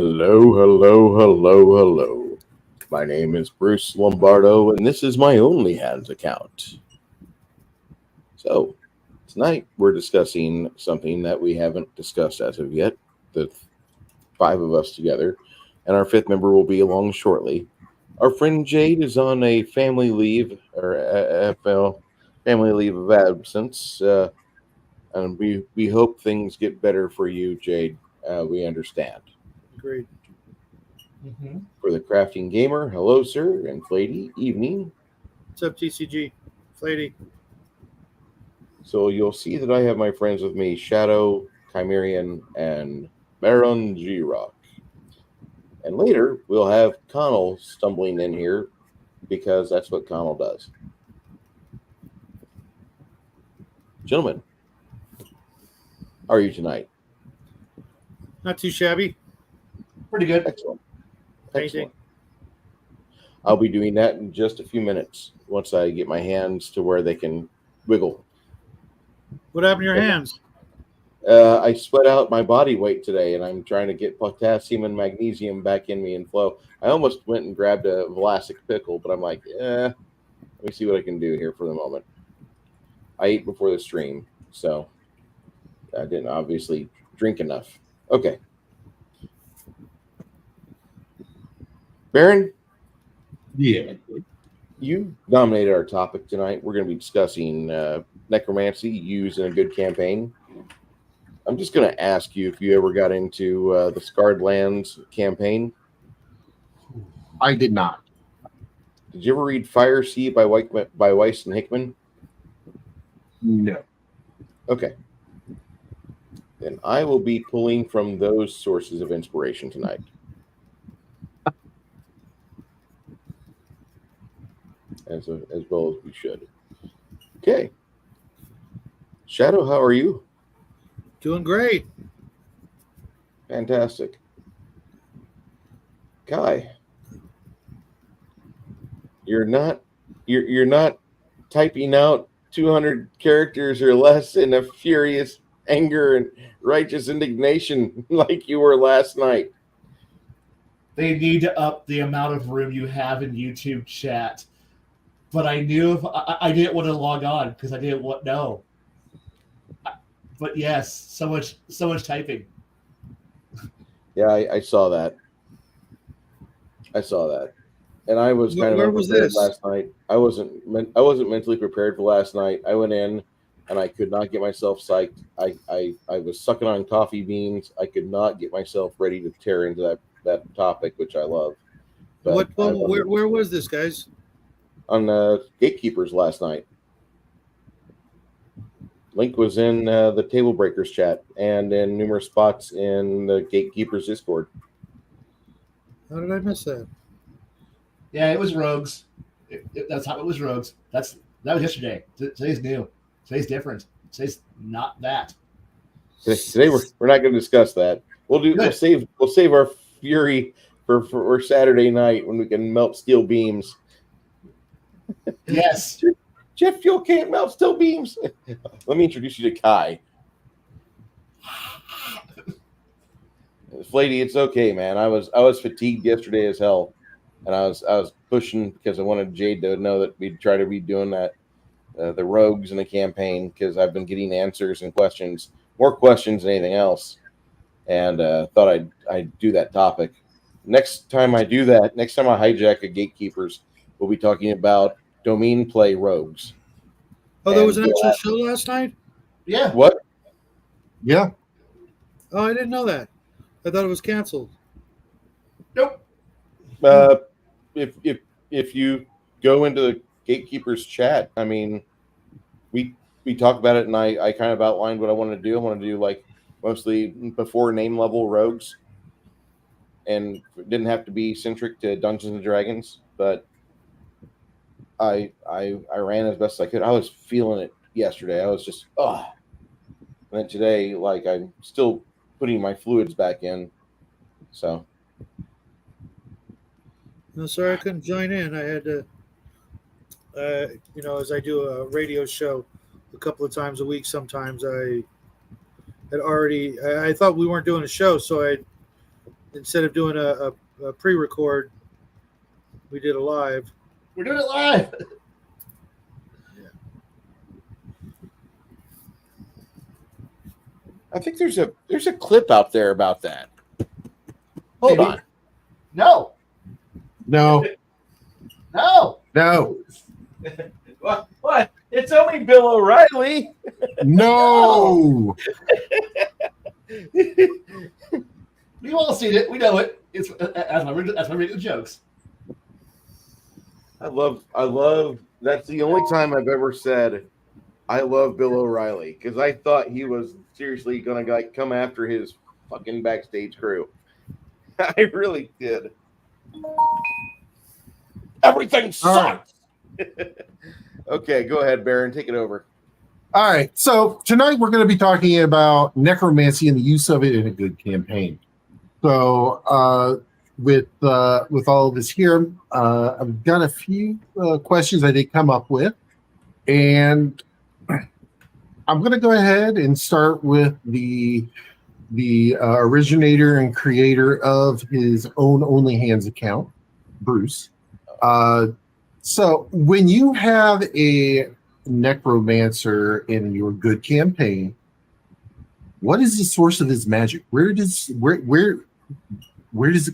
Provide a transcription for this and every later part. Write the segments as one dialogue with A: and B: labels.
A: Hello, hello, hello, hello. My name is Bruce Lombardo, and this is my OnlyHands account. So, tonight we're discussing something that we haven't discussed as of yet, the five of us together, and our fifth member will be along shortly. Our friend Jade is on a family leave, family leave of absence, and we hope things get better for you, Jade. We understand.
B: Great.
A: For the crafting gamer, hello, sir, and Flady, evening.
B: What's up, TCG? Flady.
A: So you'll see that I have my friends with me, Shadow, Chimerian, and Baron G-Rock. And later, we'll have Connell stumbling in here, because that's what Connell does. Gentlemen, how are you tonight?
B: Not too shabby.
C: Pretty good.
A: Excellent.
B: Painting.
A: Excellent. I'll be doing that in just a few minutes, once I get my hands to where they can wiggle.
B: What happened to your hands?
A: I sweat out my body weight today, and I'm trying to get potassium and magnesium back in me and flow. I almost went and grabbed a Vlasic pickle, but I'm like, let me see what I can do here for the moment. I ate before the stream, so I didn't obviously drink enough. Okay. Baron?
C: Yeah.
A: You nominated our topic tonight. We're going to be discussing necromancy used in a good campaign. I'm just going to ask you if you ever got into the Scarred Lands campaign.
C: I did not.
A: Did you ever read Fire Sea by Weiss and Hickman?
C: No.
A: Okay. Then I will be pulling from those sources of inspiration tonight. As well as we should. Okay. Shadow, how are you?
B: Doing great.
A: Fantastic. Kai, you're not typing out 200 characters or less in a furious anger and righteous indignation like you were last night.
D: They need to up the amount of room you have in YouTube chat. But I knew if I didn't want to log on because I didn't want no. But yes, so much typing.
A: Yeah, I saw that. And I was kind
B: Where
A: of
B: was
A: unprepared
B: this?
A: last night. I wasn't mentally prepared for last night. I went in and I could not get myself psyched. I was sucking on coffee beans. I could not get myself ready to tear into that topic, which I love. But
B: Where was this, guys?
A: on Gatekeepers last night. Link was in the TableBreakers chat and in numerous spots in the Gatekeepers Discord.
B: How did I miss that?
D: Yeah, it was Rogues. That's how it was Rogues. That was yesterday. Today's new. Today's different. Today's not that.
A: Today we're not going to discuss that. We'll save our fury for Saturday night when we can melt steel beams.
D: Yes.
A: Jet fuel can't melt steel beams. Let me introduce you to Kai. Flady, it's okay, man. I was fatigued yesterday as hell, and I was pushing because I wanted Jade to know that we'd try to be doing that, the rogues in the campaign, because I've been getting answers and questions, more questions than anything else, and thought I'd do that topic. Next time I hijack a Gatekeepers, we'll be talking about domain play rogues.
B: Oh, there was an actual show last night?
D: Yeah.
A: What?
C: Yeah.
B: Oh, I didn't know that. I thought it was canceled.
D: Nope.
A: If you go into the Gatekeepers chat, I mean, we talked about it, and I kind of outlined what I wanted to do. I wanted to do like mostly before name level rogues, and it didn't have to be centric to Dungeons and Dragons, but I ran as best as I could. I was feeling it yesterday. I was just and then today, like, I'm still putting my fluids back in. So
B: No, sorry, I couldn't join in. I had to, as I do a radio show a couple of times a week, sometimes I thought we weren't doing a show, so I instead of doing a pre-record, we did a live.
D: We're doing it live.
A: I think there's a clip out there about that. Hold
D: Maybe.
A: on.
D: No.
C: No.
D: No.
C: No.
A: What? It's only Bill O'Reilly.
C: No.
D: We've all seen it. We know it. It's as my regular jokes.
A: I love. That's the only time I've ever said I love Bill O'Reilly, because I thought he was seriously gonna like come after his fucking backstage crew. I really did. Everything sucks. Okay, go ahead, Baron. Take it over.
C: All right. So tonight we're going to be talking about necromancy and the use of it in a good campaign. So with all of this here, I've got a few questions I did come up with, and I'm going to go ahead and start with the originator and creator of his own Only Hands account, Bruce. So when you have a necromancer in your good campaign, what is the source of his magic? Where does it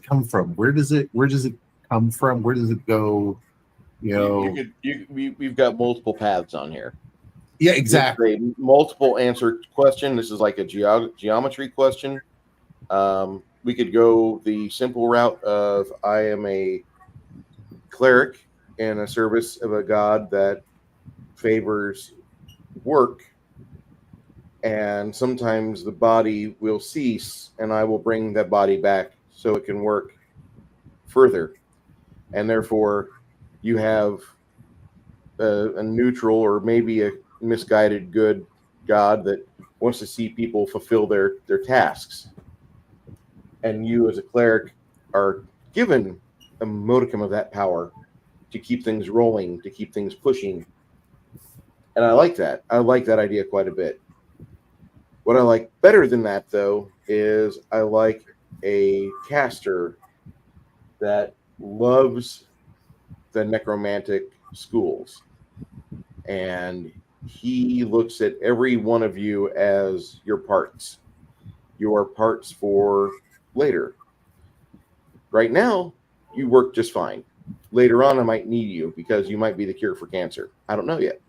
C: come from? Where does it come from? Where does it go?
A: We've got multiple paths on here.
C: Yeah, exactly.
A: This is a multiple answer question. This is like a geometry question. We could go the simple route of I am a cleric in a service of a god that favors work, and sometimes the body will cease and I will bring that body back so it can work further, and therefore you have a neutral or maybe a misguided good god that wants to see people fulfill their tasks, and you as a cleric are given a modicum of that power to keep things rolling, to keep things pushing. And I like that. I like that idea quite a bit. What I like better than that, though, is I like a caster that loves the necromantic schools. And he looks at every one of you as your parts. Your parts for later. Right now, you work just fine. Later on, I might need you because you might be the cure for cancer. I don't know yet.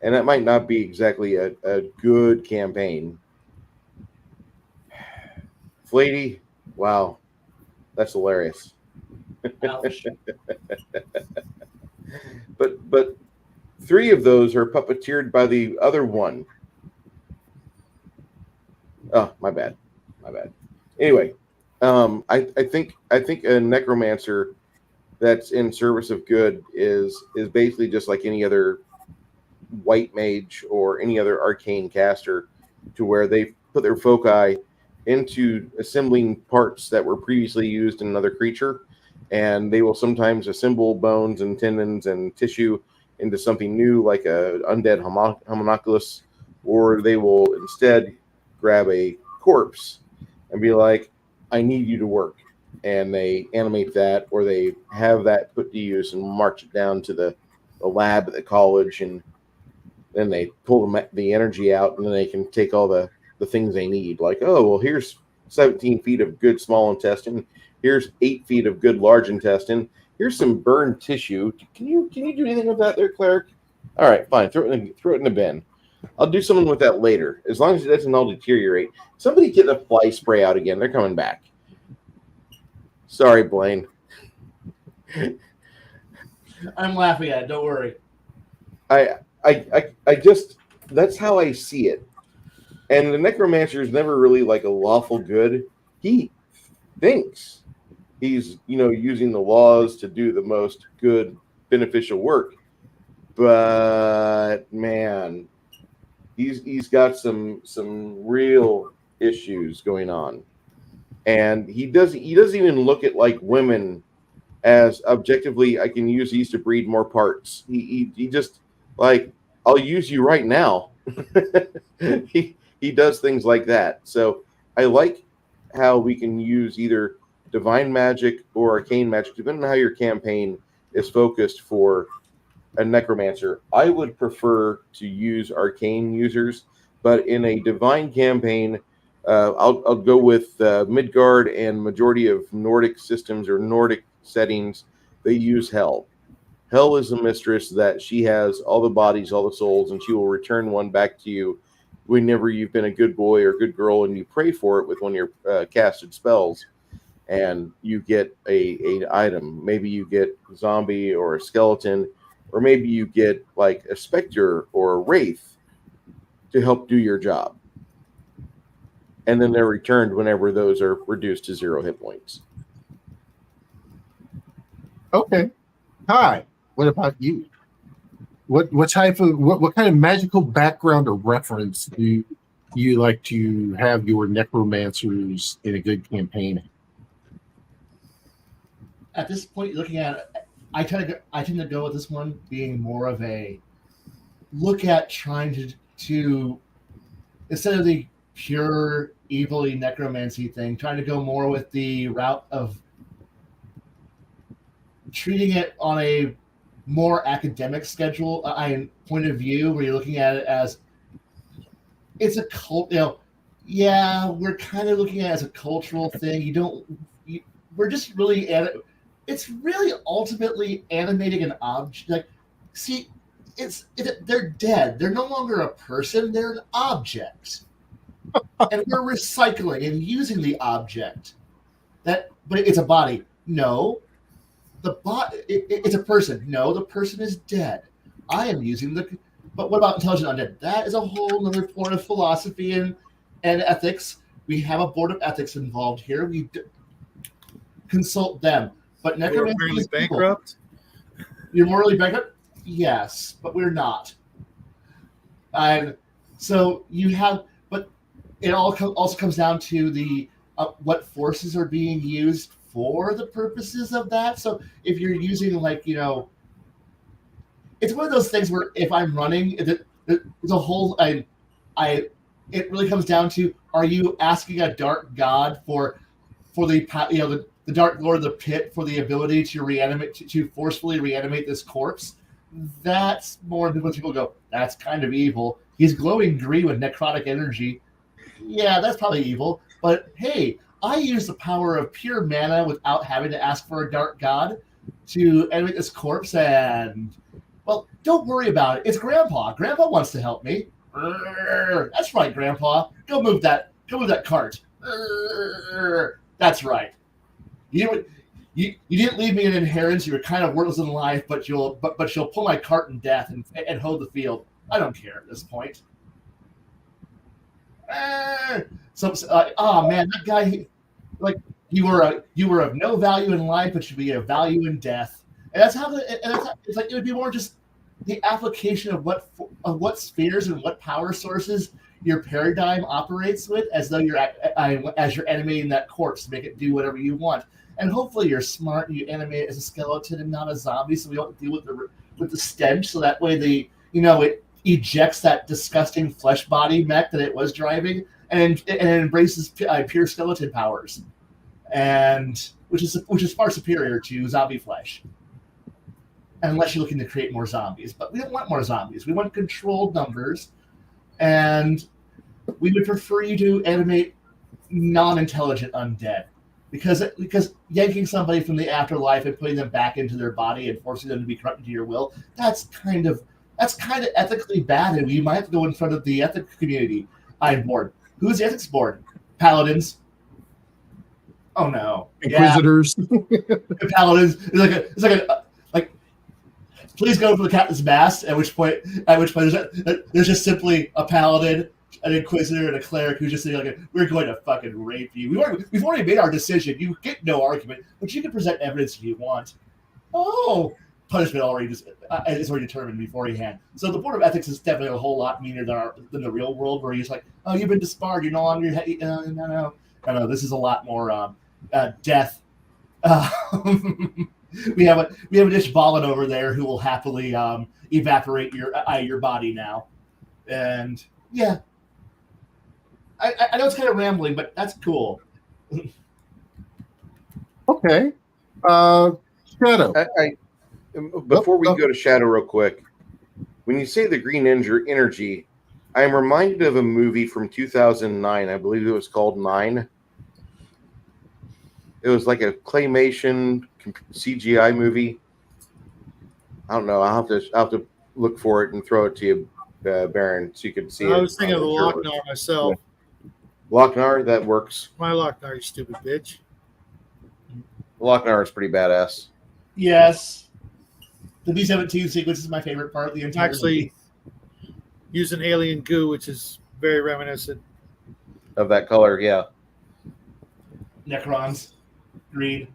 A: And that might not be exactly a good campaign. Flatey, wow, that's hilarious. But 3 of those are puppeteered by the other one. Oh, my bad. Anyway, I think a necromancer that's in service of good is basically just like any other white mage or any other arcane caster, to where they put their foci into assembling parts that were previously used in another creature, and they will sometimes assemble bones and tendons and tissue into something new, like a undead homunculus, or they will instead grab a corpse and be like, I need you to work, and they animate that, or they have that put to use and march it down to the lab at the college, and then they pull the energy out, and then they can take all the things they need. Like, oh, well, here's 17 feet of good small intestine. Here's 8 feet of good large intestine. Here's some burned tissue. Can you do anything with that there, cleric? All right, fine. Throw it in the bin. I'll do something with that later, as long as it doesn't all deteriorate. Somebody get the fly spray out again. They're coming back. Sorry, Blaine.
D: I'm laughing at it. Don't worry.
A: I just, that's how I see it. And the necromancer is never really like a lawful good. He thinks he's, using the laws to do the most good, beneficial work. But man, he's got some real issues going on. And he doesn't even look at like women as objectively, I can use these to breed more parts. He just like, I'll use you right now. He does things like that. So I like how we can use either divine magic or arcane magic, depending on how your campaign is focused for a necromancer. I would prefer to use arcane users, but in a divine campaign, I'll go with Midgard, and majority of Nordic systems or Nordic settings, they use Hell. Hell is a mistress that she has all the bodies, all the souls, and she will return one back to you whenever you've been a good boy or good girl and you pray for it with one of your casted spells, and you get a item. Maybe you get a zombie or a skeleton, or maybe you get like a specter or a wraith to help do your job. And then they're returned whenever those are reduced to 0 hit points.
C: Okay. Hi. What about you? What type of what kind of magical background or reference do you like to have your necromancers in a good campaign?
D: At this point, looking at it, I tend to go with this one being more of a look at trying to instead of the pure evilly necromancy thing, trying to go more with the route of treating it on a more academic schedule point of view, where you're looking at it as it's a cult. Yeah, we're kind of looking at it as a cultural thing. We're just really at it. It's really ultimately animating an object. Like, see, they're dead. They're no longer a person. They're an object, and we're recycling and using the object. But it's a body. No, the body. It's a person. No, the person is dead. I am using the. But what about intelligent undead? That is a whole other point of philosophy and ethics. We have a board of ethics involved here. We consult them. But necromancy
B: You're
D: is
B: bankrupt.
D: You're morally bankrupt? Yes, but we're not. So you have, but it also comes down to the what forces are being used for the purposes of that. So if you're using it's one of those things where if I'm running, there's a whole it really comes down to, are you asking a dark god for the Dark Lord of the Pit for the ability to reanimate, to forcefully reanimate this corpse? That's more than what people go, that's kind of evil. He's glowing green with necrotic energy. Yeah, that's probably evil. But hey, I use the power of pure mana without having to ask for a dark god to animate this corpse, and well, don't worry about it. It's Grandpa. Grandpa wants to help me. That's right, Grandpa. Go move that cart. That's right. You didn't leave me an inheritance. You were kind of worthless in life, but you'll pull my cart in death and hoe the field. I don't care at this point. Oh man, that guy, like, you were of no value in life, but should be of value in death. And that's how it's like. It would be more just the application of what spheres and what power sources your paradigm operates with, as though you're animating that corpse to make it do whatever you want. And hopefully you're smart and you animate it as a skeleton and not a zombie, so we don't deal with the stench. So that way it ejects that disgusting flesh body mech that it was driving, and it embraces pure skeleton powers, and which is far superior to zombie flesh. Unless you're looking to create more zombies, but we don't want more zombies. We want controlled numbers, and we would prefer you to animate non-intelligent undead. Because yanking somebody from the afterlife and putting them back into their body and forcing them to be corrupted to your will, that's kind of ethically bad, and we might have to go in front of the ethics community. I'm bored. Who's the ethics board? Paladins. Oh no.
C: Inquisitors.
D: Yeah. Paladins. It's like please go for the captain's mast. At which point there's just simply a paladin, an inquisitor, and a cleric who's just saying, like, we're going to fucking rape you. We've already made our decision. You get no argument, but you can present evidence if you want. Oh, punishment is already determined beforehand. So the Board of Ethics is definitely a whole lot meaner than the real world, where he's like, oh, you've been disbarred. You're no longer no. This is a lot more death. We have a dish ballin over there who will happily evaporate your body now, and yeah. I know it's kind of rambling, but that's cool.
C: Okay. Shadow.
A: Before we go to Shadow real quick, when you say the green energy, I am reminded of a movie from 2009. I believe it was called Nine. It was like a claymation CGI movie. I don't know. I'll have to look for it and throw it to you, Baron, so you can see it.
B: I was thinking of the Lochnar myself.
A: Lochnar, that works.
B: My Lochnar, you stupid bitch.
A: Lochnar is pretty badass.
D: Yes. The B-17 sequence is my favorite part of the entire movie.
B: Using alien goo, which is very reminiscent
A: of that color. Yeah.
D: Necrons. Green.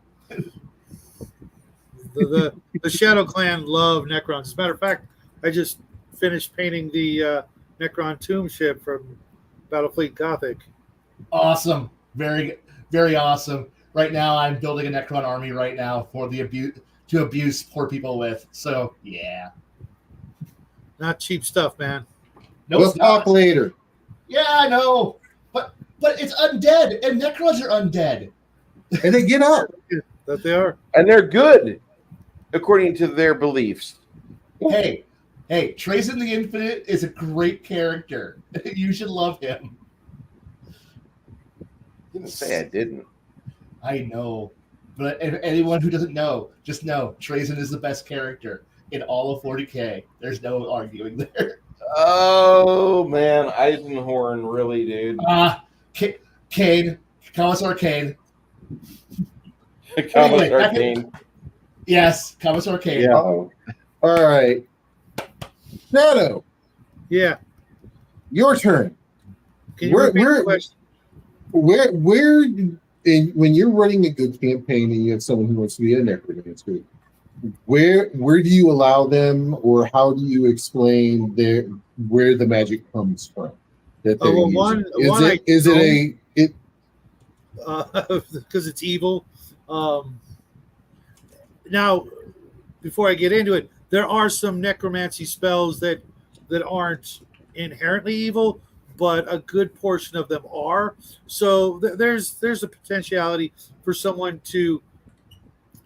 B: The Shadow Clan love Necrons. As a matter of fact, I just finished painting the Necron tomb ship from Battlefleet Gothic.
D: Awesome. Very, very awesome. Right now, I'm building a Necron army right now for the abuse poor people with. So, yeah.
B: Not cheap stuff, man.
D: No,
C: we'll talk later.
D: Yeah, I know. But it's undead, and Necrons are undead.
C: And they get up.
B: That they are.
A: And they're good, according to their beliefs.
D: Hey, Trazyn the Infinite is a great character. You should love him.
A: Didn't say I didn't.
D: I know. But if anyone who doesn't know, just know Trazyn is the best character in all of 40K. There's no arguing there.
A: Oh, man. Eisenhorn, really, dude.
D: Kane. Commissar Kane.
A: Commissar Kane.
D: Yes, Commissar Kane.
C: Yeah. All right. Shadow.
B: Yeah.
C: Your turn.
B: Can you repeat the question?
C: When you're running a good campaign and you have someone who wants to be a necromancer, where do you allow them, or how do you explain where the magic comes from? That they're using?
B: Because it's evil. Now, before I get into it, there are some necromancy spells that aren't inherently evil, but a good portion of them are. So there's a potentiality for someone to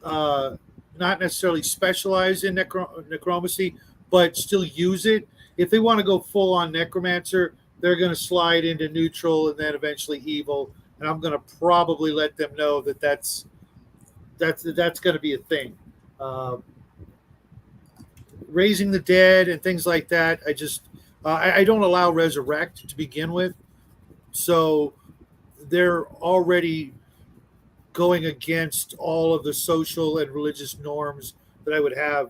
B: not necessarily specialize in necromancy, but still use it. If they want to go full on necromancer, they're going to slide into neutral and then eventually evil. And I'm going to probably let them know that that's going to be a thing. Raising the dead and things like that, I don't allow resurrect to begin with, so they're already going against all of the social and religious norms that I would have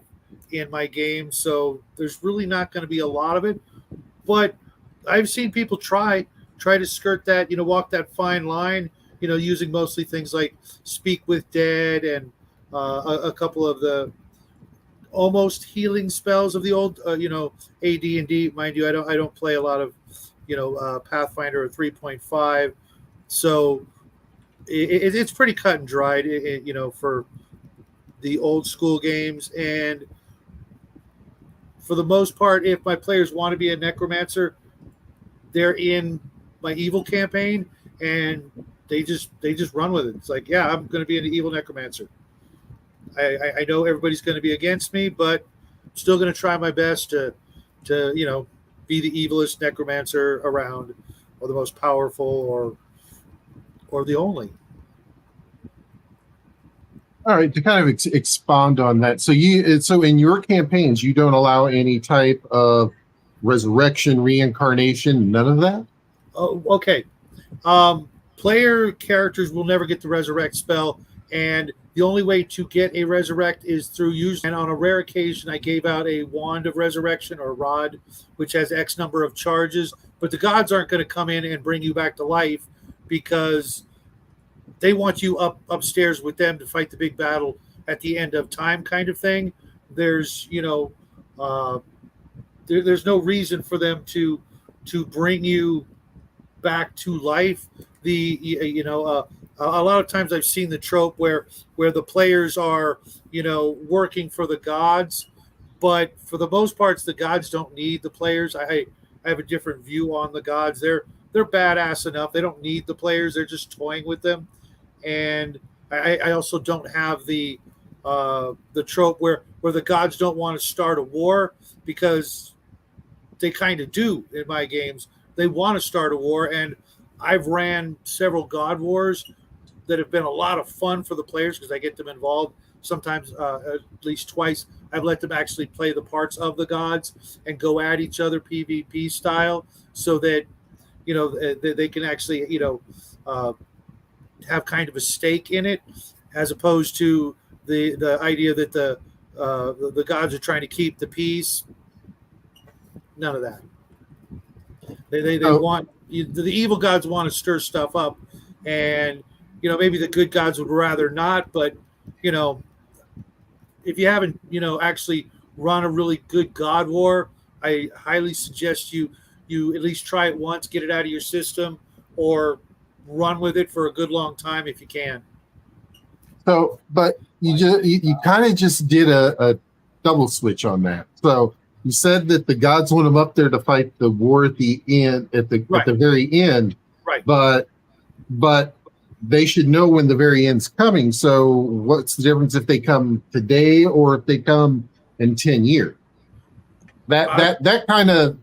B: in my game. So there's really not going to be a lot of it, but I've seen people try to skirt that, walk that fine line, using mostly things like Speak with Dead and a couple of the almost healing spells of the old, AD&D. Mind you, I don't play a lot of, Pathfinder or 3.5, so it's pretty cut and dried, for the old school games. And for the most part, if my players want to be a necromancer, they're in my evil campaign and they just run with it. It's like, yeah, I'm going to be an evil necromancer. I know everybody's going to be against me, but I'm still going to try my best to be the evilest necromancer around, or the most powerful, or the only.
C: All right, to kind of expand on that. So in your campaigns, you don't allow any type of resurrection, reincarnation, none of that?
B: Oh, okay. Player characters will never get the resurrect spell, and the only way to get a resurrect is through use. And on a rare occasion, I gave out a wand of resurrection, or rod, which has X number of charges. But the gods aren't going to come in and bring you back to life, because they want you upstairs with them to fight the big battle at the end of time, kind of thing. There's there's no reason for them to bring you back to life. A lot of times I've seen the trope where the players are, working for the gods, but for the most parts, the gods don't need the players. I have a different view on the gods. They're badass enough. They don't need the players. They're just toying with them. and I also don't have the trope where the gods don't want to start a war, because they kind of do in my games. They want to start a war, and I've ran several god wars that have been a lot of fun for the players because I get them involved sometimes at least twice. I've let them actually play the parts of the gods and go at each other PvP style, so that they can actually have kind of a stake in it, as opposed to the idea that the gods are trying to keep the peace. None of that. They want the evil gods want to stir stuff up, and maybe the good gods would rather not. But if you haven't actually run a really good god war, I highly suggest you at least try it once, get it out of your system, or run with it for a good long time if you can.
C: So, but you kind of just did a double switch on that. So you said that the gods want them up there to fight the war at the end, at the very end.
B: Right.
C: But they should know when the very end's coming. So what's the difference if they come today or if they come in 10 years? That kind of.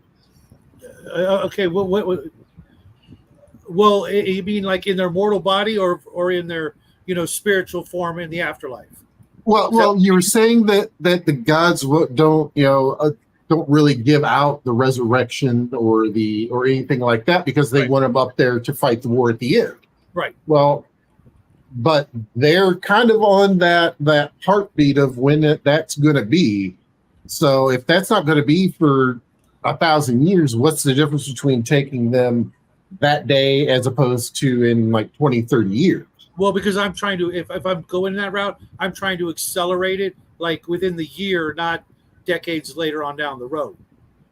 B: Okay. Well, you mean like in their mortal body or in their spiritual form in the afterlife?
C: Well, you were saying that the gods don't really give out the resurrection or anything like that because they want them up there to fight the war at the end.
B: Right.
C: Well, but they're kind of on that heartbeat of when that's going to be. So if that's not going to be for 1,000 years, what's the difference between taking them that day as opposed to in like 20, 30 years?
B: Well, because I'm trying to, if I'm going that route, I'm trying to accelerate it like within the year, not decades later on down the road.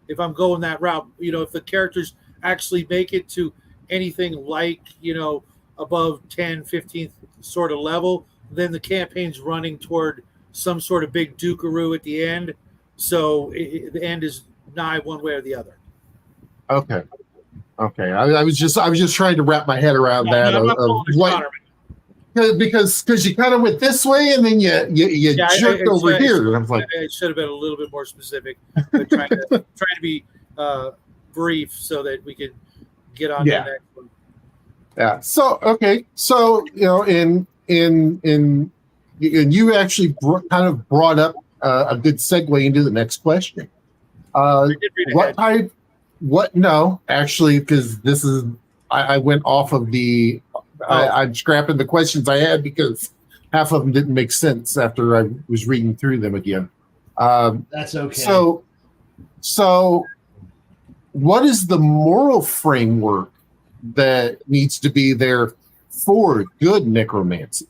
B: If I'm going that route, if the characters actually make it to anything like, above 10, 15th sort of level, then the campaign's running toward some sort of big dukaroo at the end. So the end is nigh one way or the other.
C: Okay. I was just trying to wrap my head around that of what. Because you kind of went this way and then you jerked over here. I was like,
B: I should have been a little bit more specific, but trying to be brief so that we could get on to the next one.
C: Yeah. So okay. So and you actually kind of brought up a good segue into the next question. What type? What? No, actually, because this is I went off of the. I'm scrapping the questions I had because half of them didn't make sense after I was reading through them again.
D: That's okay.
C: So what is the moral framework that needs to be there for good necromancy?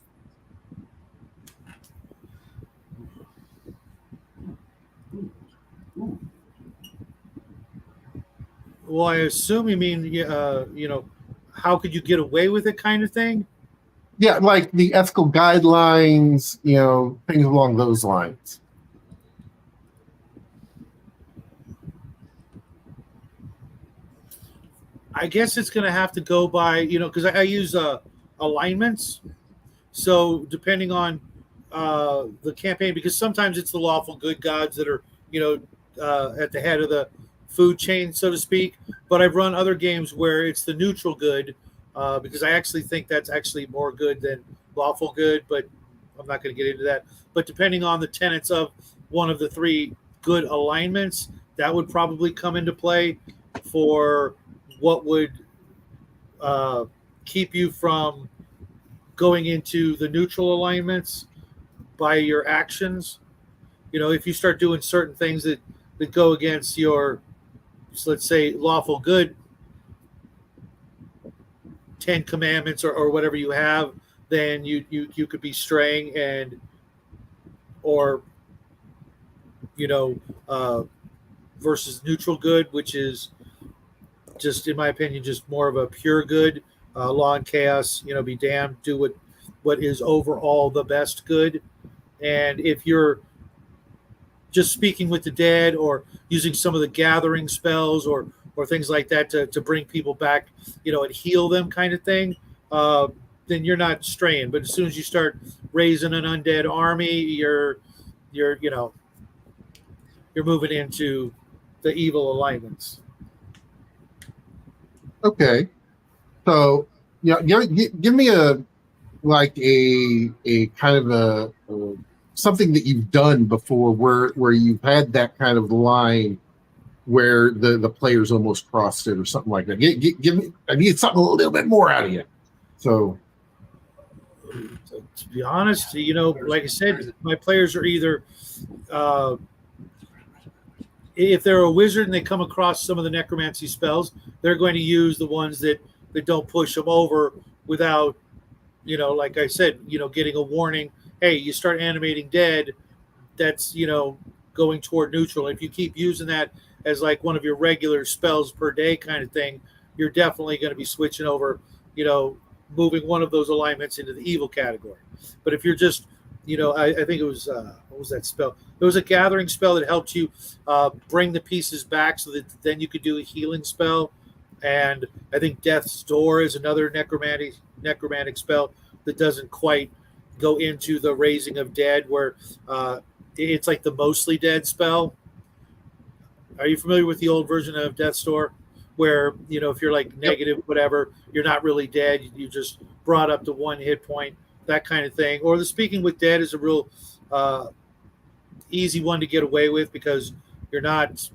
B: Well, I assume you mean, how could you get away with it kind of thing?
C: Yeah, like the ethical guidelines, things along those lines.
B: I guess it's going to have to go by, because I use alignments. So depending on the campaign, because sometimes it's the lawful good gods that are, at the head of the food chain, so to speak. But I've run other games where it's the neutral good, because I actually think that's actually more good than lawful good, but I'm not going to get into that. But depending on the tenets of one of the three good alignments, that would probably come into play for what would keep you from going into the neutral alignments by your actions. If you start doing certain things that go against your, let's say, lawful good 10 commandments or whatever you have, then you could be straying versus neutral good, which is just, in my opinion, just more of a pure good, law and chaos, be damned, do what is overall the best good. And if you're just speaking with the dead or using some of the gathering spells or things like that to bring people back, and heal them kind of thing, then you're not straying. But as soon as you start raising an undead army, you're moving into the evil alignments.
C: Okay. So, give me a kind of a something that you've done before where you've had that kind of line where the players almost crossed it or something like that. Give me, I need something a little bit more out of you. So,
B: to be honest, like I said, my players are either if they're a wizard and they come across some of the necromancy spells, they're going to use the ones that don't push them over without, like I said, getting a warning. Hey, you start animating dead, that's, going toward neutral. If you keep using that as like one of your regular spells per day kind of thing, you're definitely going to be switching over, moving one of those alignments into the evil category. But if you're just, I think it was, what was that spell? There was a gathering spell that helped you bring the pieces back so that then you could do a healing spell. And I think Death's Door is another necromantic spell that doesn't quite go into the raising of dead, where it's like the mostly dead spell. Are you familiar with the old version of Death's Door, where if you're like negative whatever, you're not really dead, you just brought up to 1 hit point, that kind of thing? Or the Speaking with Dead is a real easy one to get away with, because you're not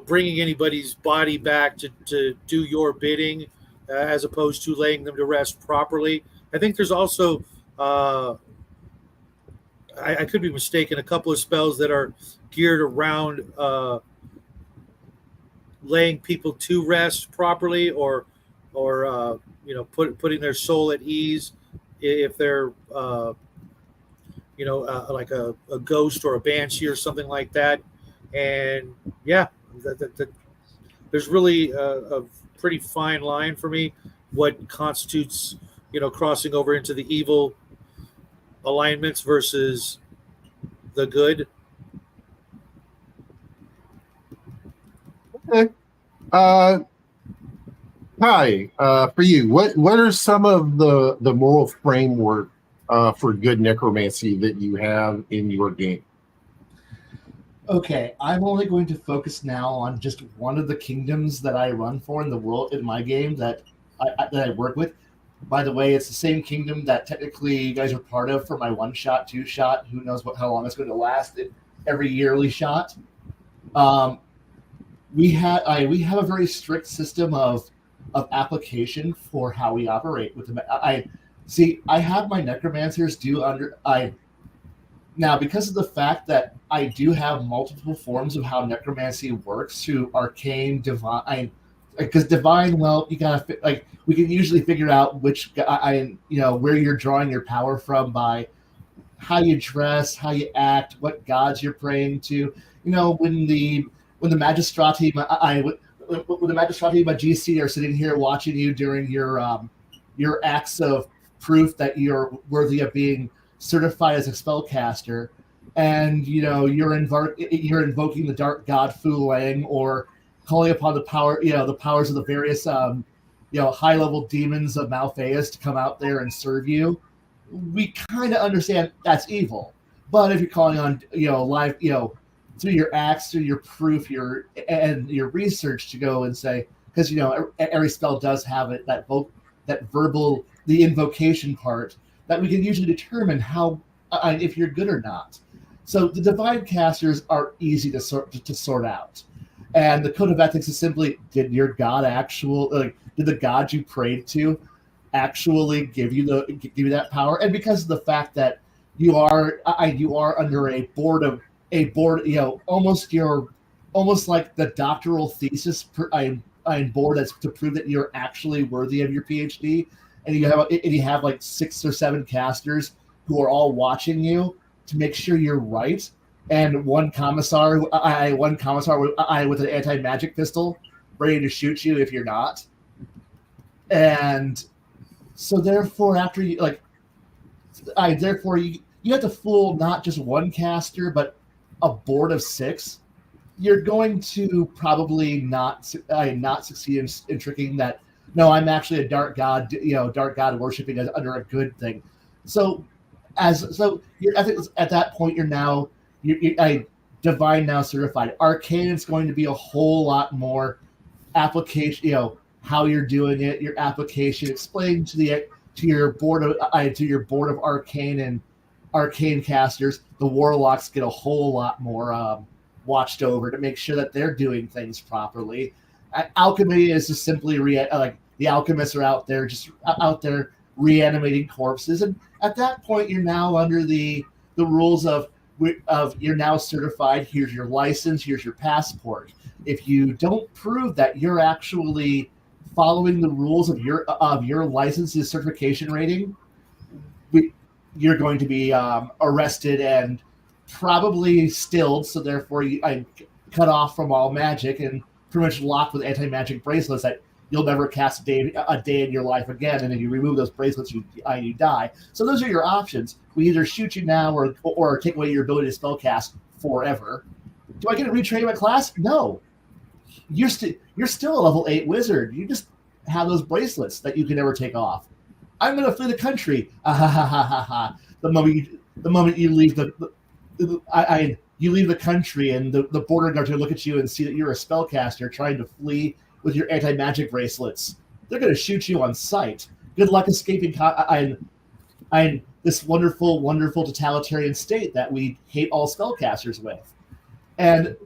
B: bringing anybody's body back to do your bidding, as opposed to laying them to rest properly. I think there's also I could be mistaken, a couple of spells that are geared around laying people to rest properly, or putting their soul at ease if they're like a ghost or a banshee or something like that. And yeah, there's really a pretty fine line for me what constitutes crossing over into the evil alignments versus the good.
C: Okay. Hi, for you, what are some of the moral framework for good necromancy that you have in your game?
D: Okay, I'm only going to focus now on just one of the kingdoms that I run for in the world in my game that I work with. By the way, it's the same kingdom that technically you guys are part of for my 1-shot, 2-shot. Who knows how long it's going to last? Every yearly shot. We have a very strict system of application for how we operate with them. I have my necromancers now, because of the fact that I do have multiple forms of how necromancy works through arcane, divine. Because divine, well, you gotta we can usually figure out which where you're drawing your power from by how you dress, how you act, what gods you're praying to. When the magistrati, when the magistrati, my GC, are sitting here watching you during your acts of proof that you're worthy of being certified as a spellcaster, and you're invoking the dark god Fulang, or calling upon the powers of the various high level demons of Malphaeus to come out there and serve you. We kind of understand that's evil, but if you're calling on live through your acts, through your proof, your research to go and say, because every spell does have it that verbal, the invocation part that we can usually determine how if you're good or not. So the divine casters are easy to sort out. And the code of ethics is simply: did your god did the god you prayed to actually give you that power? And because of the fact that you are under a board, almost like the doctoral thesis board that's to prove that you're actually worthy of your PhD, and you have like 6 or 7 casters who are all watching you to make sure you're right. And one commissar with an anti-magic pistol ready to shoot you if you're not. And so therefore, after you you have to fool not just one caster, but a board of 6. You're going to probably not succeed in tricking that No, I'm actually a dark god, dark god worshiping under a good thing. So, you're at that point, you're now I divine now certified. Arcane is going to be a whole lot more application. How you're doing it, your application, explain to your board of arcane and arcane casters. The warlocks get a whole lot more watched over to make sure that they're doing things properly. Alchemy is just simply the alchemists are out there reanimating corpses, and at that point you're now under the rules of you're now certified. Here's your license, here's your passport. If you don't prove that you're actually following the rules of your license's certification rating, you're going to be arrested and probably stilled. So therefore, I cut off from all magic and pretty much locked with anti-magic bracelets that you'll never cast a day in your life again. And if you remove those bracelets, you die. So those are your options. We either shoot you now or take away your ability to spellcast forever. Do I get to retrain my class? No. You're still a level 8 wizard. You just have those bracelets that you can never take off. I'm going to flee the country. The moment you leave you leave the country, and the border guards look at you and see that you're a spellcaster trying to flee with your anti-magic bracelets. They're going to shoot you on sight. Good luck escaping this wonderful, wonderful totalitarian state that we hate all spellcasters with. And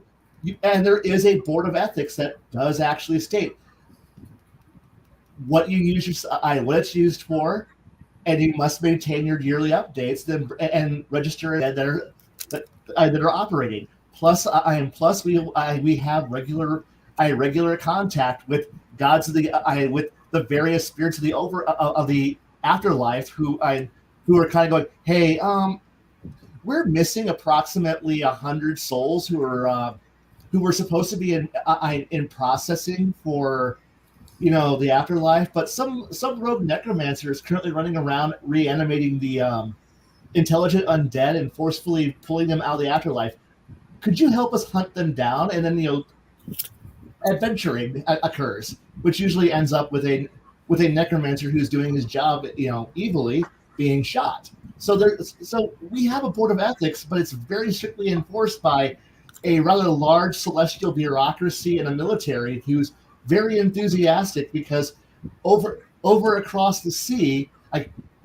D: there is a board of ethics that does actually state what what it's used for, and you must maintain your yearly updates and register that are operating. Plus we have regular contact with gods of with the various spirits of the afterlife who are kind of going, hey, we're missing approximately 100 souls who were supposed to be in processing for the afterlife, but some rogue necromancer is currently running around reanimating the intelligent undead and forcefully pulling them out of the afterlife. Could you help us hunt them down? And then adventuring occurs, which usually ends up with a necromancer who's doing his job evilly being shot. So we have a board of ethics, but it's very strictly enforced by a rather large celestial bureaucracy and a military who's very enthusiastic, because over across the sea,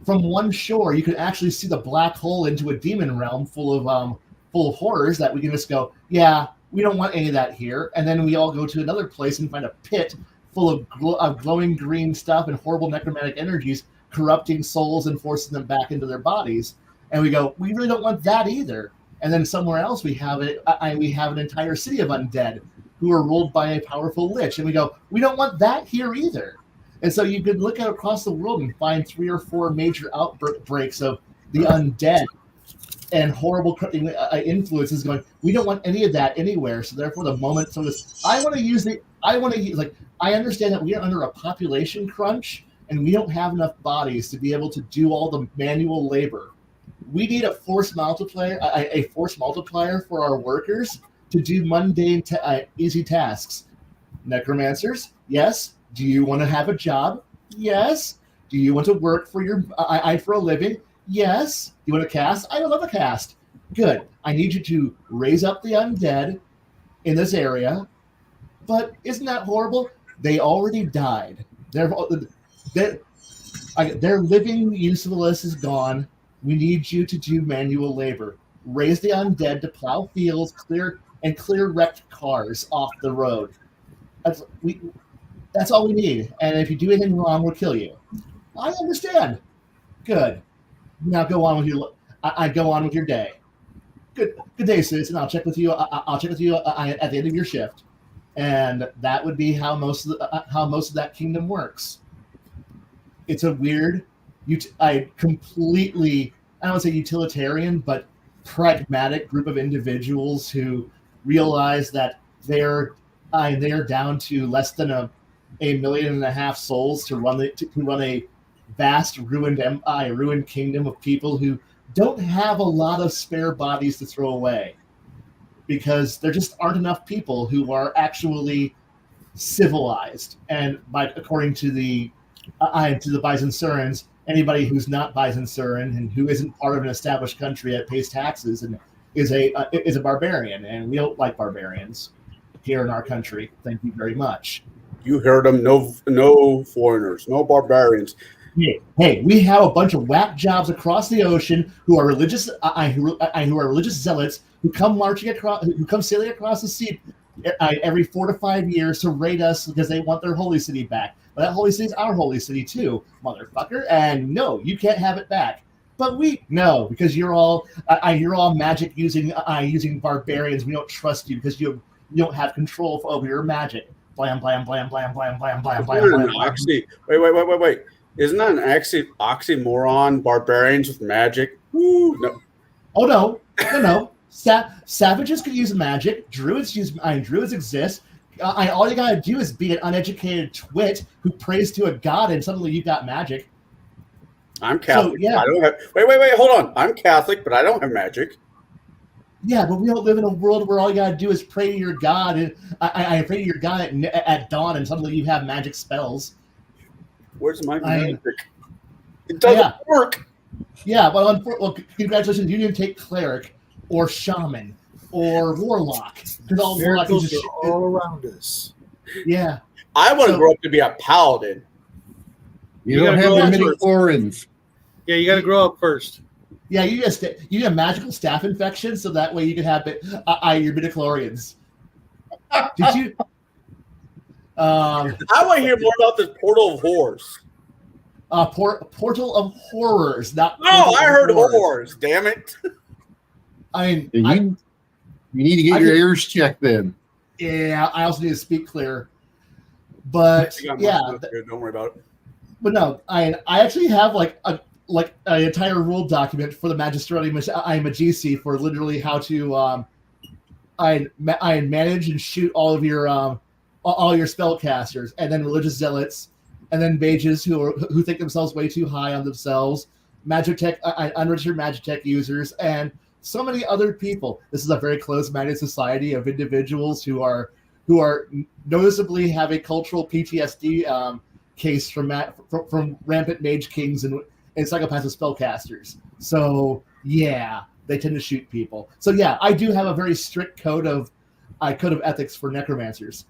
D: from one shore, you can actually see the black hole into a demon realm full of horrors that we can just go, yeah, we don't want any of that here. And then we all go to another place and find a pit full of glowing green stuff and horrible necromantic energies corrupting souls and forcing them back into their bodies. And we go, we really don't want that either. And then somewhere else we have an entire city of undead who are ruled by a powerful lich. And we go, we don't want that here either. And so you could look out across the world and find 3 or 4 major outbreaks of the undead and horrible influences going, we don't want any of that anywhere. So therefore the moment I understand that we are under a population crunch and we don't have enough bodies to be able to do all the manual labor. We need a force multiplier for our workers to do mundane, easy tasks. Necromancers, yes. Do you want to have a job? Yes. Do you want to work for for a living? Yes. Do you want to cast? I love a cast. Good. I need you to raise up the undead in this area. But isn't that horrible? They already died. Their living usefulness is gone. We need you to do manual labor. Raise the undead to plow fields, clear wrecked cars off the road. That's all we need. And if you do anything wrong, we'll kill you. I understand. Good. Now go on with your day. Good day, citizen. I'll check with you. I'll check with you at the end of your shift. And that would be how most of that kingdom works. It's a weird, I don't want to say utilitarian, but pragmatic group of individuals who realize that they're down to less than a 1.5 million souls to run a vast ruined kingdom of people who don't have a lot of spare bodies to throw away, because there just aren't enough people who are actually civilized. And according to the Bison Surans, anybody who's not Bison Suran and who isn't part of an established country that pays taxes and is a barbarian, and we don't like barbarians here in our country. Thank you very much.
E: You heard them. No foreigners, no barbarians.
D: Hey, we have a bunch of whack jobs across the ocean who are religious, who are religious zealots who come sailing across the sea every 4 to 5 years to raid us because they want their holy city back. But that holy city is our holy city too, motherfucker. And no, you can't have it back. But no, because you're all magic using barbarians. We don't trust you because you don't have control over your magic. Blam blam blam blam blam blam blam blam blam.
E: Wait. Isn't that an oxymoron? Barbarians with magic? Woo, no.
D: Oh no. Savages can use magic. Druids exist. All you gotta do is be an uneducated twit who prays to a god, and suddenly you got magic.
E: I'm Catholic.
D: So, yeah.
E: I don't have. Wait. Hold on. I'm Catholic, but I don't have magic.
D: Yeah, but we don't live in a world where all you gotta do is pray to your god, and I pray to your god at dawn, and suddenly you have magic spells.
E: Where's my magic? It doesn't work.
D: Yeah, but congratulations, you didn't take cleric or shaman or warlock because all
B: miracles are all around us.
D: Yeah,
E: I want to grow up to be a paladin.
C: You don't have that many foreigns.
B: Yeah, you got to grow up first.
D: Yeah, you need a magical staph infection so that way you can have your midichlorians. Did you?
E: I want to hear more about this Portal of Horrors.
D: Portal of Horrors, not.
E: No, I heard horrors. Damn it!
D: I mean,
C: you need to get your ears checked then.
D: Yeah, I also need to speak clear. But yeah,
E: don't worry about it.
D: But no, I actually have like an entire rule document for the Magistrati Magisi for literally how to I manage and shoot all your spellcasters, and then religious zealots, and then mages who think themselves way too high on themselves, Magitech, unregistered Magitech users, and so many other people. This is a very close-minded society of individuals who are noticeably have a cultural PTSD case from rampant mage kings and psychopathic spellcasters. So yeah, they tend to shoot people. So yeah, I do have a very strict code of ethics for necromancers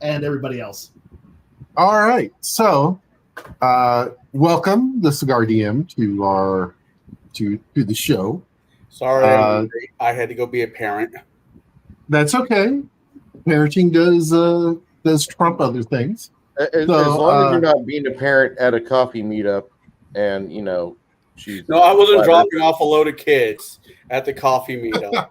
D: and everybody else.
C: All right, so welcome the Cigar DM to the show.
E: Sorry, I had to go be a parent.
C: That's okay. Parenting does trump other things.
A: As long as you're not being a parent at a coffee meetup, and she's
E: no, I wasn't dropping off a load of kids at the coffee meetup.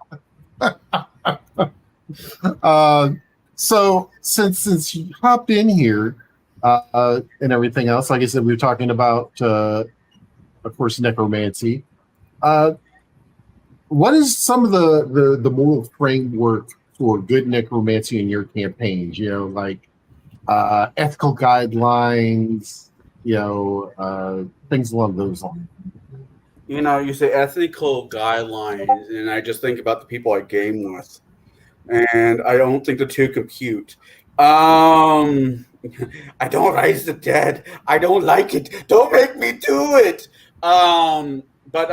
C: So since you hopped in here and everything else, like I said, we were talking about, of course, necromancy. What is some of the moral framework for good necromancy in your campaigns? Like ethical guidelines, things along those lines.
E: You say ethical guidelines, and I just think about the people I game with, and I don't think the two compute. I don't raise the dead. I don't like it. Don't make me do it. But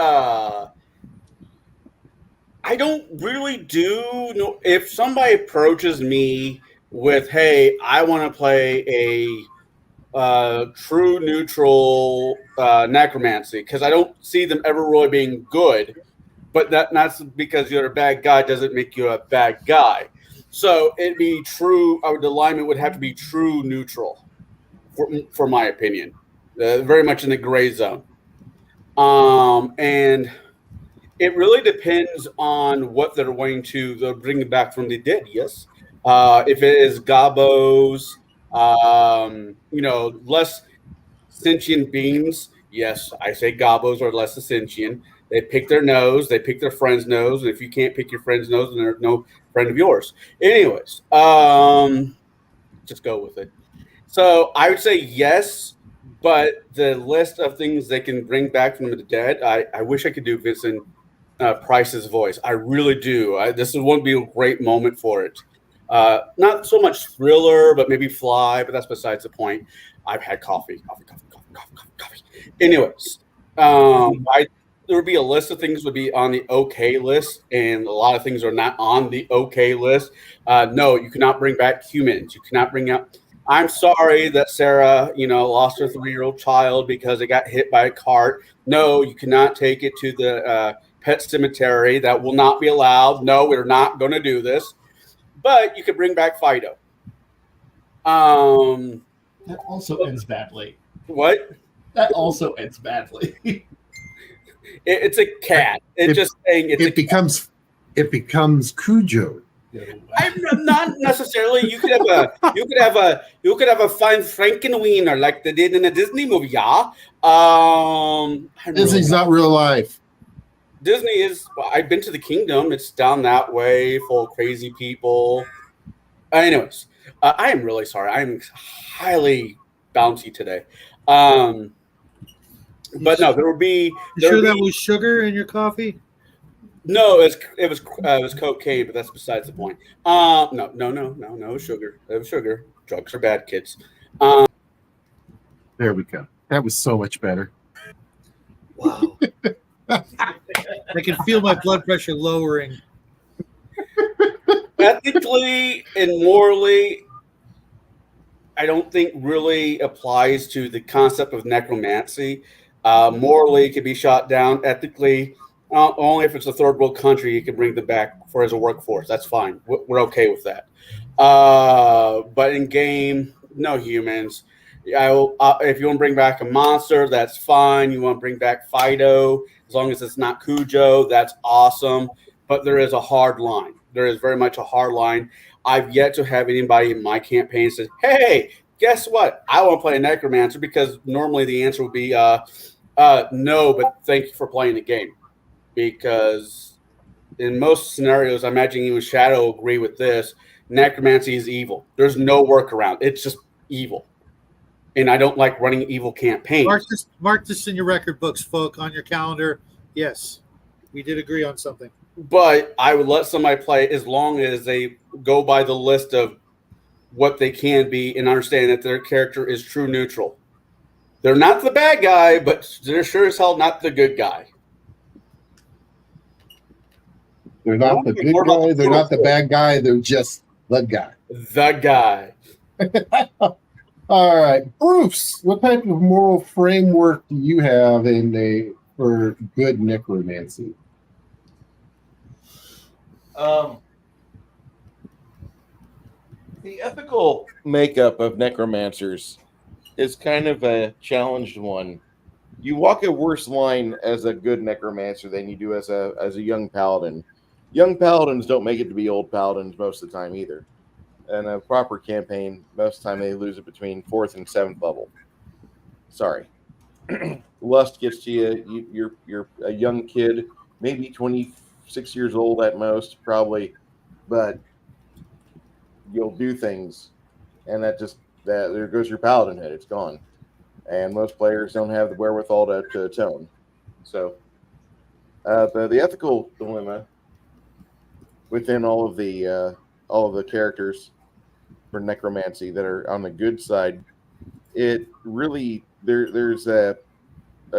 E: I don't really do. If somebody approaches me with, "Hey, I want to play a true neutral necromancy," because I don't see them ever really being good, but that's because you're a bad guy doesn't make you a bad guy. So it'd be true. The alignment would have to be true neutral, for my opinion, very much in the gray zone. And it really depends on what they're wanting to bring back from the dead. Yes, if it is gobos, less sentient beings. Yes, I say gobos are less sentient. They pick their nose, they pick their friend's nose, and if you can't pick your friend's nose, then there's no friend of yours. Anyways, just go with it. So I would say yes, but the list of things they can bring back from the dead, I wish I could do Vincent Price's voice. I really do. This would be a great moment for it. Not so much thriller, but maybe fly. But that's besides the point. I've had coffee. Anyways, there would be a list of things would be on the okay list, and a lot of things are not on the okay list. No, you cannot bring back humans. You cannot bring out. I'm sorry that Sarah, lost her 3-year-old child because it got hit by a cart. No, you cannot take it to the pet cemetery. That will not be allowed. No, we're not going to do this. But you could bring back Fido.
D: That also ends badly.
E: What?
D: That also ends badly.
E: It's a cat.
C: It becomes Cujo.
E: I'm not necessarily. You could have a fine Frankenweenie like they did in a Disney movie. Yeah.
C: Disney's not real life.
E: Disney is. I've been to the Kingdom. It's down that way, full of crazy people. Anyways, I am really sorry. I'm highly bouncy today. But no, there will be.
B: That was sugar in your coffee?
E: No, it was cocaine, but that's besides the point. No, sugar. It was sugar. Drugs are bad, kids.
C: There we go. That was so much better.
B: Wow. I can feel my blood pressure lowering.
E: Ethically and morally, I don't think really applies to the concept of necromancy. Morally, it can be shot down. Ethically, only if it's a third world country, you can bring them back as a workforce. That's fine. We're okay with that. But in game, no humans. If you want to bring back a monster, that's fine. You want to bring back Fido, as long as it's not Cujo, that's awesome. But there is a hard line. There is very much a hard line. I've yet to have anybody in my campaign say, hey, guess what? I want to play a necromancer, because normally the answer would be no, but thank you for playing the game. Because in most scenarios, I imagine even Shadow will agree with this, necromancy is evil. There's no workaround. It's just evil. And I don't like running evil campaigns.
B: Mark this in your record books, folk, on your calendar. Yes, we did agree on something.
E: But I would let somebody play as long as they go by the list of what they can be and understand that their character is true neutral. They're not the bad guy, but they're sure as hell not the good guy.
C: They're not the good guy. They're not the bad guy. They're just the guy.
E: The guy.
C: All right, Bruce. What type of moral framework do you have for good necromancy?
A: The ethical makeup of necromancers is kind of a challenged one. You walk a worse line as a good necromancer than you do as a young paladin. Young paladins don't make it to be old paladins most of the time either. In a proper campaign, most of the time they lose it between 4th and 7th level. Sorry. Lust gets to you. You're a young kid, maybe 26 years old at most, probably, but you'll do things, and there goes your paladin head. It's gone, and most players don't have the wherewithal to atone. So, the ethical dilemma within all of the characters for necromancy that are on the good side, it really there's a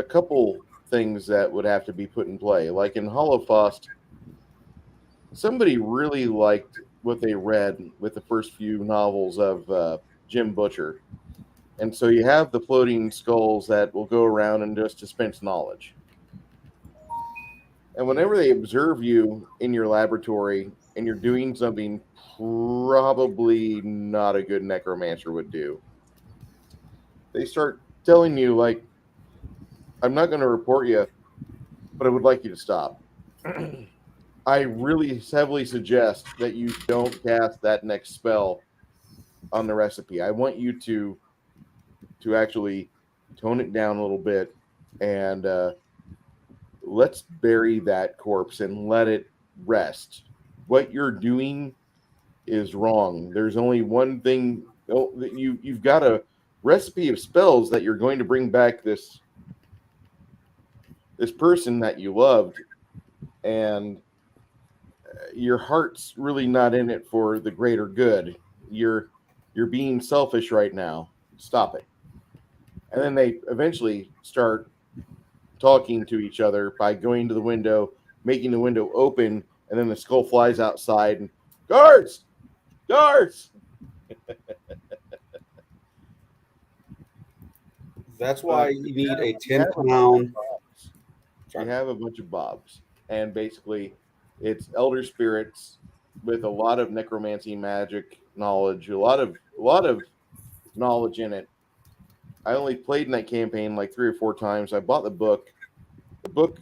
A: couple things that would have to be put in play. Like in Holocaust, somebody really liked what they read with the first few novels of Jim Butcher. And so you have the floating skulls that will go around and just dispense knowledge. And whenever they observe you in your laboratory and you're doing something probably not a good necromancer would do, they start telling you, like, I'm not going to report you, but I would like you to stop. I really heavily suggest that you don't cast that next spell on the recipe. I want you to actually tone it down a little bit and let's bury that corpse and let it rest. What you're doing is wrong. There's only one thing. You've got a recipe of spells that you're going to bring back this person that you loved, and your heart's really not in it for the greater good. You're being selfish right now. Stop it. And then they eventually start talking to each other by going to the window, making the window open, and then the skull flies outside and guards, guards.
E: That's why you need a 10-pound.
A: You have a bunch of bobs, and basically, it's elder spirits with a lot of necromancy magic knowledge, a lot of knowledge in it. I only played in that campaign like 3 or 4 times. I bought the book. The book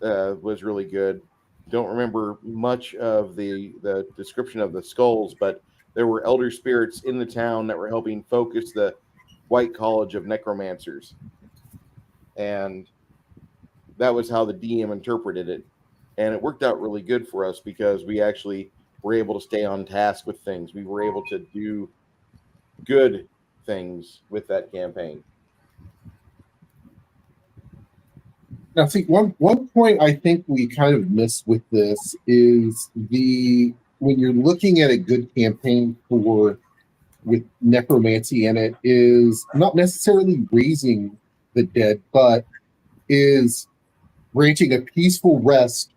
A: was really good. Don't remember much of the description of the skulls, but there were elder spirits in the town that were helping focus the White College of Necromancers. And that was how the DM interpreted it. And it worked out really good for us because we actually were able to stay on task with things. We were able to do good things with that campaign.
C: Now, see, one point I think we kind of missed with this is when you're looking at a good campaign with necromancy in it is not necessarily raising the dead, but is granting a peaceful rest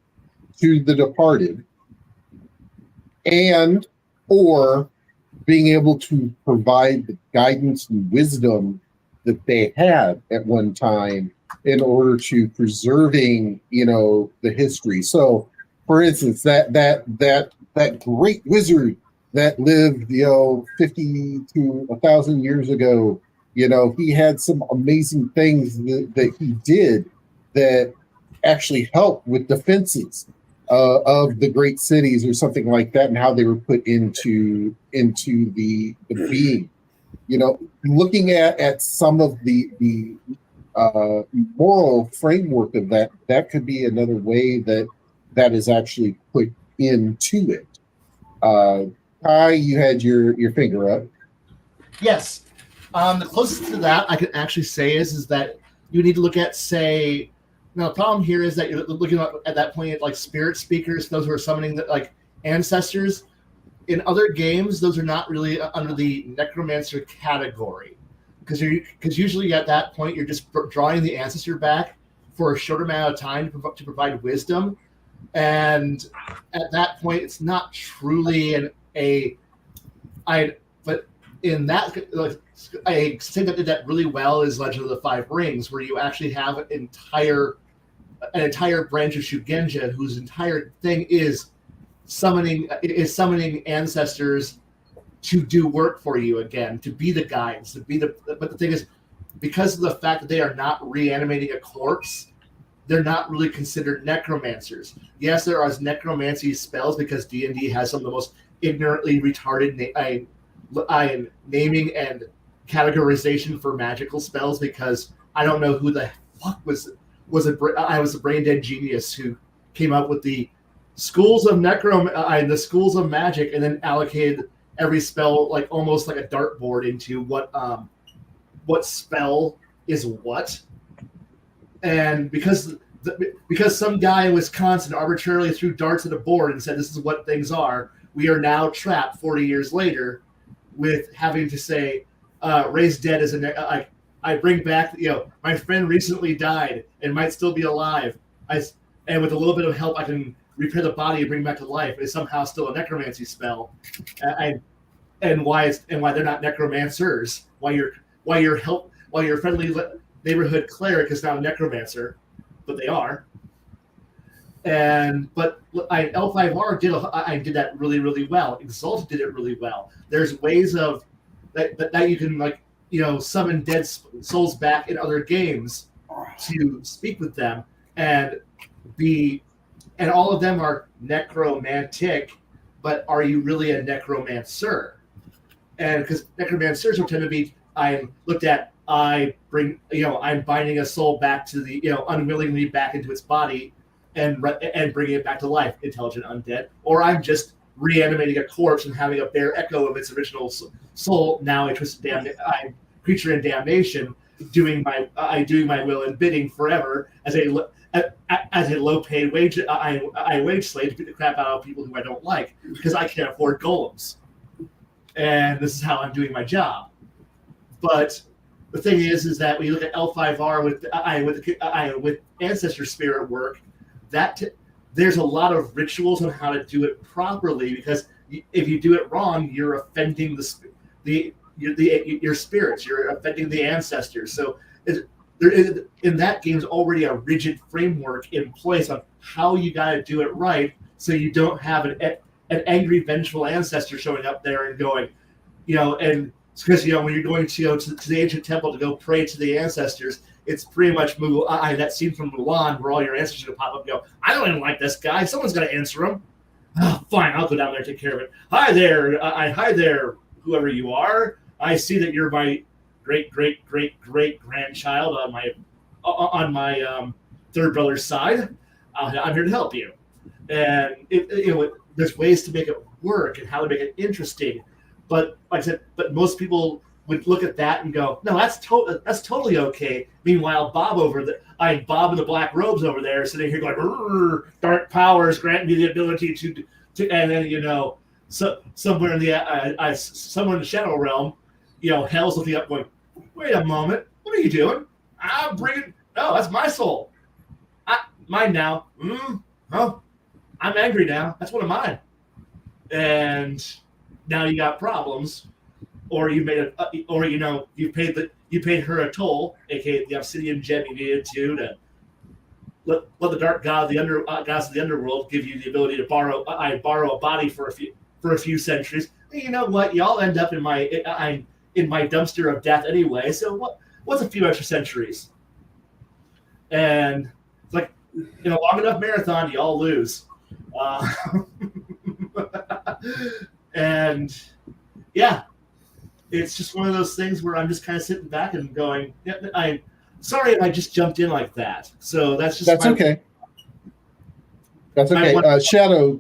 C: to the departed, and or being able to provide the guidance and wisdom that they had at one time in order to preserving, the history. So, for instance, that great wizard that lived, 50 to 1,000 years ago, he had some amazing things that he did that actually helped with defenses of the great cities or something like that, and how they were put into the being. Looking at some of the moral framework of that could be another way that is actually put into it. Ty, you had your finger up.
D: Yes. The closest to that I can actually say is that you need to look at, say, now the problem here is that you're looking at that point at like spirit speakers, those who are summoning like ancestors. In other games, those are not really under the necromancer category, because usually at that point you're just drawing the ancestor back for a short amount of time to provide wisdom, and at that point it's not truly but in that, like, a thing that did that really well is Legend of the Five Rings, where you actually have an entire branch of Shugenja whose entire thing is summoning ancestors to do work for you again, to be the guides, but the thing is, because of the fact that they are not reanimating a corpse, they're not really considered necromancers. Yes, there are necromancy spells because D&D has some of the most ignorantly retarded naming and categorization for magical spells, because I don't know who the fuck I was a brain dead genius who came up with the schools of the schools of magic, and then allocated every spell like almost like a dartboard into what spell is what. And because some guy in Wisconsin arbitrarily threw darts at a board and said this is what things are, we are now trapped 40 years later with having to say raise dead as I bring back, my friend recently died and might still be alive. And with a little bit of help, I can repair the body and bring back to life. It's somehow still a necromancy spell. And why they're not necromancers? Why your friendly neighborhood cleric is now a necromancer, but they are. But L5R did that really, really well. Exalted did it really well. There's ways of that you can summon dead souls back in other games to speak with them, and all of them are necromantic, but are you really a necromancer? And because necromancers will tend to be, I'm binding a soul back to the, unwillingly back into its body and bringing it back to life, intelligent undead, or I'm just reanimating a corpse and having a bare echo of its original soul, now a twisted creature in damnation, doing my will and bidding forever as a low paid wage wage slave to beat the crap out of people who I don't like because I can't afford golems, and this is how I'm doing my job. But the thing is that when you look at L5R with ancestor spirit work, there's a lot of rituals on how to do it properly, because if you do it wrong, you're offending your spirits, you're offending the ancestors. So there is, in that game's already a rigid framework in place on how you got to do it right, so you don't have an angry, vengeful ancestor showing up there and going, and because when you're going to the ancient temple to go pray to the ancestors, it's pretty much that scene from Mulan where all your ancestors are going to pop up and go, I don't even like this guy. Someone's got to answer him. Oh, fine, I'll go down there and take care of it. Hi there, whoever you are. I see that you're my great grandchild on my third brother's side. I'm here to help you. And there's ways to make it work and how to make it interesting. But like I said, most people would look at that and go, no, that's totally okay. Meanwhile, Bob in the black robes over there sitting here going, dark powers grant me the ability to and then somewhere in the shadow realm, Hell's looking up going, wait a moment, what are you doing? That's my soul. Mine now. Oh, I'm angry now. That's one of mine. And now you got problems, or you made you paid her a toll, aka the obsidian gem you needed to let the dark god of the gods of the underworld give you the ability to borrow a body for a few centuries. And you know what? Y'all end up in my dumpster of death anyway. So what's a few extra centuries? And it's like, in a long enough marathon, y'all lose. And yeah, it's just one of those things where I'm just kind of sitting back and going, I'm sorry if I just jumped in like that. So that's
C: okay. That's okay. Shadow,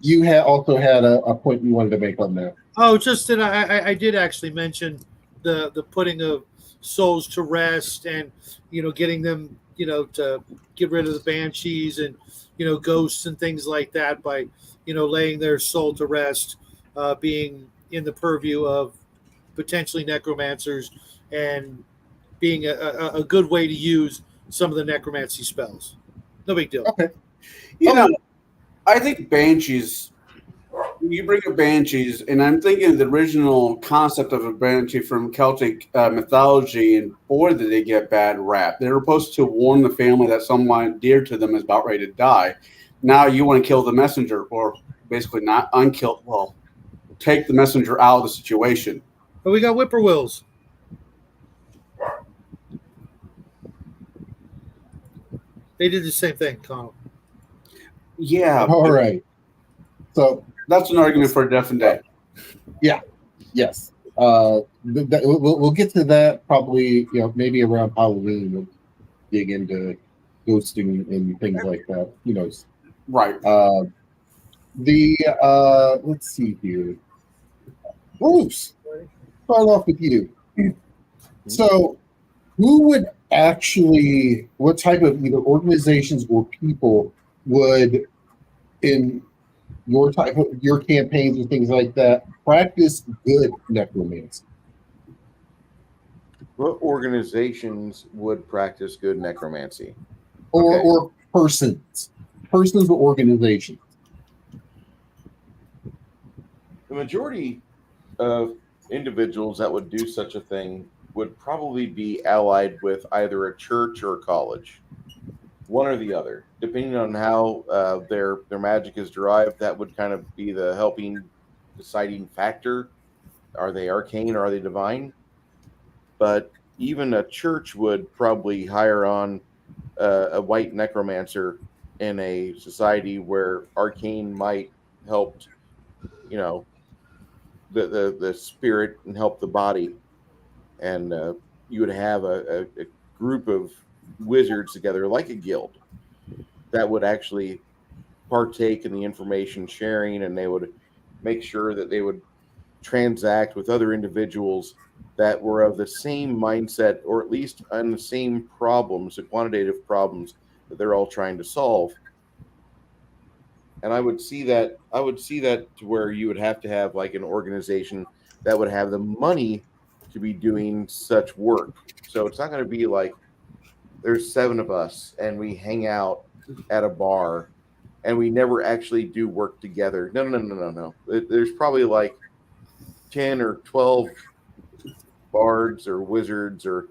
C: you also had a point you wanted to make on that.
B: Oh, just that I did actually mention the putting of souls to rest, and getting them to get rid of the banshees and ghosts and things like that by laying their soul to rest, being in the purview of potentially necromancers, and being a good way to use some of the necromancy spells. No big deal.
C: Okay.
E: I think banshees. You bring up banshees, and I'm thinking the original concept of a banshee from Celtic mythology, and boy, did they get bad rap. They were supposed to warn the family that someone dear to them is about ready to die. Now you want to kill the messenger, or basically not unkill. Well, take the messenger out of the situation.
B: But we got whippoorwills. They did the same thing, Connell.
E: Yeah.
C: All right. So
E: that's an argument for a different day.
C: Yeah. Yes. We'll get to that probably. Maybe around Halloween. We'll dig into ghosting and things like that. Who knows?
E: Right.
C: Let's see here. Bruce, start off with you. So, who would actually? What type of either organizations or people would in your campaigns and things like that practice good necromancy?
A: What organizations would practice good necromancy?
C: Or persons or organizations?
A: The majority of individuals that would do such a thing would probably be allied with either a church or a college. One or the other, depending on how their magic is derived. That would kind of be the helping deciding factor. Are they arcane or are they divine? But even a church would probably hire on a white necromancer in a society where arcane might help, the spirit and help the body. And you would have a group of wizards together, like a guild, that would actually partake in the information sharing, and they would make sure that they would transact with other individuals that were of the same mindset, or at least on the same problems, the quantitative problems that they're all trying to solve. And I would see that to where you would have to have like an organization that would have the money to be doing such work. So it's not going to be like there's 7 of us and we hang out at a bar and we never actually do work together. No. There's probably like 10 or 12 bards or wizards, or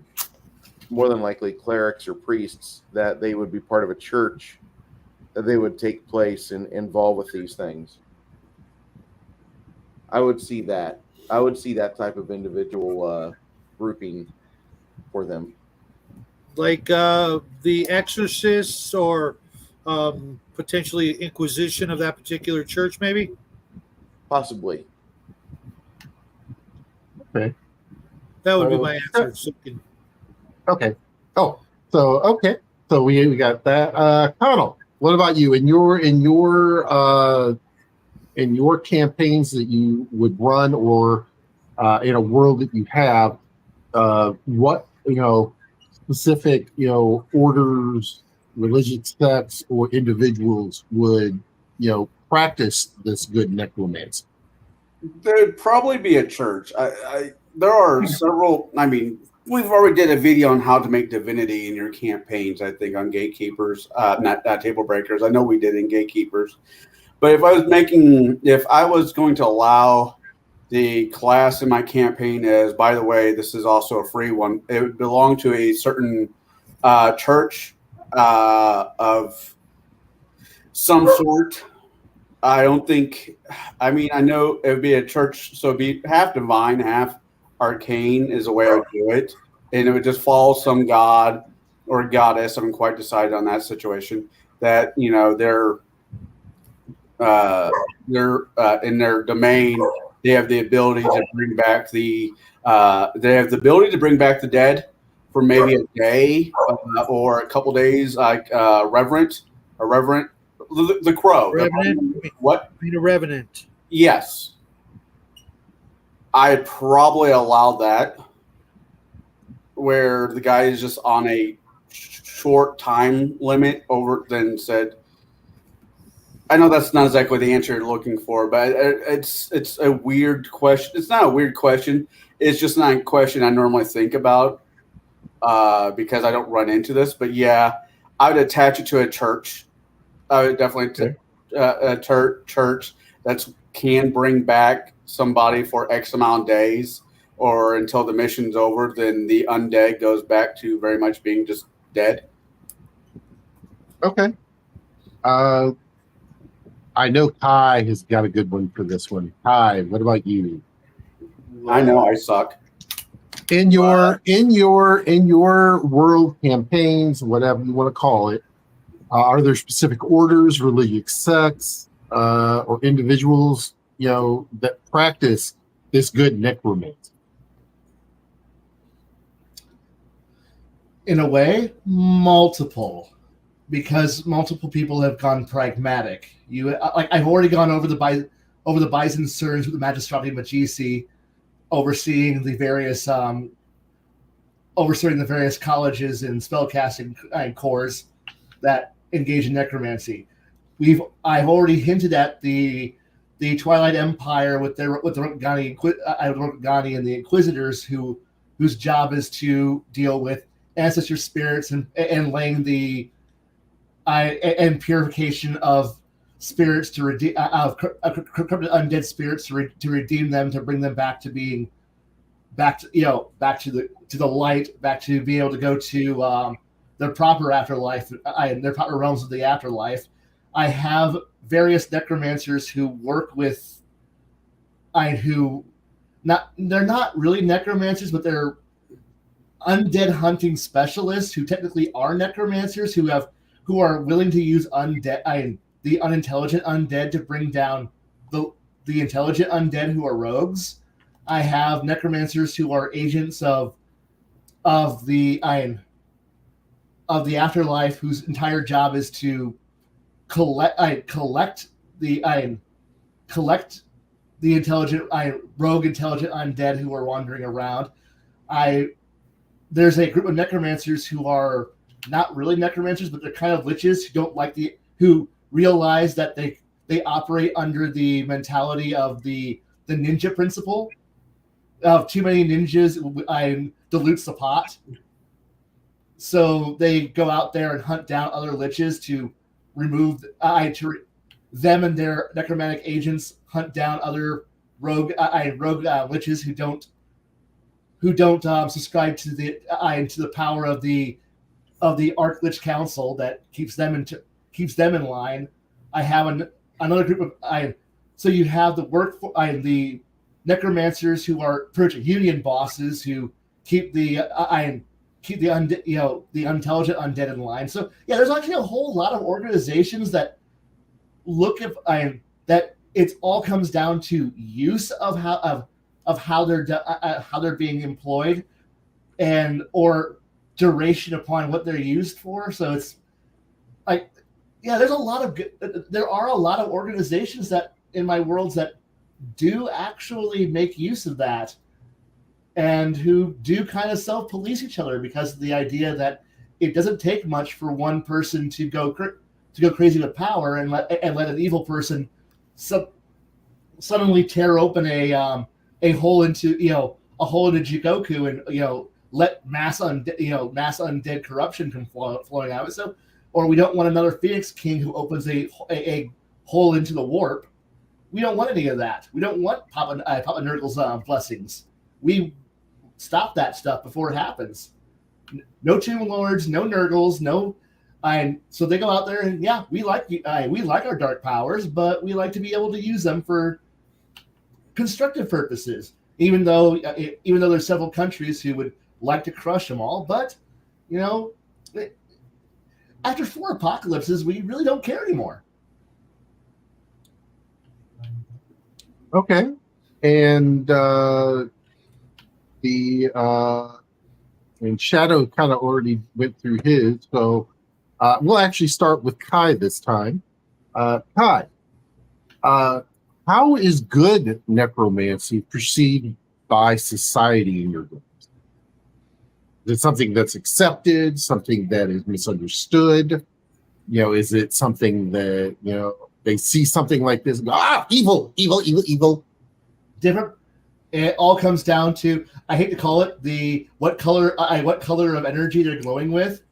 A: more than likely clerics or priests, that they would be part of a church, that they would take place and involved with these things. I would see that. I would see that type of individual grouping for them.
B: Like the exorcists, or potentially Inquisition of that particular church, maybe?
A: Possibly.
C: Okay.
B: That would be my answer.
C: Okay. Oh, so okay. So we got that. Connell, what about you? In your campaigns that you would run, or in a world that you have, what specific orders, religious sects, or individuals would practice this good necromancy?
E: There'd probably be a church. There are several. I mean, we've already did a video on how to make divinity in your campaigns, I think, on Gatekeepers, not TableBreakers. I know we did in Gatekeepers. But if I was going to allow the class in my campaign, as, by the way, this is also a free one, it would belong to a certain church of some sort. I don't think, I know it would be a church, so it'd be half divine, half arcane is the way I would do it. And it would just follow some god or goddess. I haven't quite decided on that situation. That, they're in their domain. They have the ability to bring back the dead for maybe a day or a couple days, like Reverend, the Crow.
B: Revenant?
E: What?
B: I mean, a Revenant.
E: Yes. I'd probably allow that, where the guy is just on a short time limit then said, I know that's not exactly the answer you're looking for, but it's a weird question. It's not a weird question. It's just not a question I normally think about because I don't run into this. But yeah, I would attach it to a church. I would definitely a church that can bring back somebody for X amount of days, or until the mission's over. Then the undead goes back to very much being just dead.
C: Okay. I know Kai has got a good one for this one. Kai, what about you?
E: I know I suck.
C: In your world campaigns, whatever you want to call it, are there specific orders, religious sects, or individuals that practice this good necromancy?
D: In a way, multiple, because multiple people have gone pragmatic. I've already gone over the Bison Surge with the Magistrati Magici, overseeing the various colleges and spellcasting cores that engage in necromancy. I've already hinted at the Twilight Empire with the Rokgani and the Inquisitors, whose job is to deal with ancestor spirits and laying and purification of spirits to redeem corrupted undead spirits to redeem them, to bring them back to being back to the light, back to be able to go to their proper afterlife, their proper realms of the afterlife. I have various necromancers who work with, they're not really necromancers, but they're undead hunting specialists who technically are necromancers, who are willing to use the unintelligent undead to bring down the intelligent undead who are rogues. I have necromancers who are agents of the afterlife, whose entire job is to collect the rogue intelligent undead who are wandering around. There's a group of necromancers who are not really necromancers, but they're kind of liches who realize that they operate under the mentality of the ninja principle of too many ninjas dilutes the pot. So they go out there and hunt down other liches to remove them and their necromantic agents hunt down other rogue liches who don't subscribe to the power of the Archlich Council that keeps them in line. I have another group of so you have the necromancers who are project union bosses who keep the intelligent undead in line. So yeah, there's actually a whole lot of organizations that look at that. It all comes down to use of how they're being employed, and or duration upon what they're used for. So it's like, yeah, there are a lot of organizations that in my worlds that do actually make use of that, and who do kind of self-police each other because of the idea that it doesn't take much for one person to go crazy with power and let an evil person suddenly tear open a hole into Jigoku and let mass undead corruption come flowing out of it. So, or we don't want another Phoenix King who opens a hole into the warp. We don't want any of that. We don't want Papa Nurgle's blessings. We stop that stuff before it happens. No Tomb Lords, no Nurgles, no. So they go out there and yeah, we like our dark powers, but we like to be able to use them for constructive purposes. Even though there's several countries who would like to crush them all, but after 4 apocalypses, we really don't care anymore.
C: Okay, and Shadow kind of already went through his, so we'll actually start with Kai this time. Kai, how is good necromancy perceived by society in your group? Is it something that's accepted, something that is misunderstood? Is it something that, they see something like this and go, evil, evil, evil, evil?
D: Different. It all comes down to, I hate to call it what color of energy they're glowing with.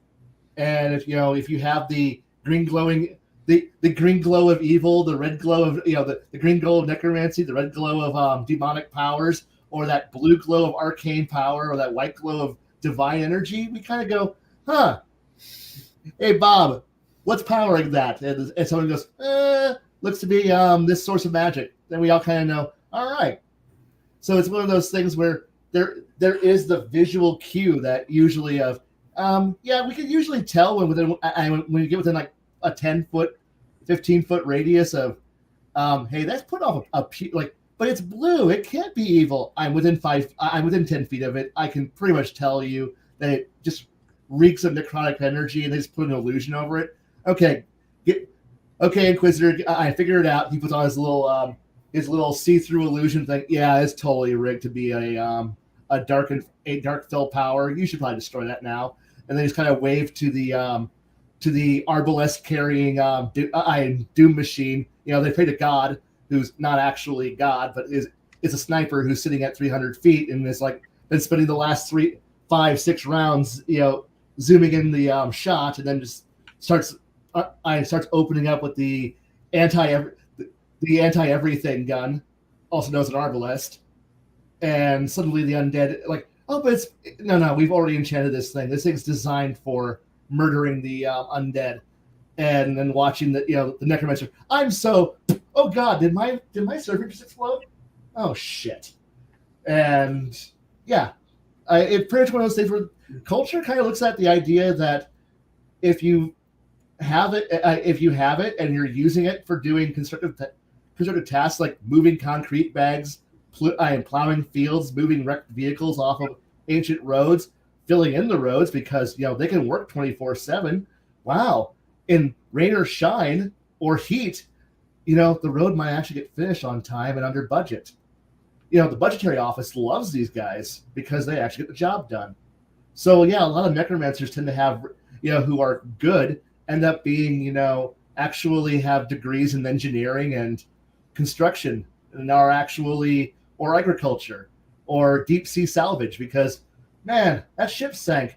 D: And if you have the green glowing, the green glow of evil, the red glow of the green glow of necromancy, the red glow of demonic powers, or that blue glow of arcane power, or that white glow of divine energy, we kind of go, hey Bob, what's powering that? And someone goes, looks to be this source of magic. Then we all kind of know, all right. So it's one of those things where there is the visual cue that usually of, we can usually tell when you get within like a 10-foot, 15-foot radius of, hey, that's put off but it's blue. It can't be evil. I'm within 10 feet of it. I can pretty much tell you that it just reeks of necrotic energy, and they just put an illusion over it. Okay, Inquisitor, I figured it out. He puts on his little see-through illusion thing. Yeah, it's totally rigged to be a dark fill power. You should probably destroy that now. And then he's kind of waved to the arbalest carrying Doom machine. They pray to God, who's not actually God, but is a sniper who's sitting at 300 feet and is like been spending the last 3, 5, 6 rounds, zooming in the shot, and then just starts opening up with the anti-everything gun, also known as an arbalest, and suddenly the undead but we've already enchanted this thing. This thing's designed for murdering the undead, and then watching the necromancer. Oh God, did my server just explode? Oh shit! And yeah, it's pretty much one of those things where culture kind of looks at the idea that if you have it, and you're using it for doing constructive tasks like moving concrete bags, plowing fields, moving wrecked vehicles off of ancient roads, filling in the roads because they can work 24/7. Wow, in rain or shine or heat, the road might actually get finished on time and under budget. The budgetary office loves these guys because they actually get the job done. So yeah, a lot of necromancers tend to have, who are good, end up being, actually have degrees in engineering and construction, and are actually, or agriculture, or deep sea salvage, because, man, that ship sank.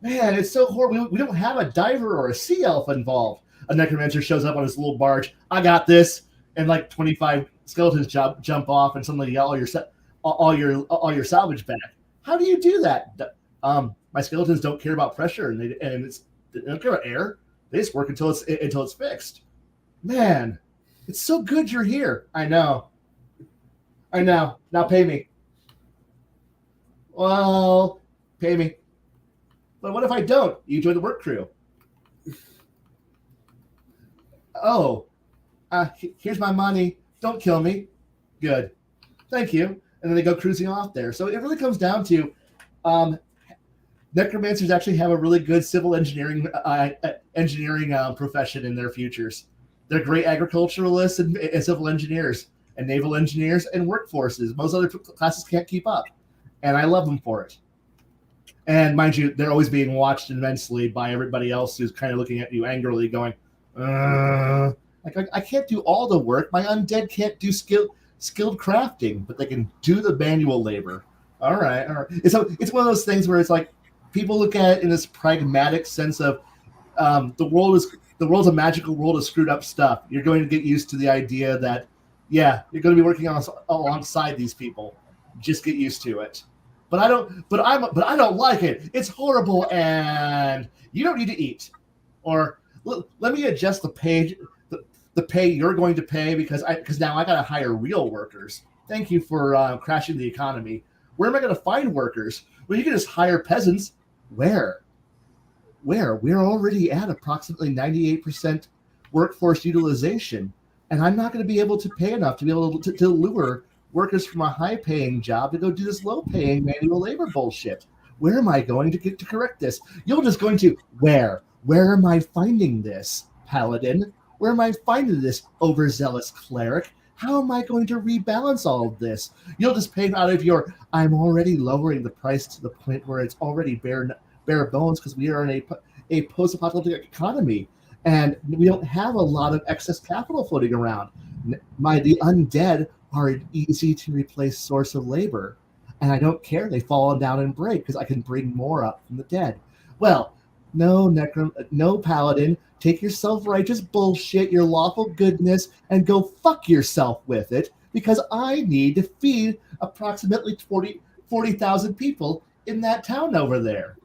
D: Man, it's so horrible. We don't have a diver or a sea elf involved. A necromancer shows up on his little barge. I got this, and like 25 skeletons jump off, and suddenly all your salvage back. How do you do that? My skeletons don't care about pressure, and they don't care about air. They just work until it's fixed. Man, it's so good you're here. I know. Now pay me. Well, pay me. But what if I don't? You join the work crew. Oh, here's my money. Don't kill me. Good. Thank you. And then they go cruising off there. So it really comes down to necromancers actually have a really good civil engineering profession in their futures. They're great agriculturalists and civil engineers and naval engineers and workforces. Most other classes can't keep up. And I love them for it. And mind you, they're always being watched immensely by everybody else who's kind of looking at you angrily going, I can't do all the work. My undead can't do skilled crafting, but they can do the manual labor. All right. It's one of those things where it's like people look at it in this pragmatic sense of the world's a magical world of screwed up stuff. You're going to get used to the idea that, yeah, you're going to be working alongside these people. Just get used to it. But I don't like it. It's horrible, and you don't need to eat. Or let me adjust the pay you're going to pay because now I got to hire real workers. Thank you for crashing the economy. Where am I going to find workers? Well, you can just hire peasants. Where? We're already at approximately 98% workforce utilization, and I'm not going to be able to pay enough to be able to lure workers from a high-paying job to go do this low-paying manual labor bullshit. Where am I going to get to correct this? You're just going to, where? Where am I finding this, paladin? Where am I finding this overzealous cleric? How am I going to rebalance all of this? You'll just pay out of your, I'm already lowering the price to the point where it's already bare bones because we are in a post-apocalyptic economy, and we don't have a lot of excess capital floating around. The undead are an easy to replace source of labor, and I don't care they fall down and break because I can bring more up from the dead. Well, no paladin, take your self-righteous bullshit, your lawful goodness, and go fuck yourself with it, because I need to feed approximately 40,000 people in that town over there.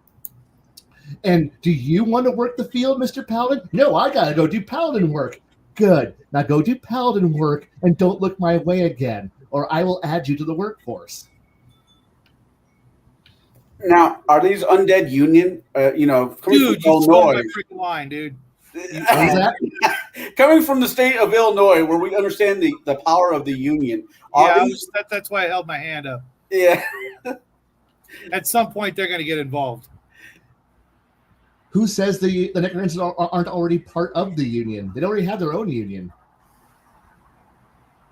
D: And do you want to work the field, Mr. Paladin? No, I gotta go do paladin work. Good. Now go do paladin work and don't look my way again, or I will add you to the workforce.
E: Now, are these undead union? Coming
B: Dude,
E: from
B: you stole my
E: Illinois.
B: freaking line, dude.
E: Coming from the state of Illinois, where we understand the power of the union.
B: That's why I held my hand up.
E: Yeah.
B: At some point, they're going to get involved.
D: Who says the necromancers aren't already part of the union? They already have their own union.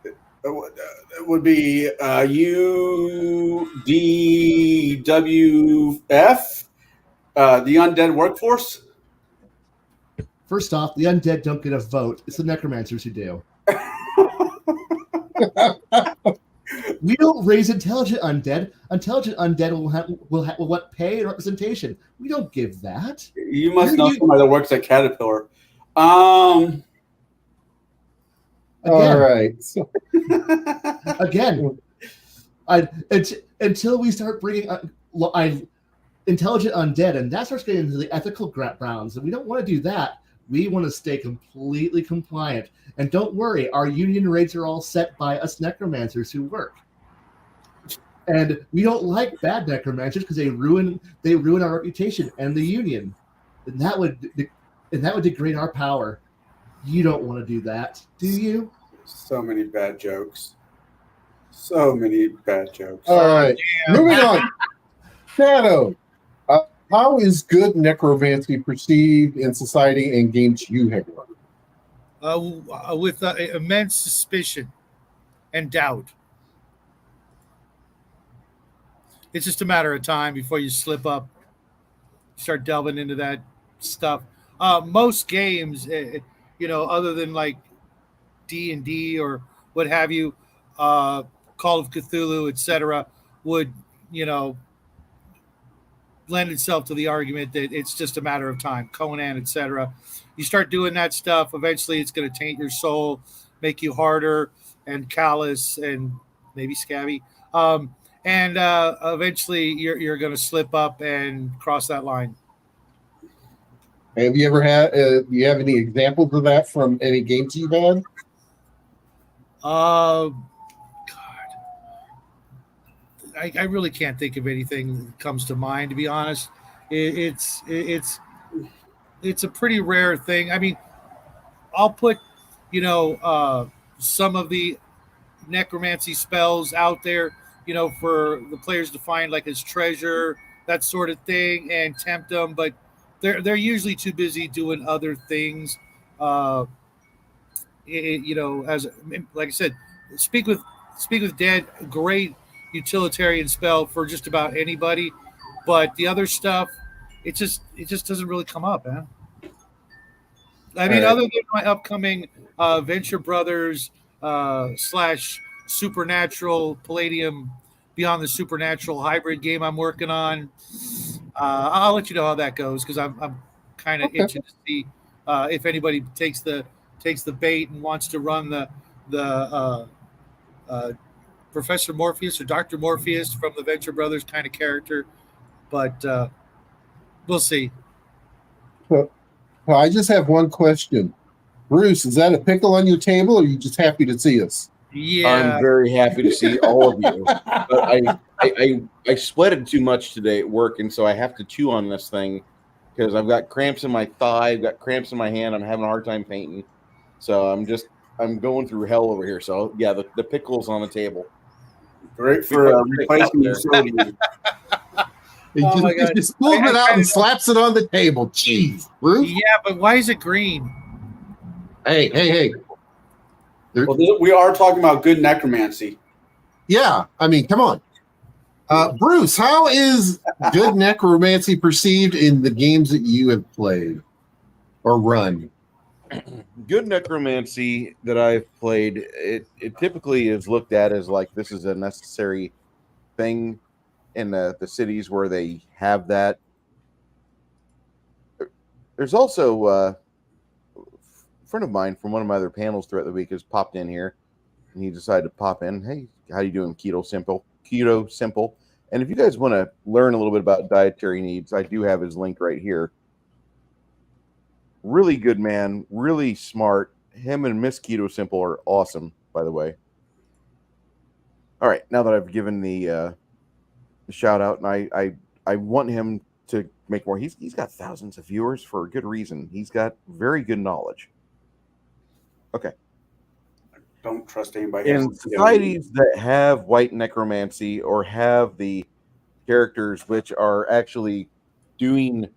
E: It would be UDWF, the Undead Workforce.
D: First off, the undead don't get a vote. It's the necromancers who do. We don't raise intelligent undead. Intelligent undead will what pay and representation. We don't give that.
E: You must know somebody that works at Caterpillar. Again,
C: all right.
D: Again, until we start bringing intelligent undead, and that starts getting into the ethical grounds, and we don't want to do that. We want to stay completely compliant. And don't worry, our union rates are all set by us necromancers who work. And we don't like bad necromancers because they ruin our reputation and the union. And that would degrade our power. You don't want to do that, do you?
E: So many bad jokes. So many bad jokes.
C: All right. Moving on. Shadow. How is good necromancy perceived in society and games you have run?
B: with immense suspicion and doubt. It's just a matter of time before you slip up, start delving into that stuff. Most games, other than like D&D or what have you, Call of Cthulhu, etc., would you know lend itself to the argument that it's just a matter of time. Conan, etc. You start doing that stuff, eventually it's going to taint your soul, make you harder and callous and maybe scabby. And eventually you're going to slip up and cross that line.
C: Have you ever had? Do you have any examples of that from any games you've had?
B: God, I really can't think of anything that comes to mind. To be honest, it's a pretty rare thing. I mean, I'll put some of the necromancy spells out there, for the players to find like as treasure, that sort of thing, and tempt them. But they're usually too busy doing other things. Uh, as like I said, speak with dead, great utilitarian spell for just about anybody. But the other stuff, it just doesn't really come up, man. I mean,
A: All right.
B: other than my upcoming Venture Brothers slash Supernatural Palladium Beyond the Supernatural hybrid game I'm working on, I'll let you know how that goes because I'm kind of
C: Okay.
B: itching to see if anybody takes the bait and wants to run the uh, Professor Morpheus or Doctor Morpheus from the Venture Brothers kind of character, but we'll see.
C: So I just have one question. Bruce, is that a pickle on your table, or are you just happy to see us?
B: Yeah,
A: I'm very happy to see all of you. But I sweated too much today at work, and so I have to chew on this thing because I've got cramps in my thigh, I've got cramps in my hand. I'm having a hard time painting, so I'm going through hell over here. So yeah, the pickle's on the table.
E: Great for replacing your surgery.
C: He
B: Oh my God.
C: just pulls
B: I
C: it out
B: kinda
C: and slaps it on the table. Jeez, Bruce.
B: yeah, but why is it green?
C: Hey.
E: Well, we are talking about good necromancy.
C: Yeah, I mean, come on. Bruce, how is good necromancy perceived in the games that you have played or run?
A: Good necromancy that I've played, it typically is looked at as like this is a necessary thing in the cities where they have that. There's also a friend of mine from one of my other panels throughout the week has popped in here, and he decided to pop in. Hey, how you doing, Keto Simple? And if you guys want to learn a little bit about dietary needs, I do have his link right here. Really good man, really smart. Him and Miss Keto Simple are awesome, by the way. All right, now that I've given the shout out, and I want him to make more. He's got thousands of viewers for a good reason. He's got very good knowledge. Okay.
E: Don't trust anybody.
A: In societies that have white necromancy or have the characters which are actually doing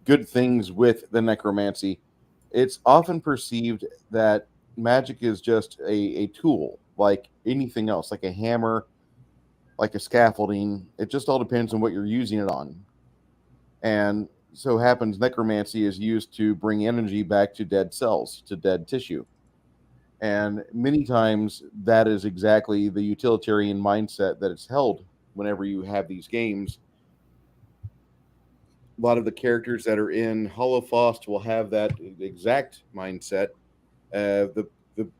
A: good things with the necromancy, it's often perceived that magic is just a tool like anything else, like a hammer, like a scaffolding. It just all depends on what you're using it on. And so happens necromancy is used to bring energy back to dead cells, to dead tissue. And many times that is exactly the utilitarian mindset that is held whenever you have these games. A lot of the characters that are in Holocaust will have that exact mindset. The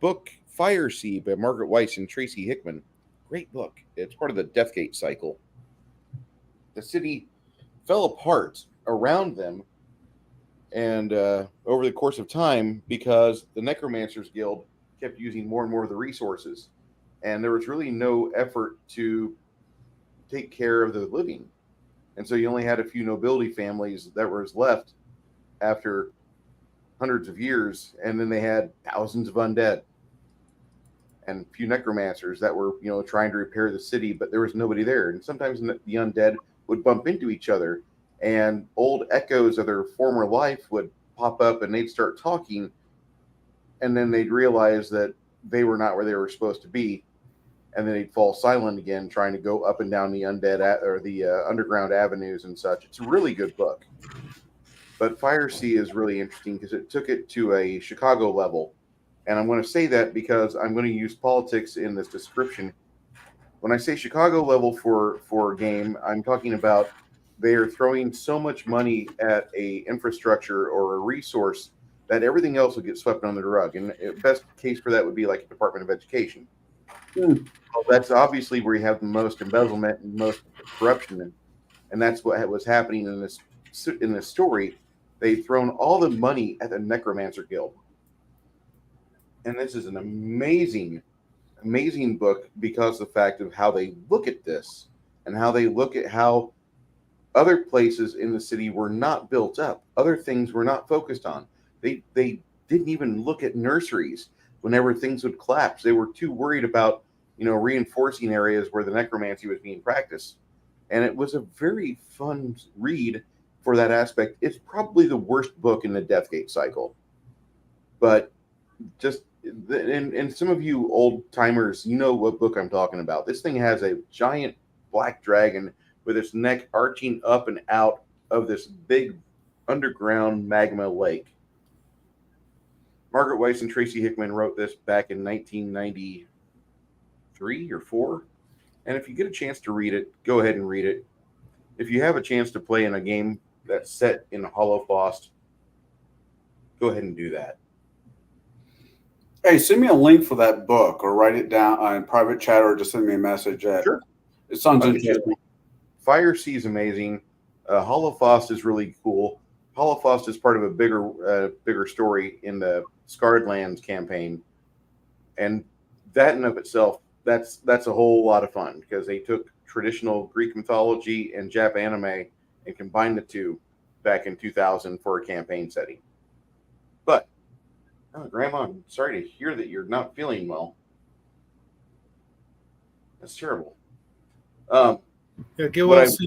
A: book Fire Sea by Margaret Weiss and Tracy Hickman, great book. It's part of the Deathgate cycle. The city fell apart around them, and over the course of time, because the Necromancers Guild kept using more and more of the resources, and there was really no effort to take care of the living. And so you only had a few nobility families that was left after hundreds of years, and then they had thousands of undead and a few necromancers that were, trying to repair the city, but there was nobody there. And sometimes the undead would bump into each other, and old echoes of their former life would pop up, and they'd start talking. and then they'd realize that they were not where they were supposed to be, and then they'd fall silent again, trying to go up and down the or the underground avenues and such. It's a really good book. But Fire Sea is really interesting because it took it to a Chicago level. And I'm going to say that because I'm going to use politics in this description. When I say Chicago level for a game, I'm talking about they are throwing so much money at a infrastructure or a resource that everything else will get swept under the rug. And the best case for that would be like a Department of Education. Well, that's obviously where you have the most embezzlement and most corruption. And that's what was happening in this story. They've thrown all the money at the Necromancer Guild. And this is an amazing, amazing book because of the fact of how they look at this and how they look at how other places in the city were not built up. Other things were not focused on. They didn't even look at nurseries whenever things would collapse. They were too worried about, reinforcing areas where the necromancy was being practiced. And it was a very fun read for that aspect. It's probably the worst book in the Deathgate cycle. But just, and some of you old timers, you know what book I'm talking about. This thing has a giant black dragon with its neck arching up and out of this big underground magma lake. Margaret Weiss and Tracy Hickman wrote this back in 1993 or 4. And if you get a chance to read it, go ahead and read it. If you have a chance to play in a game that's set in Holocaust, go ahead and do that.
F: Hey, send me a link for that book or write it down in private chat or just send me a message.
A: Sure.
F: It sounds interesting.
A: Fire Sea is amazing. Holocaust is really cool. Holocaust is part of a bigger story in the Scarred Lands campaign. And that in of itself, that's a whole lot of fun because they took traditional Greek mythology and Jap anime and combined the two back in 2000 for a campaign setting. But, Grandma, I'm sorry to hear that you're not feeling well. That's terrible.
B: Yeah, get well soon.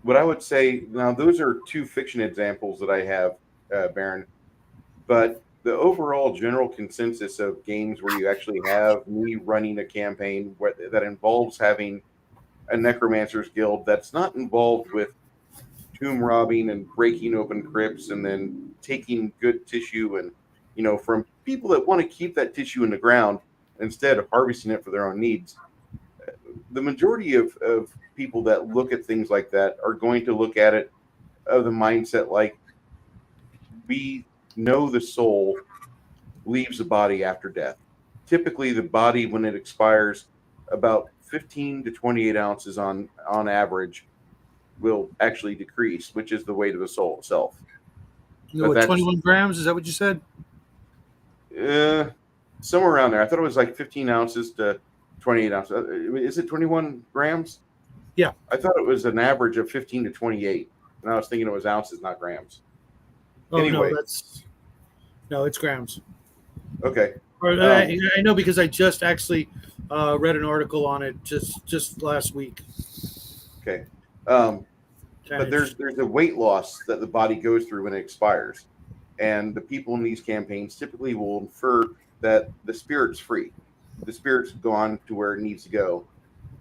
A: What I would say, now those are 2 fiction examples that I have, Baron, but the overall general consensus of games where you actually have me running a campaign that involves having a Necromancer's Guild that's not involved with tomb robbing and breaking open crypts and then taking good tissue and, from people that want to keep that tissue in the ground instead of harvesting it for their own needs. The majority of people that look at things like that are going to look at it of the mindset like we know the soul leaves the body after death. Typically, the body, when it expires, about 15 to 28 ounces on average will actually decrease, which is the weight of the soul itself.
B: 21 grams? Is that what you said?
A: Somewhere around there. I thought it was like 15 ounces to 28 ounces. Is it 21 grams?
B: Yeah.
A: I thought it was an average of 15 to 28. And I was thinking it was ounces, not grams.
B: Oh,
A: anyway.
B: No, it's grams.
A: Okay.
B: I know because I just actually read an article on it just last week.
A: Okay. But there's a weight loss that the body goes through when it expires. And the people in these campaigns typically will infer that the spirit's free. The spirit's gone to where it needs to go.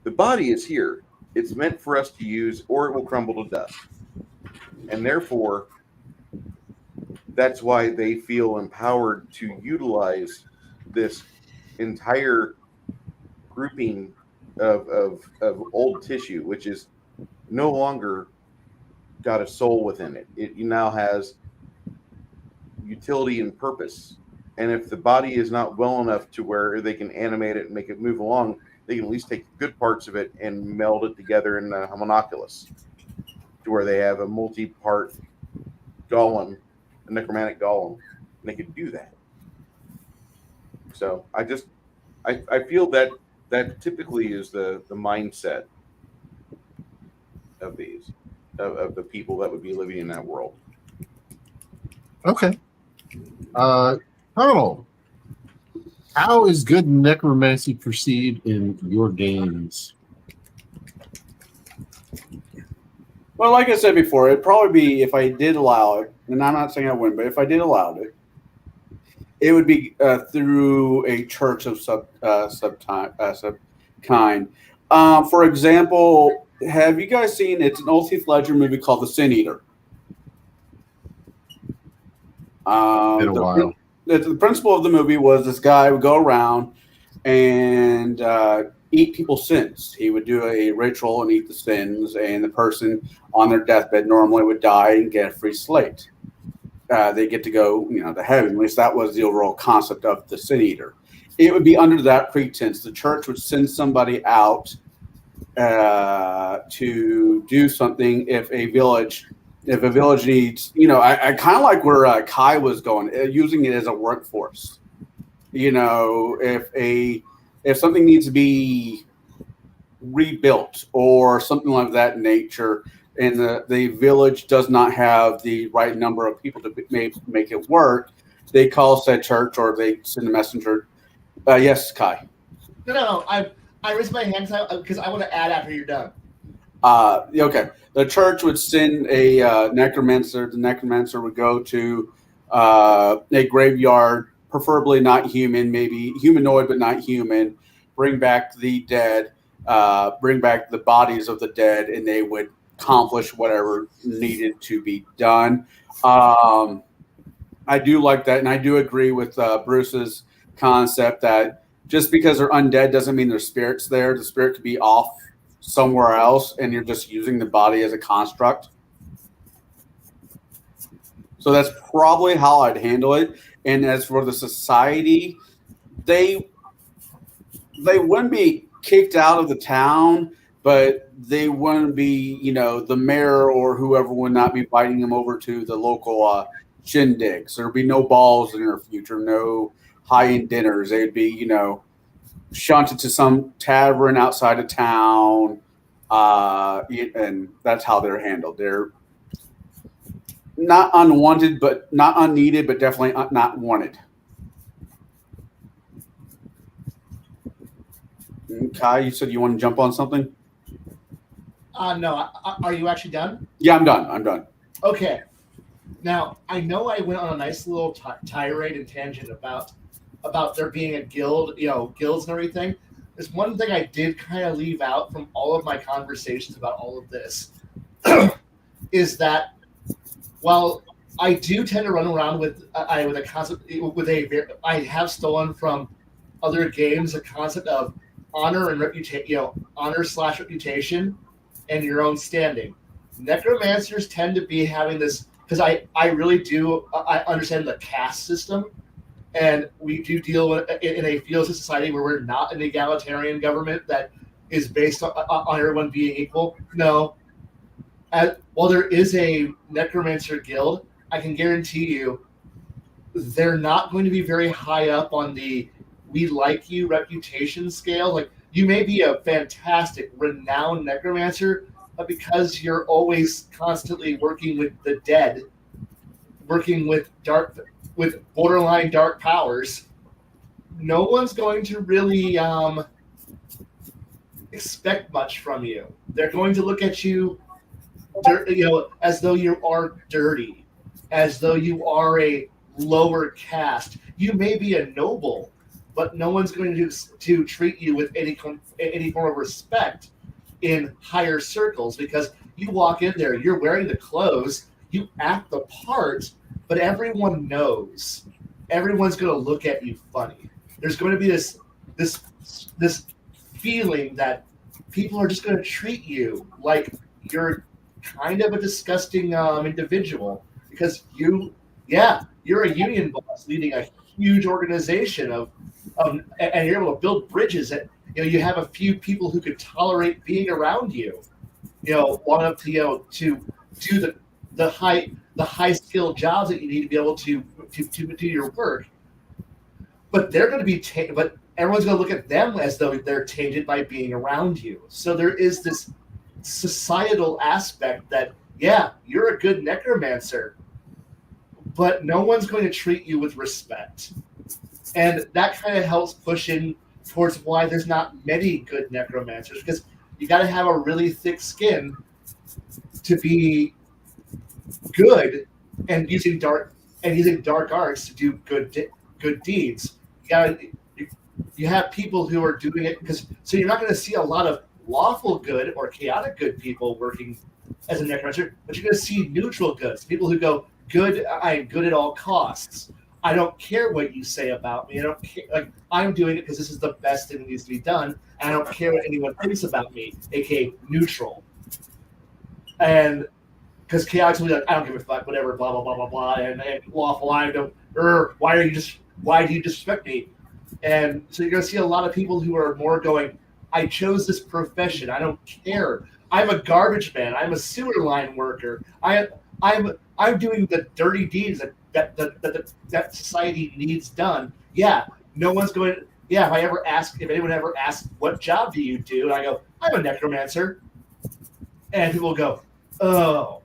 A: The body is here. It's meant for us to use, or it will crumble to dust. And therefore, that's why they feel empowered to utilize this entire grouping of old tissue, which is no longer got a soul within it. It now has utility and purpose. And if the body is not well enough to where they can animate it and make it move along, they can at least take good parts of it and meld it together in a homunculus to where they have a multi-part golem, a necromantic golem, and they can do that. So I feel that typically is the mindset of these, of the people that would be living in that world.
C: Okay. Colonel, how is good necromancy perceived in your games?
F: Well, like I said before, it'd probably be if I did allow it, and I'm not saying I wouldn't, but if I did allow it, it would be through a church of sub kind. For example, have you guys seen? It's an old Heath Ledger movie called The Sin Eater.
C: In a while.
F: The principle of the movie was this guy would go around and eat people's sins. He would do a ritual and eat the sins, and the person on their deathbed normally would die and get a free slate. They get to go, to heaven. At least that was the overall concept of the Sin Eater. It would be under that pretense. The church would send somebody out to do something if a village needs, I kind of like where Kai was going, using it as a workforce. If something needs to be rebuilt or something like that nature, and the village does not have the right number of people to make it work, they call said church or they send a messenger. Yes, Kai.
G: No. I raised my hand because I want to add after you're done.
F: Okay. The church would send a necromancer. The necromancer would go to a graveyard, preferably not human, maybe humanoid but not human, bring back the dead, bring back the bodies of the dead, and they would accomplish whatever needed to be done. I do like that, and I do agree with Bruce's concept that just because they're undead doesn't mean their spirit's there. The spirit could be off somewhere else, and you're just using the body as a construct. So that's probably how I'd handle it. And as for the society, they wouldn't be kicked out of the town, but they wouldn't be, the mayor or whoever would not be inviting them over to the local shindigs. There'd be no balls in their future, no high-end dinners. They'd be, shunted to some tavern outside of town, and that's how they're handled. They're not unwanted, but not unneeded, but definitely not wanted. Kai, you said you want to jump on something?
G: No. Are you actually done?
F: Yeah, I'm done.
G: Okay. Now, I know I went on a nice little tirade and tangent about there being a guild, guilds and everything. There's one thing I did kind of leave out from all of my conversations about all of this is that while I do tend to run around with a concept I have stolen from other games a concept of honor and reputation, honor/reputation, and your own standing. Necromancers tend to be having this because I really do I understand the caste system. And we do deal with, in a feudalist society where we're not an egalitarian government that is based on everyone being equal. No. While there is a necromancer guild, I can guarantee you they're not going to be very high up on the we like you reputation scale. Like, you may be a fantastic, renowned necromancer, but because you're always constantly working with the dead, working with borderline dark powers, no one's going to really expect much from you. They're going to look at you, as though you are dirty, as though you are a lower caste. You may be a noble, but no one's going to treat you with any form of respect in higher circles, because you walk in there, you're wearing the clothes, you act the part, but everyone knows. Everyone's going to look at you funny. There's going to be this feeling that people are just going to treat you like you're kind of a disgusting individual, because you're a union boss leading a huge organization and you're able to build bridges that you have a few people who could tolerate being around you, long enough to do the high skilled jobs that you need to be able to do your work. But they're going to be but everyone's going to look at them as though they're tainted by being around you. So there is this societal aspect that, you're a good necromancer, but no one's going to treat you with respect. And that kind of helps push in towards why there's not many good necromancers, because you got to have a really thick skin to be good and using dark arts to do good good deeds. You have people who are doing it so you're not going to see a lot of lawful good or chaotic good people working as a necromancer, but you're going to see neutral goods, people who go, good, I am good at all costs. I don't care what you say about me. I don't care. Like, I'm doing it because this is the best thing that needs to be done, and I don't care what anyone thinks about me, aka neutral. And because chaotic will be like, I don't give a fuck, whatever, blah blah blah blah blah, and lawful, I don't. Why do you disrespect me? And so you're going to see a lot of people who are more going, I chose this profession. I don't care. I'm a garbage man. I'm a sewer line worker. I'm doing the dirty deeds that society needs done. Yeah, no one's going. Yeah, if anyone ever asks, what job do you do? And I go, I'm a necromancer. And people will go, oh,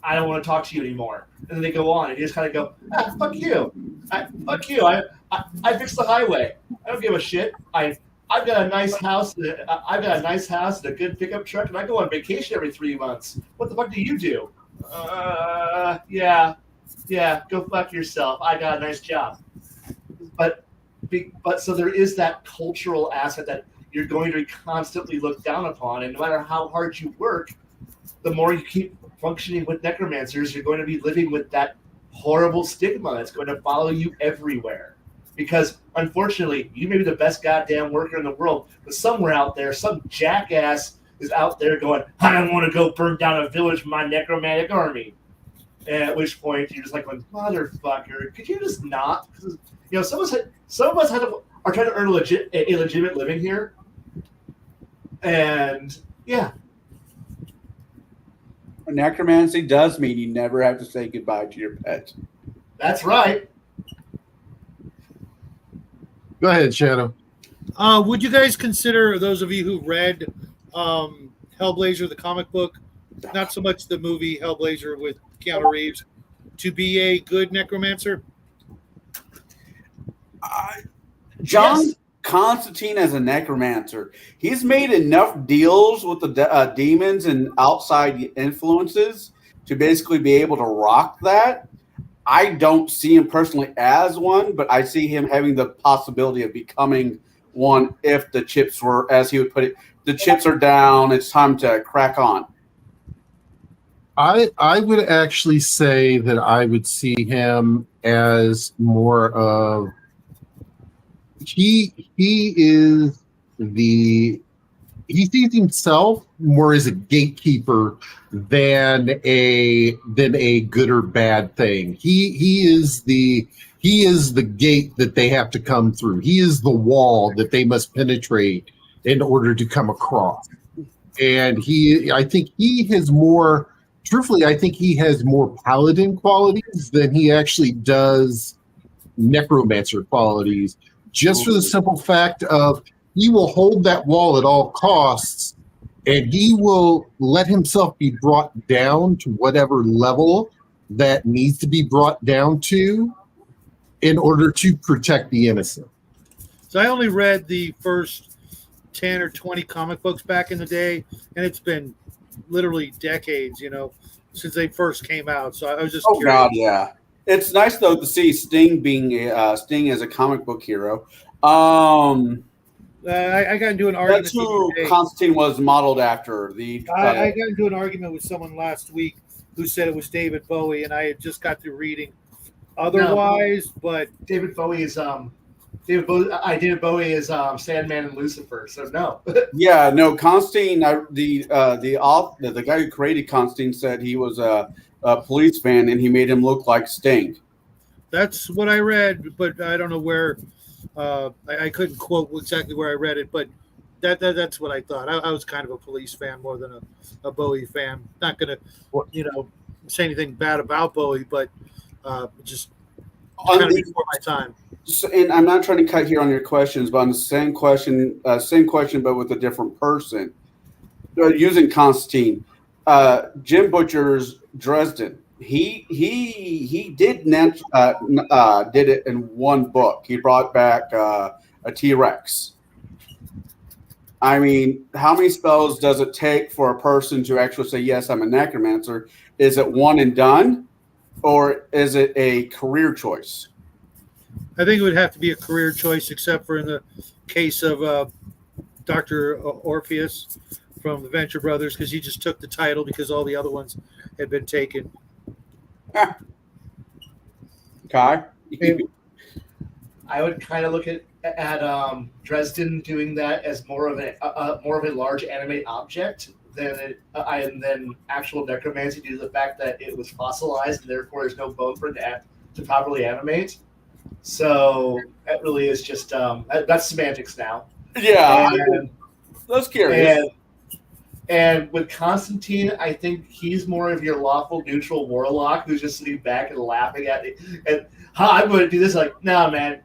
G: I don't want to talk to you anymore. And then they go on, and you just kind of go, fuck you. Fuck you. I fixed the highway. I don't give a shit. I've got a nice house. I've got a nice house and a good pickup truck, and I go on vacation every 3 months. What the fuck do you do? Yeah, go fuck yourself. I got a nice job. But so there is that cultural aspect that you're going to be constantly looked down upon, and no matter how hard you work, the more you keep functioning with necromancers, you're going to be living with that horrible stigma that's going to follow you everywhere. Because unfortunately, you may be the best goddamn worker in the world, but somewhere out there, some jackass is out there going, I don't want to go burn down a village with my necromantic army. And at which point you're just like, motherfucker, could you just not? You know, some of us are trying to earn a legitimate living here. And yeah.
F: Necromancy does mean you never have to say goodbye to your pet.
G: That's right.
C: Go ahead, Shadow.
B: Would you guys consider, those of you who read Hellblazer, the comic book, not so much the movie Hellblazer with Keanu Reeves, to be a good necromancer?
F: John Constantine as a necromancer, he's made enough deals with the demons and outside influences to basically be able to rock that. I don't see him personally as one, but I see him having the possibility of becoming one if the chips were, as he would put it, the chips are down, it's time to crack on.
C: I would actually say that I would see him as more of he sees himself more as a gatekeeper than a good or bad thing. He is the gate that they have to come through. He is the wall that they must penetrate in order to come across. And I think he has more paladin qualities than he actually does necromancer qualities, just for the simple fact of he will hold that wall at all costs, and he will let himself be brought down to whatever level that needs to be brought down to in order to protect the innocent.
B: So I only read the first 10 or 20 comic books back in the day, and it's been literally decades, since they first came out. So I was just curious.
F: God, yeah. It's nice though to see Sting being Sting as a comic book hero.
B: I got into an argument.
F: That's who Constantine was modeled after.
B: I got into an argument with someone last week who said it was David Bowie, and I had just got through reading otherwise. But
G: David Bowie is David Bowie is Sandman and Lucifer. So no.
F: Yeah, no. Constantine, the guy who created Constantine said he was a police fan, and he made him look like Sting.
B: That's what I read, but I don't know where. I couldn't quote exactly where I read it, but that's what I thought. I was kind of a police fan more than a Bowie fan. Not going to, say anything bad about Bowie, but just kind of before my time.
F: So, and I'm not trying to cut here on your questions, but on the same question, but with a different person. Using Constantine, Jim Butcher's Dresden. He did it in one book. He brought back a T-Rex. I mean, how many spells does it take for a person to actually say, yes, I'm a necromancer? Is it one and done, or is it a career choice?
B: I think it would have to be a career choice, except for in the case of Dr. Orpheus from the Venture Brothers, because he just took the title because all the other ones had been taken.
F: Kai?
G: I would kind of look at Dresden doing that as more of a large anime object than actual necromancy, due to the fact that it was fossilized and therefore there's no bone for it to properly animate. So that really is just that's semantics now.
F: Yeah,
G: And,
F: that's curious.
G: and with Constantine, I think he's more of your lawful neutral warlock who's just sitting back and laughing at it. And I'm going to do this. Like, nah, man,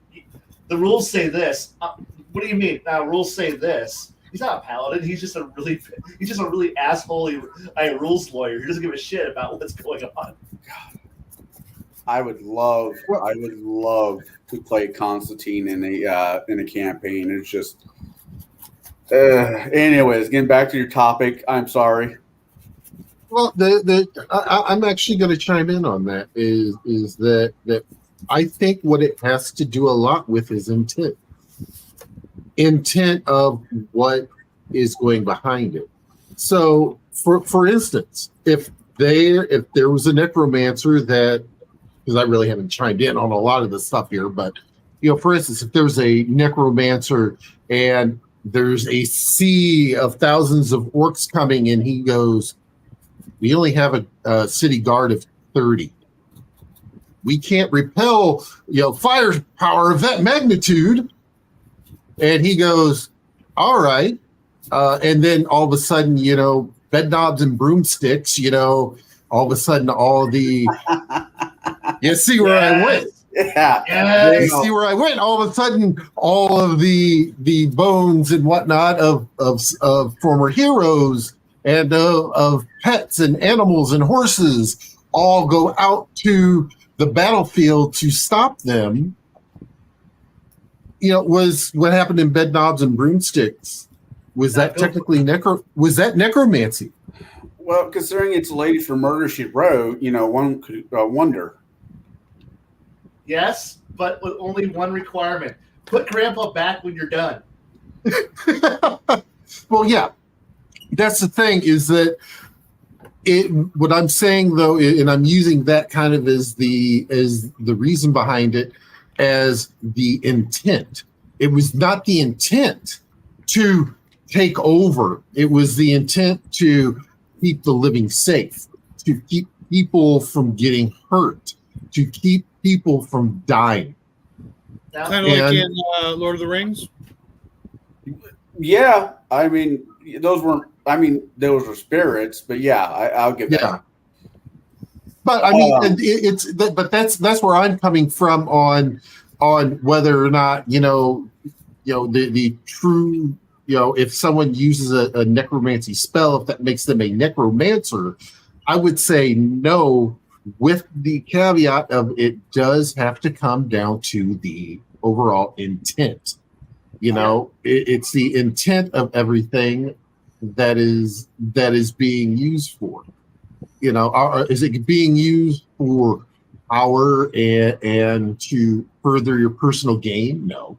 G: the rules say this. What do you mean? Rules say this. He's not a paladin. He's just a really asshole rules lawyer. He doesn't give a shit about what's going on.
F: I would love to play Constantine in a campaign. It's just, anyways, getting back to your topic. I'm sorry.
C: Well, I'm actually going to chime in on that. Is that I think what it has to do a lot with is intent of what is going behind it. So, for instance, if there was a necromancer that, because I really haven't chimed in on a lot of the stuff here, but for instance, if there's a necromancer and there's a sea of thousands of orcs coming, and he goes, "We only have a city guard of 30. We can't repel, firepower of that magnitude." And he goes, "All right." And then all of a sudden, bed knobs and broomsticks, all of a sudden, all the, you see where I went.
F: Yeah.
C: You see where I went. All of a sudden, all of the bones and whatnot of former heroes and of pets and animals and horses all go out to the battlefield to stop them. Was what happened in bed knobs and broomsticks. Was that technically necromancy?
F: Well, considering it's a Lady for Murder She Wrote, one could wonder.
G: Yes, but with only one requirement: put Grandpa back when you're done.
C: Well, yeah, that's the thing. Is that what I'm saying though, and I'm using that kind of as the reason behind it, as the intent. It was not the intent to take over. It was the intent to keep the living safe, to keep people from getting hurt, to keep people from dying.
B: Kind of like in Lord of the Rings?
F: Yeah, I mean, those were spirits, but yeah, I'll give that.
C: Yeah. But I mean, but that's where I'm coming from on whether or not the true, if someone uses a necromancy spell, if that makes them a necromancer, I would say no, with the caveat of it does have to come down to the overall intent. It's the intent of everything that is being used for. Is it being used for power and to further your personal gain? No.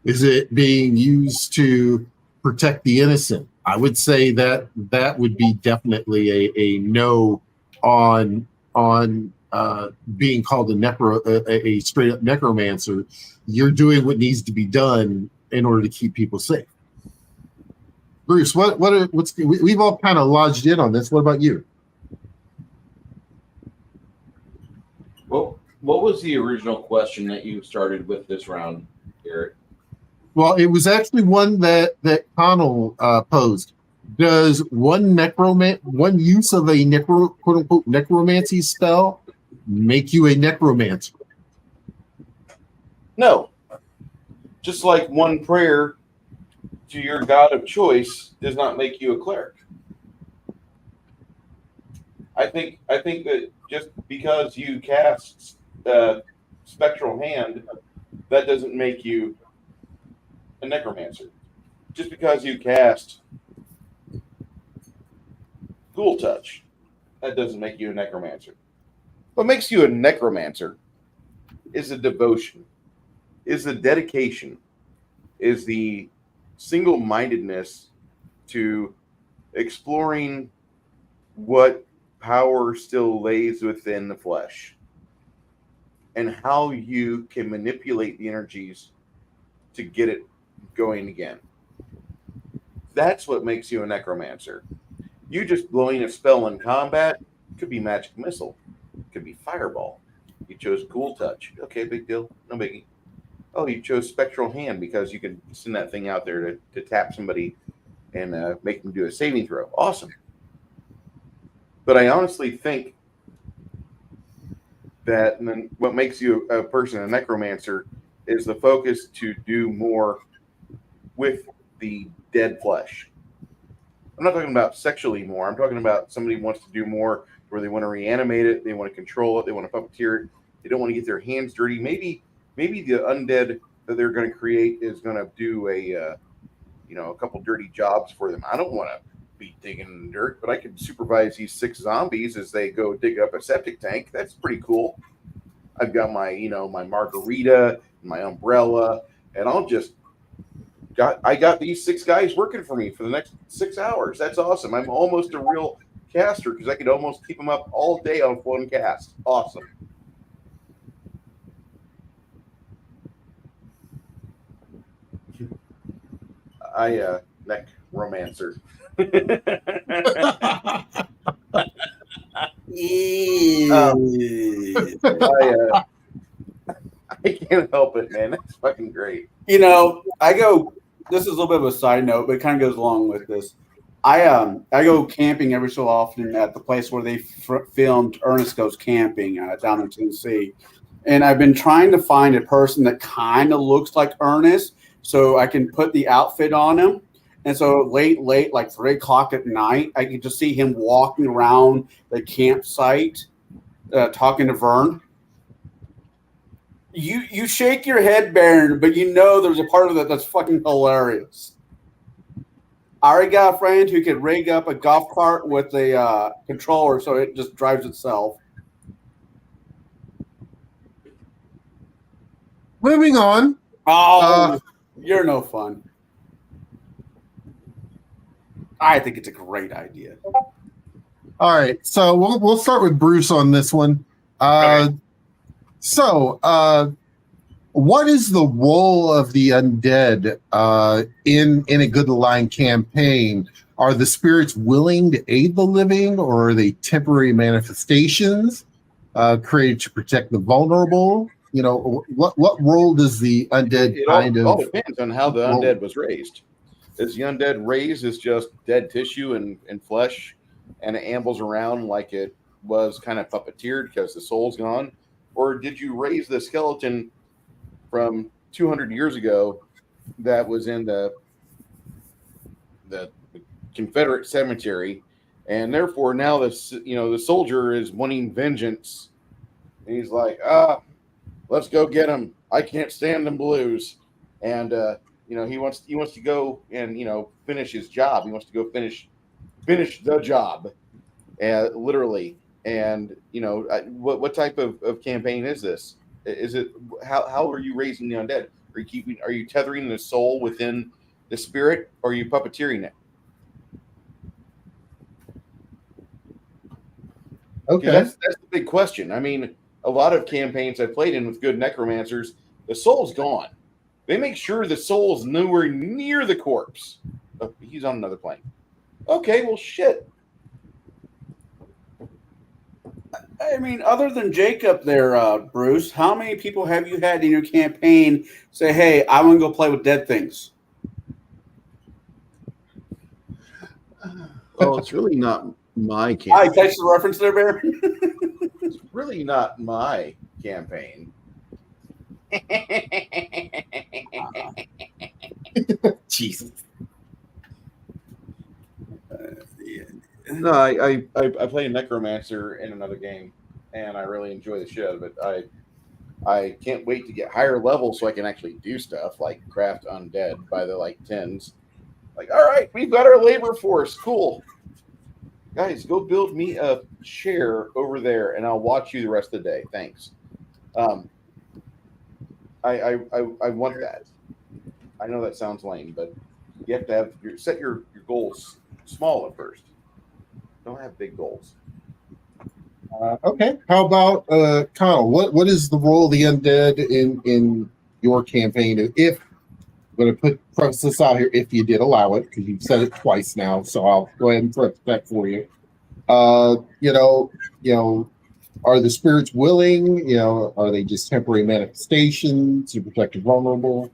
C: Is it being used to protect the innocent? I would say that would be definitely a no on being called a straight up necromancer. You're doing what needs to be done in order to keep people safe. Bruce, we've all kind of lodged in on this. What about you?
A: Well, what was the original question that you started with this round, Garrett?
C: Well, it was actually one that Connell posed. Does one use of a quote unquote necromancy spell make you a necromancer?
A: No. Just like one prayer to your god of choice does not make you a cleric. I think that just because you cast Spectral Hand, that doesn't make you a necromancer. Just because you cast Ghoul Touch, that doesn't make you a necromancer. What makes you a necromancer is a devotion. is the dedication, is the single-mindedness to exploring what power still lays within the flesh and how you can manipulate the energies to get it going again. That's what makes you a necromancer. You just blowing a spell in combat could be magic missile, could be fireball. You chose cool touch. Okay, big deal, no biggie. Oh, you chose spectral hand because you could send that thing out there to tap somebody and make them do a saving throw. Awesome. But I honestly think that what makes you a person, a necromancer, is the focus to do more with the dead flesh. I'm not talking about sexually more. I'm talking about somebody wants to do more where they want to reanimate it, they want to control it, they want to puppeteer it. They don't want to get their hands dirty. Maybe the undead that they're going to create is going to do a couple dirty jobs for them. I don't want to be digging in the dirt, but I could supervise these 6 zombies as they go dig up a septic tank. That's pretty cool. I've got my my margarita, my umbrella, and I got these 6 guys working for me for the next 6 hours. That's awesome. I'm almost a real caster because I could almost keep them up all day on one cast. Awesome. Necromancer. I can't help it, man. That's fucking great.
F: This is a little bit of a side note, but it kind of goes along with this. I go camping every so often at the place where they filmed Ernest Goes Camping down in Tennessee. And I've been trying to find a person that kind of looks like Ernest so I can put the outfit on him. And so late, like 3 o'clock at night, I can just see him walking around the campsite talking to Vern. You shake your head, Baron, but there's a part of that that's fucking hilarious. I already got a friend who could rig up a golf cart with a controller so it just drives itself.
C: Moving on.
F: Oh, you're no fun. I think it's a great idea.
C: All right, so we'll start with Bruce on this one.
A: Okay.
C: So, what is the role of the undead in a good aligned campaign? Are the spirits willing to aid the living, or are they temporary manifestations created to protect the vulnerable? What role does the undead
A: It all depends on how the undead was raised. Is the undead raised as just dead tissue and flesh, and it ambles around like it was kind of puppeteered because the soul's gone? Or did you raise the skeleton from 200 years ago that was in the Confederate cemetery, and therefore now the soldier is wanting vengeance, and he's like, let's go get him. I can't stand them blues, and he wants to go and finish his job. He wants to go finish the job, literally. And what type of campaign is this? Is it how are you raising the undead? Are you tethering the soul within the spirit, or are you puppeteering it?
C: Okay,
A: that's the big question. I mean, a lot of campaigns I played in with good necromancers, the soul's gone. They make sure the soul's nowhere near the corpse. Oh, he's on another plane. Okay, well, shit.
F: I mean, other than Jacob there, Bruce, how many people have you had in your campaign say, hey, I want to go play with dead things?
A: Well, it's really not my
F: I
A: campaign.
F: catch the reference there, Baron.
A: It's really not my campaign.
C: Jesus.
A: No, I play a necromancer in another game, and I really enjoy the shit out of it. I can't wait to get higher level so I can actually do stuff like craft undead by the tens. Like, all right, we've got our labor force. Cool. Guys, go build me a chair over there, and I'll watch you the rest of the day. Thanks. I want that. I know that sounds lame, but you have to have set your goals small at first. Don't have big goals.
C: Okay. How about Kyle? What is the role of the undead in your campaign? If I'm going to preface this out here, if you did allow it, because you've said it twice now, so I'll go ahead and preface that for you. Are the spirits willing? Are they just temporary manifestations to protect the vulnerable?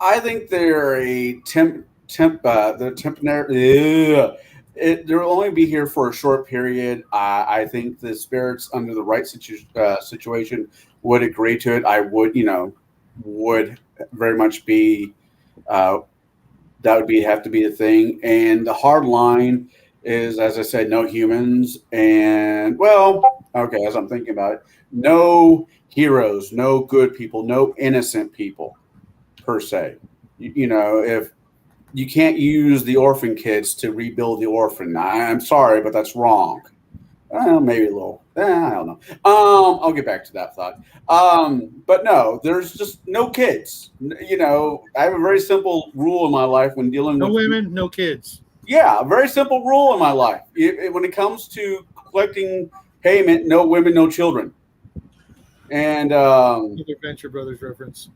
F: I think they're they're temporary. They'll only be here for a short period. I think the spirits, under the right situation, would agree to it. I would very much be. That would have to be a thing. And the hard line is, as I said, no humans. And okay, as I'm thinking about it, no heroes, no good people, no innocent people, per se. If you can't use the orphan kids to rebuild the orphan. I'm sorry, but that's wrong. Maybe a little. I don't know. I'll get back to that thought. But no, there's just no kids. I have a very simple rule in my life when dealing with
B: women, no kids.
F: Yeah, a very simple rule in my life. When it comes to collecting payment, no women, no children. And
B: Another Venture Brothers reference.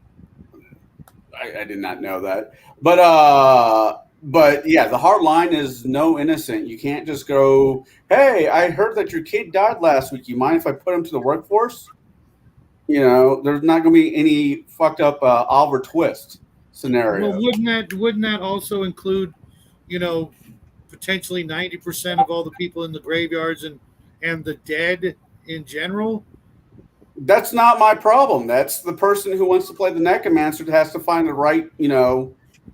F: I did not know that. But yeah, the hard line is no innocent. You can't just go, hey, I heard that your kid died last week. You mind if I put him to the workforce? There's not going to be any fucked up Oliver Twist scenario.
B: Well, wouldn't that also include, potentially 90% of all the people in the graveyards and the dead in general?
F: That's not my problem. That's the person who wants to play the Necromancer that has to find the right,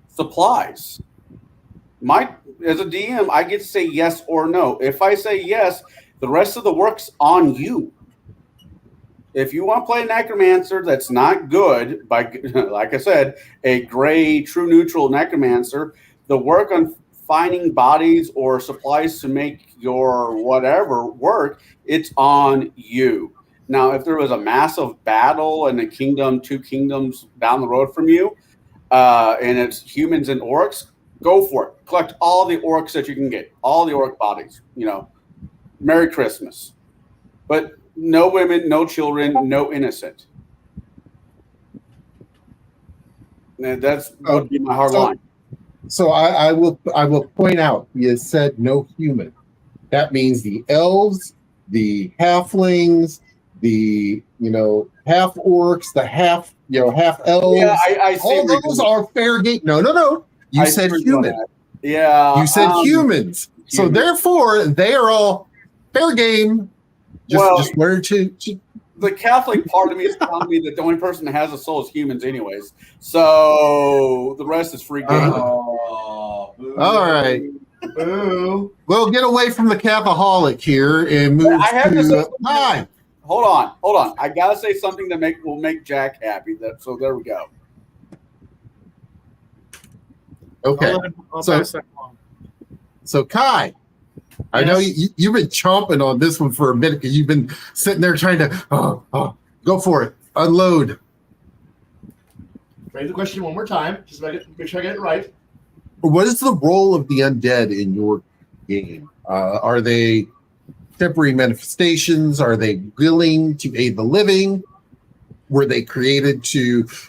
F: supplies. As a DM, I get to say yes or no. If I say yes, the rest of the work's on you. If you want to play a Necromancer that's not good, like I said, a gray, true neutral Necromancer, the work on finding bodies or supplies to make your whatever work, it's on you. Now, if there was a massive battle in two kingdoms down the road from you, and it's humans and orcs, go for it. Collect all the orcs that you can get, all the orc bodies. Merry Christmas. But no women, no children, no innocent. And that would be my hard line.
C: So I will point out, you said no human. That means the elves, the halflings, the half orcs, the half elves.
F: Yeah, I see.
C: All those are fair game. No. You said human.
F: Yeah.
C: You said humans. So therefore, they are all fair game. Just where to.
F: The Catholic part of me is telling me that the only person that has a soul is humans, anyways. So the rest is free game.
C: All right. Boo. We'll get away from the Catholic here and move to. Hi.
F: Hold on. I gotta say something that will make Jack happy. So there we go.
C: Okay.
B: I'll pass that along.
C: So Kai, I know you've been chomping on this one for a minute because you've been sitting there trying to go for it. Unload.
G: Read the question one more time. Just make sure I get it right.
C: What is the role of the undead in your game? Are they temporary manifestations? Are they willing to aid the living? Were they created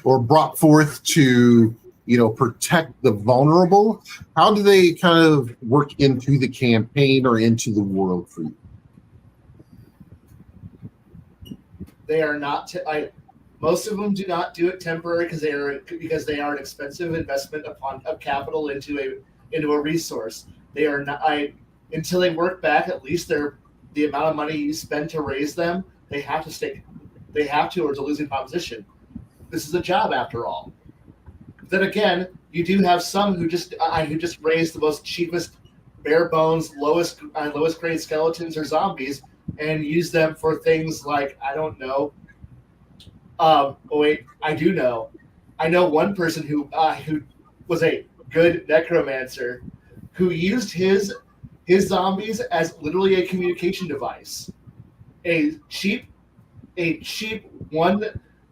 C: or brought forth to, protect the vulnerable? How do they kind of work into the campaign or into the world for you?
G: They are not. Most of them do not do it temporary because they are an expensive investment of capital into a resource. They are not. Until they work back, at least the amount of money you spend to raise them, they have to stay. They have to, or it's a losing proposition. This is a job after all. Then again, you do have some who just raise the most cheapest, bare bones, lowest grade skeletons or zombies and use them for things like, I don't know. I do know. I know one person who was a good necromancer who used his zombies as literally a communication device. A cheap one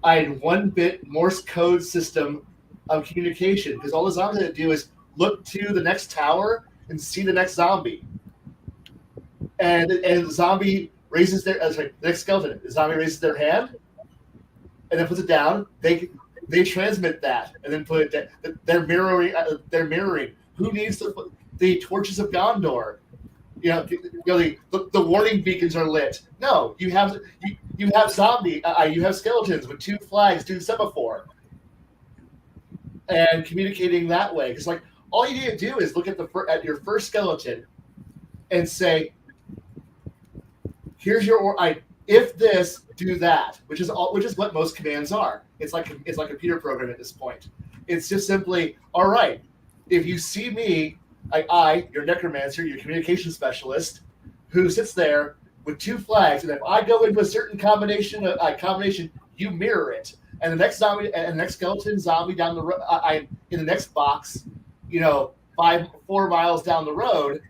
G: I had 1-bit Morse code system of communication, because all the zombies had to do is look to the next tower and see the next zombie. And the zombie raises their the next skeleton. The zombie raises their hand and then puts it down. They transmit that and then put it down. They're mirroring. Who needs the torches of Gondor? The warning beacons are lit. No, you have zombie. You have skeletons with 2 flags doing semaphore and communicating that way. Because like all you need to do is look at your first skeleton and say, "Here's your if this, do that," which is what most commands are. It's like a computer program at this point. It's just simply, all right, if you see me, your necromancer, your communication specialist, who sits there with 2 flags, and if I go into a certain combination, you mirror it, and the next zombie and the next skeleton zombie down the road, in the next box, 4 miles down the road,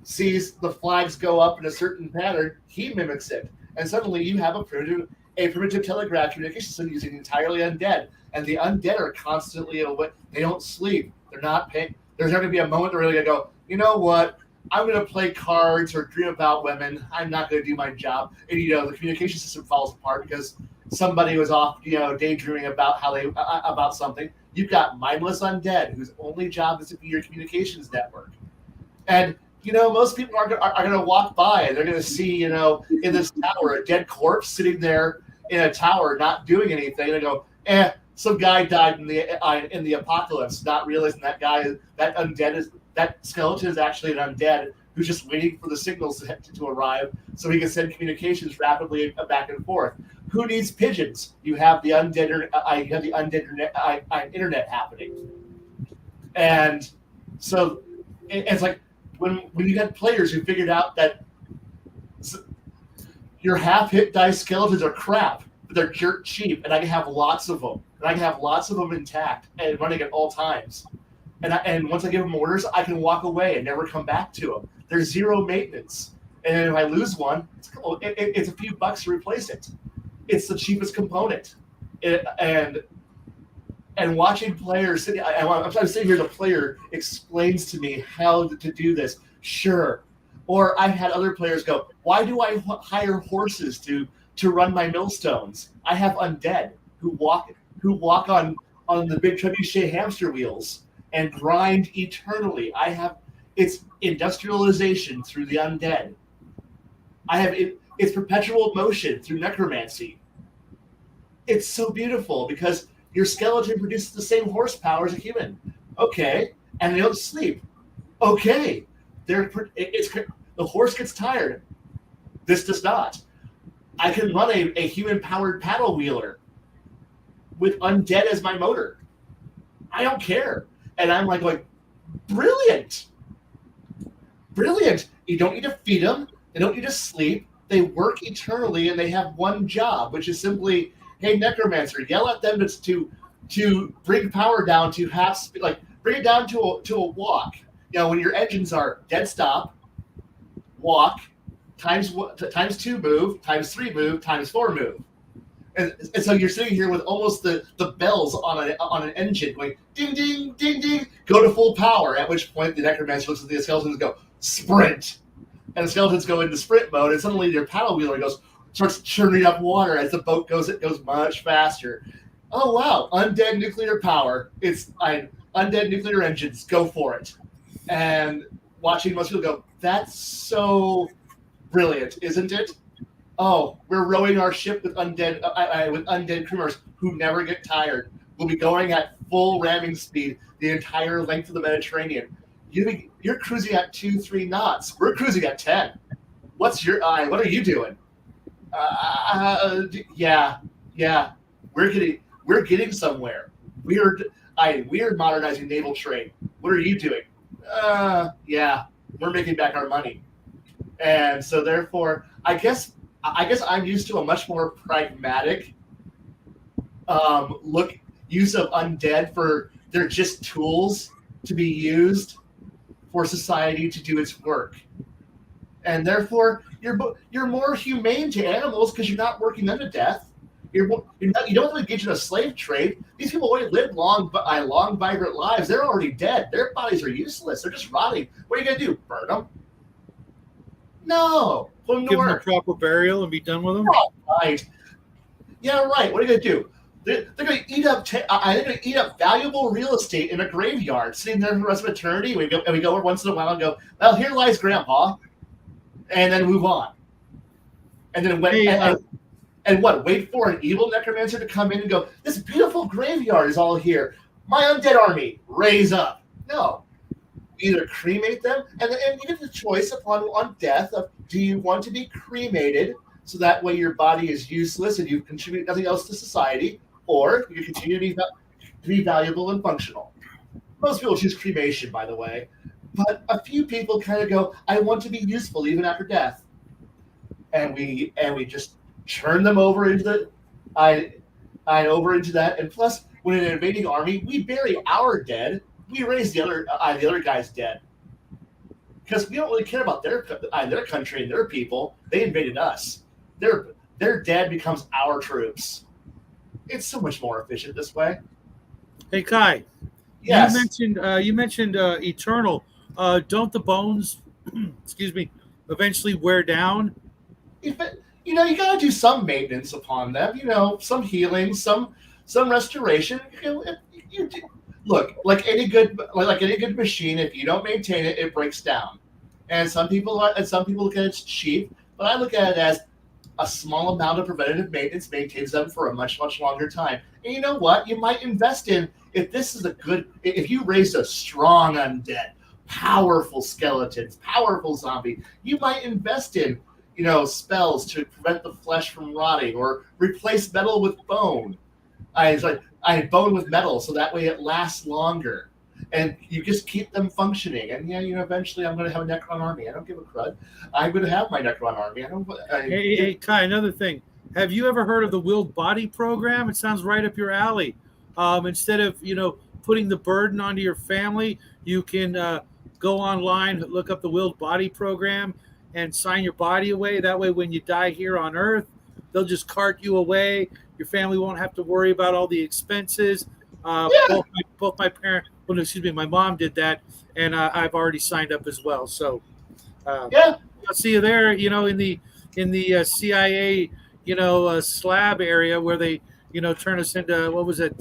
G: sees the flags go up in a certain pattern, he mimics it, and suddenly you have a primitive telegraph communication system using entirely undead, and the undead are constantly awake. They don't sleep. They're not paying. There's not going to be a moment where they're going to go, you know what? I'm going to play cards or dream about women. I'm not going to do my job. And the communication system falls apart because somebody was off, daydreaming about about something. You've got mindless undead whose only job is to be your communications network, and most people are going to walk by and they're going to see, in this tower, a dead corpse sitting there in a tower not doing anything. And they go, some guy died in the apocalypse, not realizing that skeleton is actually an undead who's just waiting for the signals to arrive so he can send communications rapidly back and forth. Who needs pigeons? You have the undead. You have the undead internet happening, and so it's like. When you got players who figured out that your half-hit dice skeletons are crap, but they're dirt cheap, and I can have lots of them, and I can have lots of them intact and running at all times, and once I give them orders, I can walk away and never come back to them. There's 0 maintenance, and if I lose one, it's a few bucks to replace it. It's the cheapest component, and watching players I'm sitting here, the player explains to me how to do this. Sure. Or I've had other players go, why do I hire horses to run my millstones? I have undead who walk on the big trebuchet hamster wheels and grind eternally. It's industrialization through the undead. It's perpetual motion through necromancy. It's so beautiful because your skeleton produces the same horsepower as a human. Okay. And they don't sleep. Okay. The horse gets tired. This does not. I can run a human-powered paddle wheeler with undead as my motor. I don't care. And I'm like, brilliant. Brilliant. You don't need to feed them. They don't need to sleep. They work eternally, and they have one job, which is simply, hey, necromancer, yell at them to bring power down to half speed, like bring it down to a walk. When your engines are dead stop, walk, times 2 move, times 3 move, times 4 move. And so you're sitting here with almost the bells on an engine going ding, ding, ding, ding, go to full power, at which point the necromancer looks at the skeletons and go, sprint. And the skeletons go into sprint mode, and suddenly your paddle wheeler starts churning up water as the boat goes. It goes much faster. Oh wow! Undead nuclear power. It's undead nuclear engines. Go for it. And watching most people go, that's so brilliant, isn't it? Oh, we're rowing our ship with undead crew members who never get tired. We'll be going at full ramming speed the entire length of the Mediterranean. You're cruising at 2-3 knots. We're cruising at 10. What are you doing? Yeah. We're getting somewhere. We're modernizing naval trade. What are you doing? Yeah, we're making back our money. And so therefore, I guess I'm used to a much more pragmatic use of undead for they're just tools to be used for society to do its work. And therefore, you're more humane to animals because you're not working them to death. You don't engage in a slave trade. These people already lived long, vibrant lives. They're already dead. Their bodies are useless. They're just rotting. What are you going to do? Burn them? No. Put them to
B: Give them a
G: work.
B: proper burial and be done with them.
G: Right. Yeah, right. What are you going to do? They're going to eat up. They're going to eat up valuable real estate in a graveyard, sitting there for the rest of eternity. We go over once in a while and go, "Well, here lies Grandpa," and then move on. And then wait for an evil necromancer to come in and go, "This beautiful graveyard is all here. My undead army, raise up." No. Either cremate them, and you get the choice on death of, do you want to be cremated so that way your body is useless and you contribute nothing else to society, or you continue to be valuable and functional. Most people choose cremation, by the way, but a few people kind of go, "I want to be useful even after death," and we just turn them over into that. And plus, when an invading army, we bury our dead. We raise the other guy's dead, because we don't really care about their country and their people. They invaded us. Their dead becomes our troops. It's so much more efficient this way.
B: Hey Kai,
G: Yes.
B: you mentioned eternal. Don't the bones, excuse me, eventually wear down?
G: You got to do some maintenance upon them. Some healing, some restoration. Look, like any good machine, if you don't maintain it, it breaks down. And some people look at it as cheap, but I look at it as a small amount of preventative maintenance maintains them for a much, much longer time. And you know what? You might invest in, if you raised a strong undead, powerful skeletons, powerful zombie, you might invest in, spells to prevent the flesh from rotting, or replace metal with bone. I bone with metal, so that way it lasts longer, and you just keep them functioning. And eventually I'm going to have a Necron army. I don't give a crud. I'm going to have my Necron army.
B: Hey, Kai, another thing. Have you ever heard of the Willed Body program? It sounds right up your alley. Instead of putting the burden onto your family, you can go online, look up the Willed Body program, and sign your body away. That way, when you die here on Earth, they'll just cart you away. Your family won't have to worry about all the expenses. Both my parents, my mom did that, and I've already signed up as well. So, I'll see you there. In the CIA, slab area where they, turn us into what was it?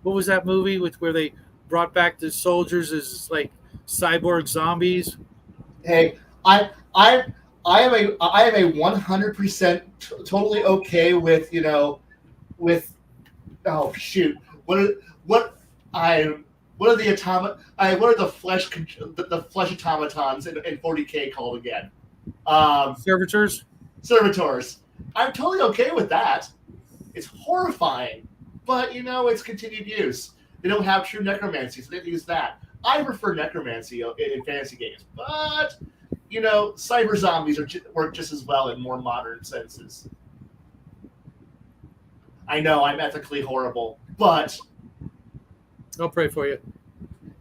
B: What was that movie where they brought back the soldiers as like cyborg zombies?
G: Hey, I am a 100% totally okay with oh shoot, what are the flesh automatons in 40K called again?
B: Servitors.
G: I'm totally okay with that. It's horrifying, but it's continued use. They don't have true necromancy, so they use that. I prefer necromancy in fantasy games, but cyber zombies work just as well in more modern senses. I know I'm ethically horrible, but
B: I'll pray for you.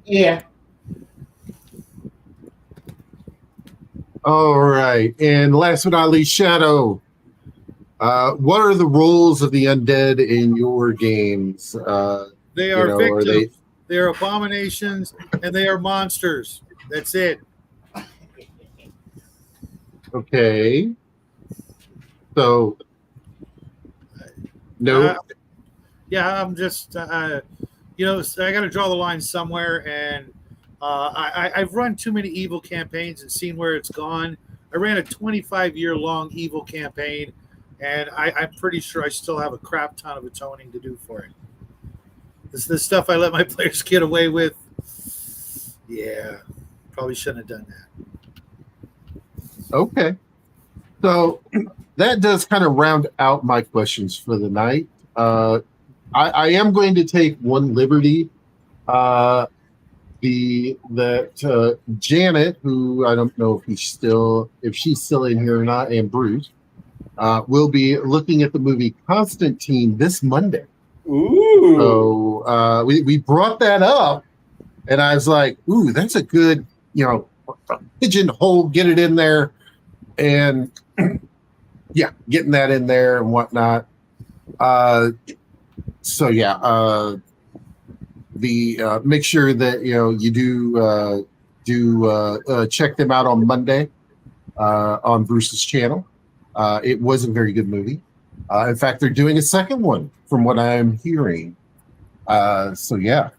G: Yeah.
C: All right. And last but not least, Shadow. What are the roles of the undead in your games?
B: They are victims. They are abominations, and they are monsters. That's it.
C: Okay. So, no.
B: I'm just, I got to draw the line somewhere, and I've run too many evil campaigns and seen where it's gone. I ran a 25-year-long evil campaign, and I'm pretty sure I still have a crap ton of atoning to do for it. This is the stuff I let my players get away with. Yeah, probably shouldn't have done that.
C: Okay. So that does kind of round out my questions for the night. I am going to take one liberty. Janet, who I don't know if she's still in here or not, and Bruce will be looking at the movie Constantine this Monday.
F: Ooh.
C: So we brought that up, and I was like, "Ooh, that's a good, pigeonhole. Get it in there." And yeah, getting that in there and whatnot. So yeah, the make sure that you do check them out on Monday on Bruce's channel. It was a very good movie. In fact, they're doing a second one, from what I'm hearing. So yeah.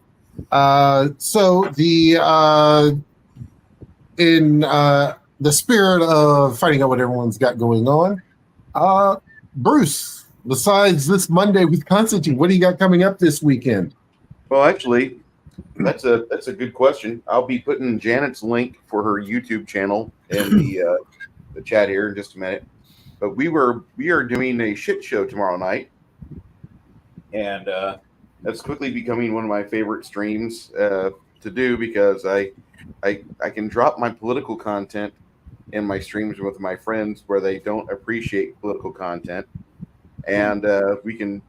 C: So in the spirit of finding out what everyone's got going on, Bruce, besides this Monday with Constantine, what do you got coming up this weekend?
A: Well, actually, that's a good question. I'll be putting Janet's link for her YouTube channel in the chat here in just a minute. But we are doing a shit show tomorrow night, and that's quickly becoming one of my favorite streams to do, because I can drop my political content in my streams with my friends where they don't appreciate political content, and we can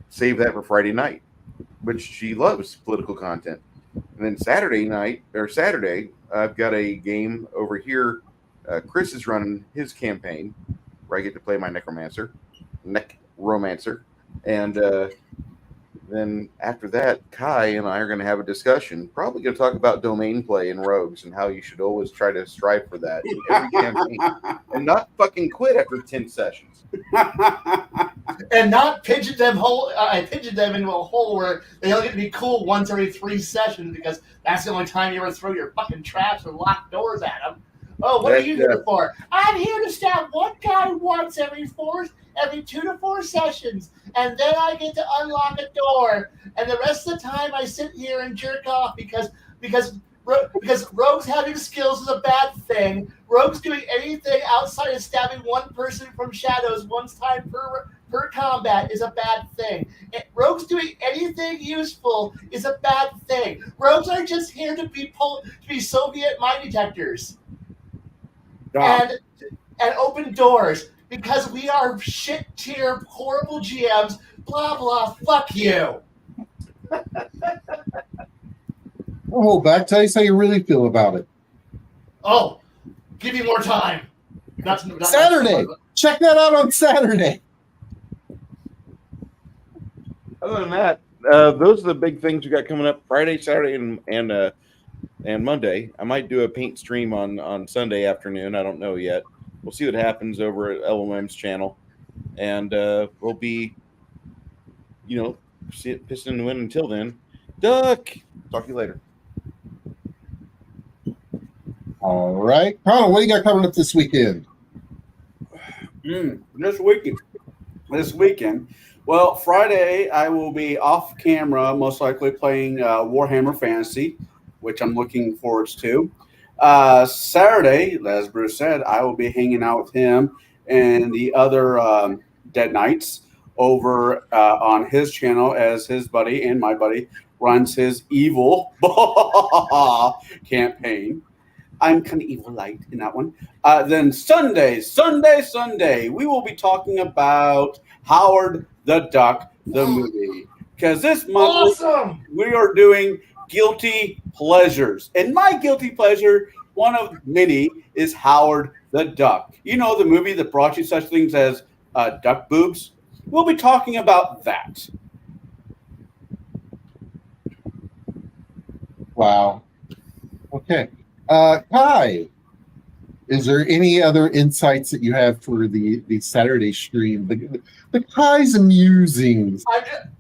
A: save that for Friday night, which she loves political content. And then Saturday, I've got a game over here. Chris is running his campaign where I get to play my Necromancer, and then after that, Kai and I are going to have a discussion. Probably going to talk about domain play in Rogues and how you should always try to strive for that in every campaign, and not fucking quit after 10 sessions.
G: And not pigeon them into a hole where they only get to be cool once every 3 sessions, because that's the only time you ever throw your fucking traps or lock doors at them. Oh, what are you here for? I'm here to stab one guy once every 2 to 4 sessions, and then I get to unlock a door, and the rest of the time I sit here and jerk off because rogues having skills is a bad thing. Rogues doing anything outside of stabbing one person from shadows one time per combat is a bad thing. Rogues doing anything useful is a bad thing. Rogues are just here to be Soviet mine detectors and open doors, because we are shit tier horrible GMs. Blah blah. Fuck you.
C: Hold back. Tell us how you really feel about it.
G: Oh, give me more time. Not
C: Saturday. Check that out on Saturday.
A: Other than that, those are the big things we got coming up Friday, Saturday, and Monday. I might do a paint stream on Sunday afternoon. I don't know yet. We'll see what happens over at LOM's channel, and we'll be, pissing in the wind until then. Duck. Talk to you later.
C: All right, Connell, what do you got coming up this weekend?
F: This weekend. Well, Friday I will be off camera, most likely playing Warhammer Fantasy, which I'm looking forward to. Saturday, as Bruce said, I will be hanging out with him and the other Dead Knights over on his channel, as his buddy and my buddy runs his evil campaign. I'm kind of evil light in that one. Then Sunday, we will be talking about Howard the Duck, the movie. Because this month we are doing guilty pleasures. And my guilty pleasure, one of many, is Howard the Duck. You know, the movie that brought you such things as duck boobs? We'll be talking about that.
C: Wow. Okay. Kai, is there any other insights that you have for the Saturday stream? The Kai's musings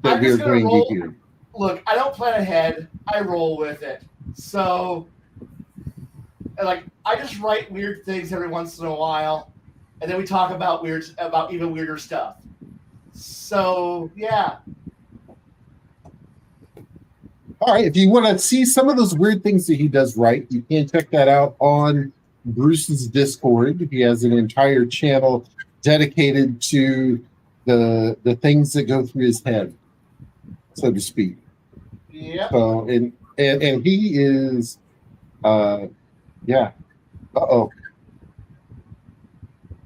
C: that we are going to hear.
G: Look, I don't plan ahead. I roll with it. So, I just write weird things every once in a while, and then we talk about even weirder stuff. So, yeah.
C: All right, if you want to see some of those weird things that he does right, you can check that out on Bruce's Discord. He has an entire channel dedicated to the things that go through his head, so to speak.
G: Yeah.
C: So and he is, yeah. Uh-oh.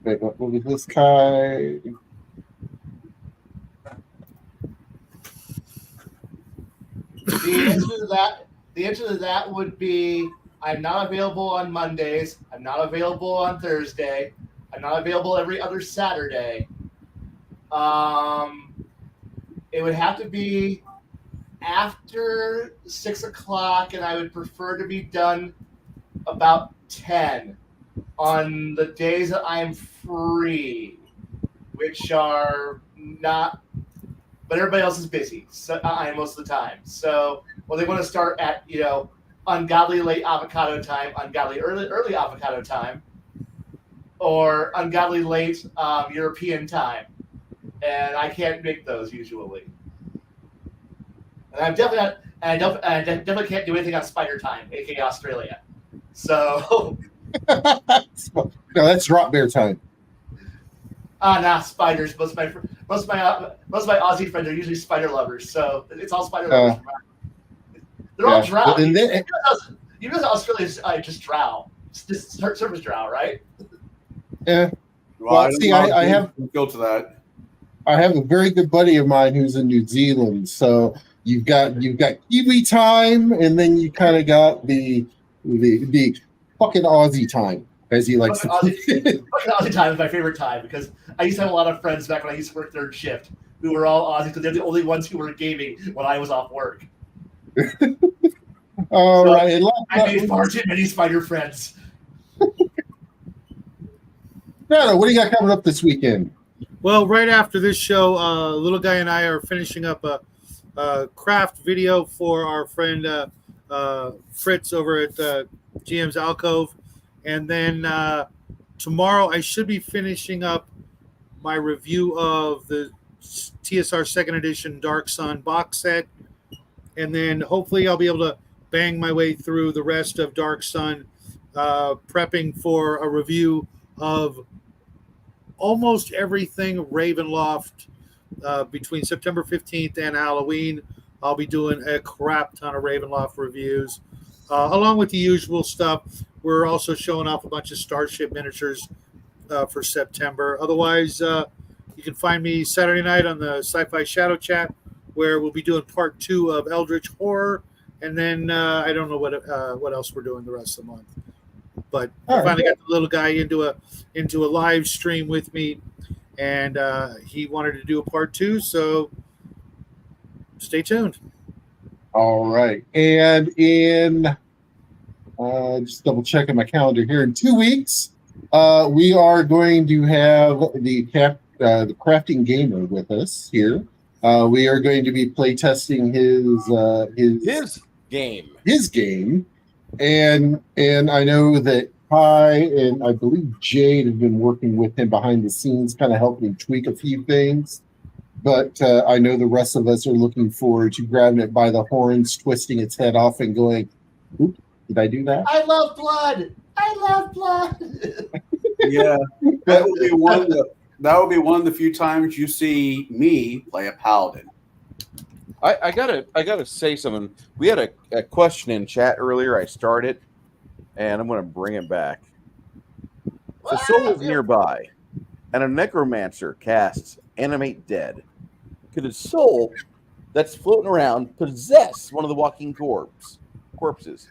C: Wait, what was this guy?
G: The answer to that would be, I'm not available on Mondays. I'm not available on Thursday. I'm not available every other Saturday. It would have to be after 6 o'clock, and I would prefer to be done about 10 on the days that I'm free, which are not, but everybody else is busy. So I most of the time. So, well, they want to start at ungodly late avocado time, ungodly early avocado time, or ungodly late European time, and I can't make those usually. And I'm definitely not, and I definitely can't do anything on Spider Time, aka Australia. So,
C: No, that's drop bear time.
G: nah, spiders. Most of my Aussie friends are usually spider lovers, so it's all spider lovers. They're all drow.
C: And then,
G: You know Australia's just drow. It's just surface drow, right?
C: yeah.
F: Well,
C: Well, see, I have
F: go to that.
C: I have a very good buddy of mine who's in New Zealand. So you've got Kiwi time, and then you kind of got the fucking Aussie time, as he likes to
G: Fucking
C: say.
G: Aussie time is my favorite time because I used to have a lot of friends back when I used to work third shift who were all Aussie because they're the only ones who were gaming when I was off work.
C: All
G: So,
C: right.
G: I made far too many spider friends.
C: No, what do you got coming up this weekend?
B: Well, right after this show, Little Guy and I are finishing up a craft video for our friend Fritz over at GM's Alcove. And then tomorrow I should be finishing up my review of the TSR 2nd Edition Dark Sun box set. And then hopefully I'll be able to bang my way through the rest of Dark Sun, prepping for a review of almost everything Ravenloft between September 15th and Halloween. I'll be doing a crap ton of Ravenloft reviews, along with the usual stuff. We're also showing off a bunch of Starship miniatures for September. Otherwise, you can find me Saturday night on the Sci-Fi Shadow Chat, where we'll be doing part 2 of Eldritch Horror, and then I don't know what else we're doing the rest of the month. But I finally got the little guy into a live stream with me, and he wanted to do a part 2, so stay tuned.
C: All right. And in just double checking my calendar here, in 2 weeks, we are going to have the Crafting Gamer with us here. We are going to be play testing his game. And I know that Kai and I believe Jade have been working with him behind the scenes, kind of helping tweak a few things. But I know the rest of us are looking forward to grabbing it by the horns, twisting its head off, and going, "Oop, did I do that?"
G: I love blood.
F: Yeah, that would be one. That would be one of the few times you see me play a paladin.
A: I gotta say something. We had a question in chat earlier. I started, and I'm gonna bring it back. The soul is nearby, and a necromancer casts Animate Dead. Could a soul that's floating around possess one of the walking corpses?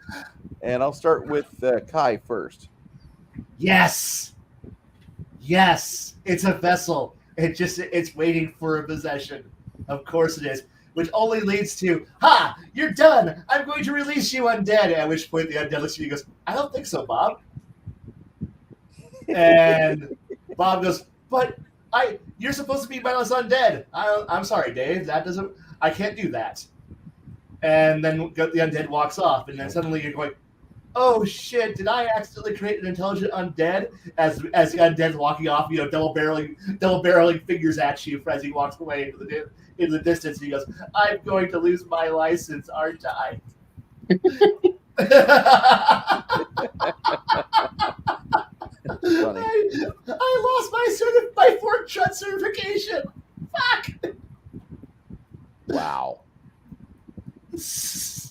A: And I'll start with Kai first.
G: Yes, it's a vessel. It's waiting for a possession. Of course it is. Which only leads to, "Ha! You're done. I'm going to release you, undead." At which point the undead looks at you and goes, "I don't think so, Bob." And Bob goes, "But you're supposed to be mindless undead." I'm sorry, Dave. I can't do that. And then the undead walks off, and then suddenly you're going, "Oh shit! Did I accidentally create an intelligent undead?" As the undead's walking off, double barreling fingers at you as he walks away into the distance. He goes, "I'm going to lose my license, aren't I?"
A: Funny.
G: I lost my Fort Chud certification. Fuck.
A: Wow.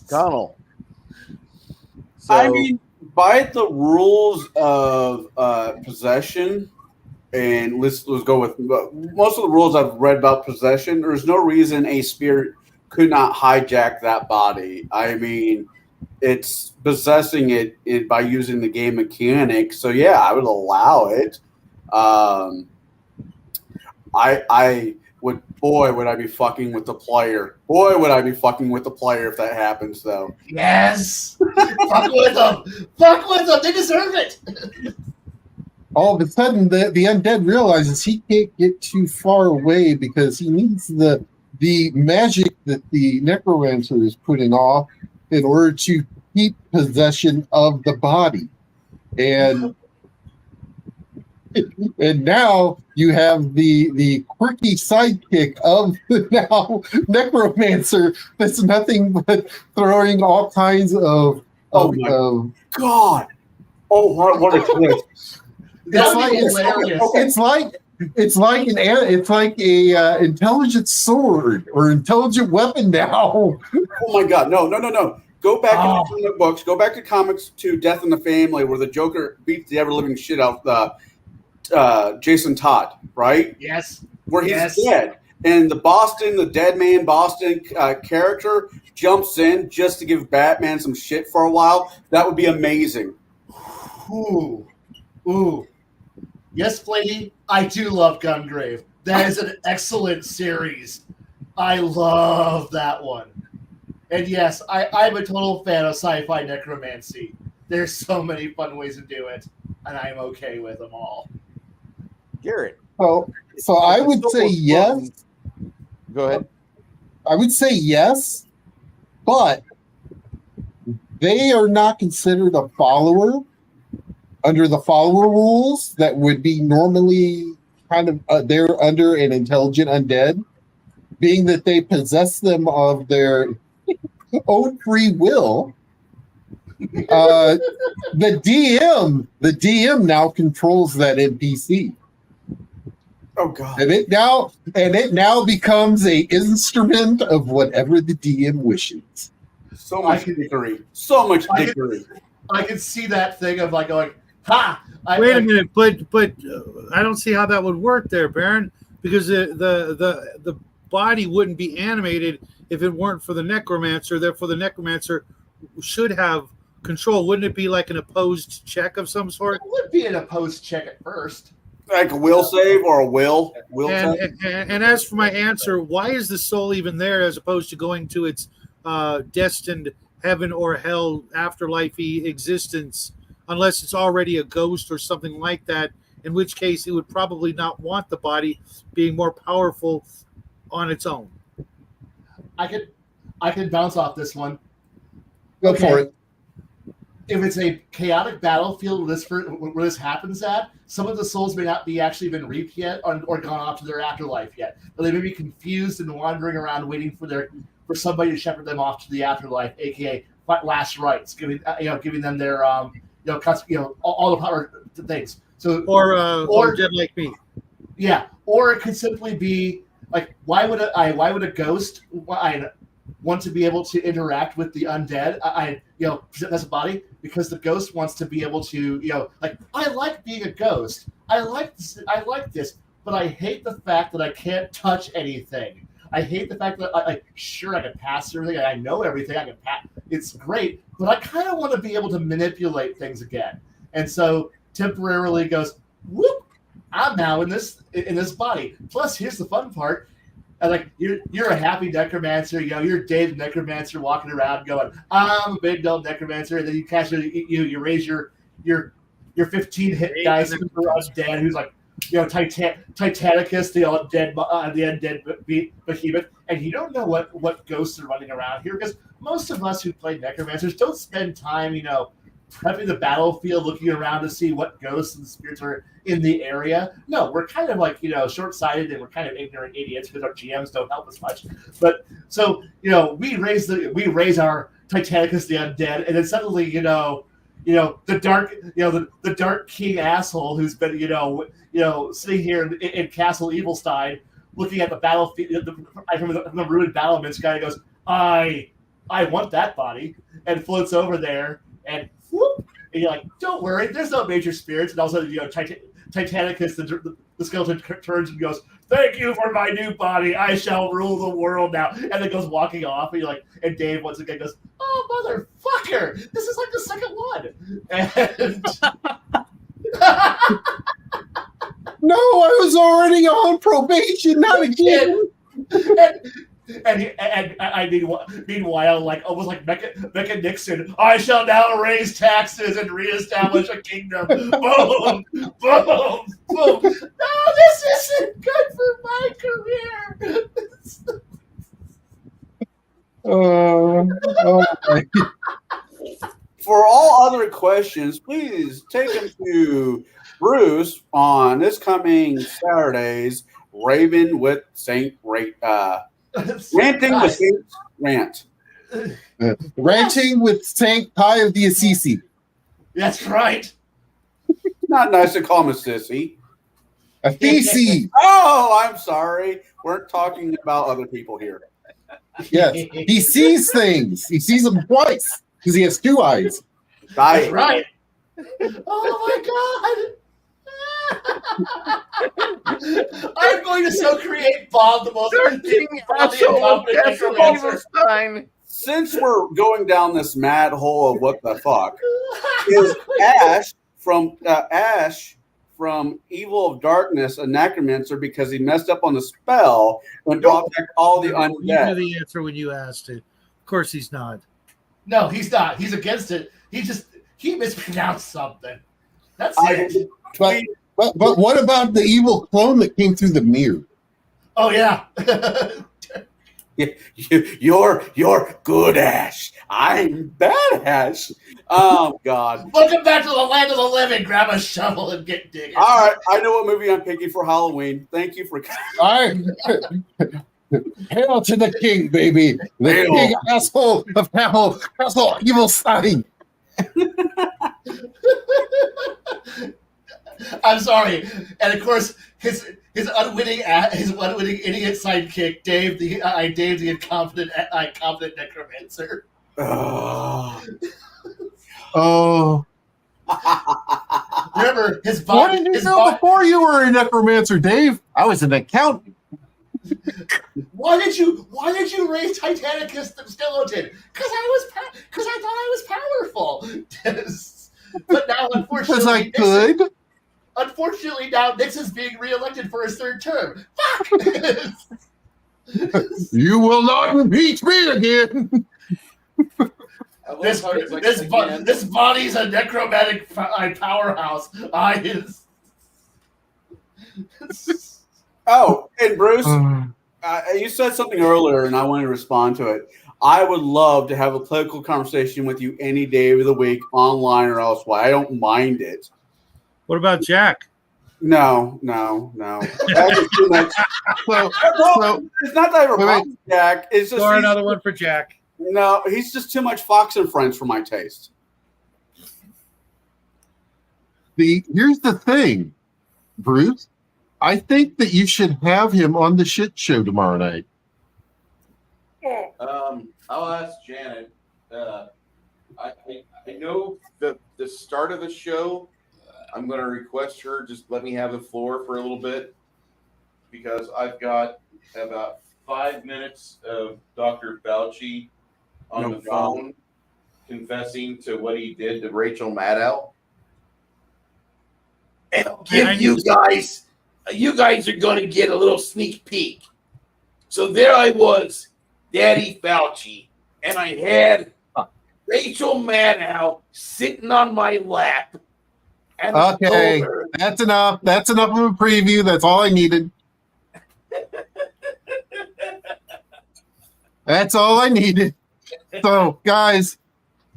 A: Connell. So,
F: I mean, by the rules of possession, and let's go with most of the rules I've read about possession, there's no reason a spirit could not hijack that body. I mean, it's possessing it by using the game mechanic. So yeah, I would allow it. I would, boy, would I be fucking with the player. Boy, would I be fucking with the player if that happens, though.
G: Yes. Fuck with them. Fuck with them. They deserve it.
C: All of a sudden, the undead realizes he can't get too far away because he needs the magic that the necromancer is putting off in order to keep possession of the body. And now you have the quirky sidekick of the now necromancer that's nothing but throwing all kinds of
F: Oh my God. Oh, what a twist.
C: It's like a intelligent sword or intelligent weapon now.
F: Oh my God. No. Go back to the comic books. Go back to comics to Death in the Family, where the Joker beats the ever living shit out of Jason Todd, right?
G: Yes.
F: Where he's dead. And the dead man Boston character jumps in just to give Batman some shit for a while. That would be amazing.
G: Ooh. Yes, Flavy, I do love Gungrave. That is an excellent series. I love that one. And yes, I'm a total fan of sci-fi necromancy. There's so many fun ways to do it, and I'm okay with them all.
A: Garrett.
C: So I would say yes.
A: Go ahead.
C: I would say yes, but they are not considered a follower under the follower rules that would be normally kind of they're under an intelligent undead, being that they possess them of their own free will. The DM now controls that NPC.
F: Oh God!
C: And it now becomes a instrument of whatever the DM wishes.
F: So much dickery. So much dickery.
G: I can see that thing of like going, ha!
B: Wait a minute, but I don't see how that would work there, Baron, because the body wouldn't be animated if it weren't for the necromancer. Therefore, the necromancer should have control. Wouldn't it be like an opposed check of some sort?
G: It would be an opposed check at first.
F: Like a will save or a will
B: and as for my answer, why is the soul even there as opposed to going to its destined heaven or hell afterlife-y existence, unless it's already a ghost or something like that, in which case it would probably not want the body being more powerful on its own.
G: I could bounce off this one.
C: Go for it.
G: If it's a chaotic battlefield where this happens at, some of the souls may not be actually been reaped yet or gone off to their afterlife yet. But they may be confused and wandering around waiting for somebody to shepherd them off to the afterlife, aka last rites, giving them their all the power things. So or
B: dead like me.
G: Yeah, or it could simply be like why would a ghost want to be able to interact with the undead? That's a body because the ghost wants to be able to I like being a ghost. I like this, but I hate the fact that I can't touch anything. I hate the fact that I can pass through everything. I know everything. I can pass. It's great, but I kind of want to be able to manipulate things again. And so temporarily goes, whoop! I'm now in this body. Plus, here's the fun part. You're a happy necromancer, you're Dave the necromancer walking around going, I'm a big dumb necromancer, and then you catch you raise your 15 hit dice for undead who's like, Titanicus, the undead behemoth, and you don't know what ghosts are running around here because most of us who play necromancers don't spend time, prepping the battlefield, looking around to see what ghosts and spirits are in the area. No, we're kind of short-sighted and we're kind of ignorant idiots because our GMs don't help us much. But so, we raise our Titanicus the undead, and then suddenly, the dark king asshole who's been, sitting here in Castle Evilstein, looking at the battlefield from the ruined battlements, guy goes, I want that body, and floats over there and whoop, and you're like, don't worry, there's no major spirits. And all of a sudden, Titanicus, the skeleton turns and goes, thank you for my new body. I shall rule the world now. And then goes walking off. And you're like, and Dave once again goes, oh, motherfucker. This is like the second one. And
C: No, I was already on probation. Not again.
D: And meanwhile, like almost like Mecca Nixon, I shall now raise taxes and reestablish a kingdom. Boom, boom, boom. No, this isn't good for my career.
C: Oh my.
F: For all other questions, please take them to Bruce on this coming Saturday's Raven with Saint Ranting with Saint Rant.
C: Ranching with Saint Pie of the Assisi.
D: That's right.
F: Not nice to call him a sissy.
C: A feces.
F: Oh, I'm sorry. We're talking about other people here.
C: Yes. He sees things. He sees them twice because he has two eyes.
D: That's right. Oh my god. I'm going to so create Bob the most
F: Since we're going down this mad hole of what the fuck, is Ash from Evil of Darkness a necromancer because he messed up on the spell and brought back all the
B: You
F: undead?
B: knew the answer when you asked it. Of course he's not.
D: No, he's not. He's against it. He mispronounced something. That's it.
C: But what about the evil clone that came through the mirror?
D: Oh yeah.
F: You're good, Ash. I'm bad, Ash. Oh God.
D: Welcome back to the land of the living. Grab a shovel and get digging.
F: All right, I know what movie I'm picking for Halloween. Thank you for.
C: All right. Hail to the king, baby. The
F: Hail.
C: king asshole of hell, asshole evil sign.
D: I'm sorry, and of course his unwitting idiot sidekick, Dave the incompetent necromancer.
C: Oh.
D: Remember his
C: What
D: body.
C: did you
D: His
C: know
D: body.
C: before you were a necromancer, Dave? I was an accountant.
D: Why did you raise Titanicus the skeleton? Because I thought I was powerful. But now, unfortunately,
C: Because I could.
D: Unfortunately, now Nixon's being reelected for his third term. Fuck!
C: You will not impeach me again.
D: This body's a necromantic powerhouse.
F: Oh, and Bruce, you said something earlier, and I want to respond to it. I would love to have a political conversation with you any day of the week, online or elsewhere. I don't mind it.
B: What about Jack?
F: No. That is too much.
C: So,
F: It's not that I have a problem with Jack. It's just
B: Or another one for Jack.
F: no. He's just too much Fox and Friends for my taste.
C: here's the thing, Bruce. I think that you should have him on the shit show tomorrow night.
A: I'll ask Janet. I know the start of the show. I'm going to request her just let me have the floor for a little bit because I've got about 5 minutes of Dr. Fauci on the phone confessing to what he did to Rachel Maddow.
H: And I'll give you guys are going to get a little sneak peek. So there I was, Daddy Fauci, and I had Rachel Maddow sitting on my lap. And
C: Okay, that's enough. That's enough of a preview. That's all I needed. That's all I needed. So, guys,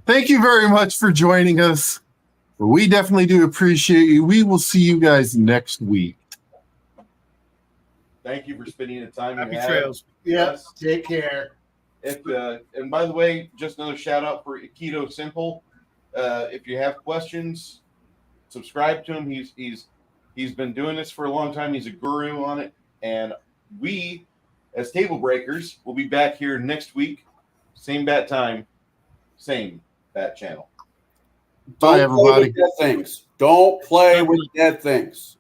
C: thank you very much for joining us. We definitely do appreciate you. We will see you guys next week.
A: Thank you for spending the time.
B: Happy
A: you had.
B: trails.
D: Yes. Take care.
A: And by the way, just another shout out for Keto Simple. If you have questions, subscribe to him. He's been doing this for a long time. He's a guru on it. And we, as Table Breakers, will be back here next week. Same bat time, same bat channel.
C: Bye, everybody.
F: Dead things. Don't play with dead things.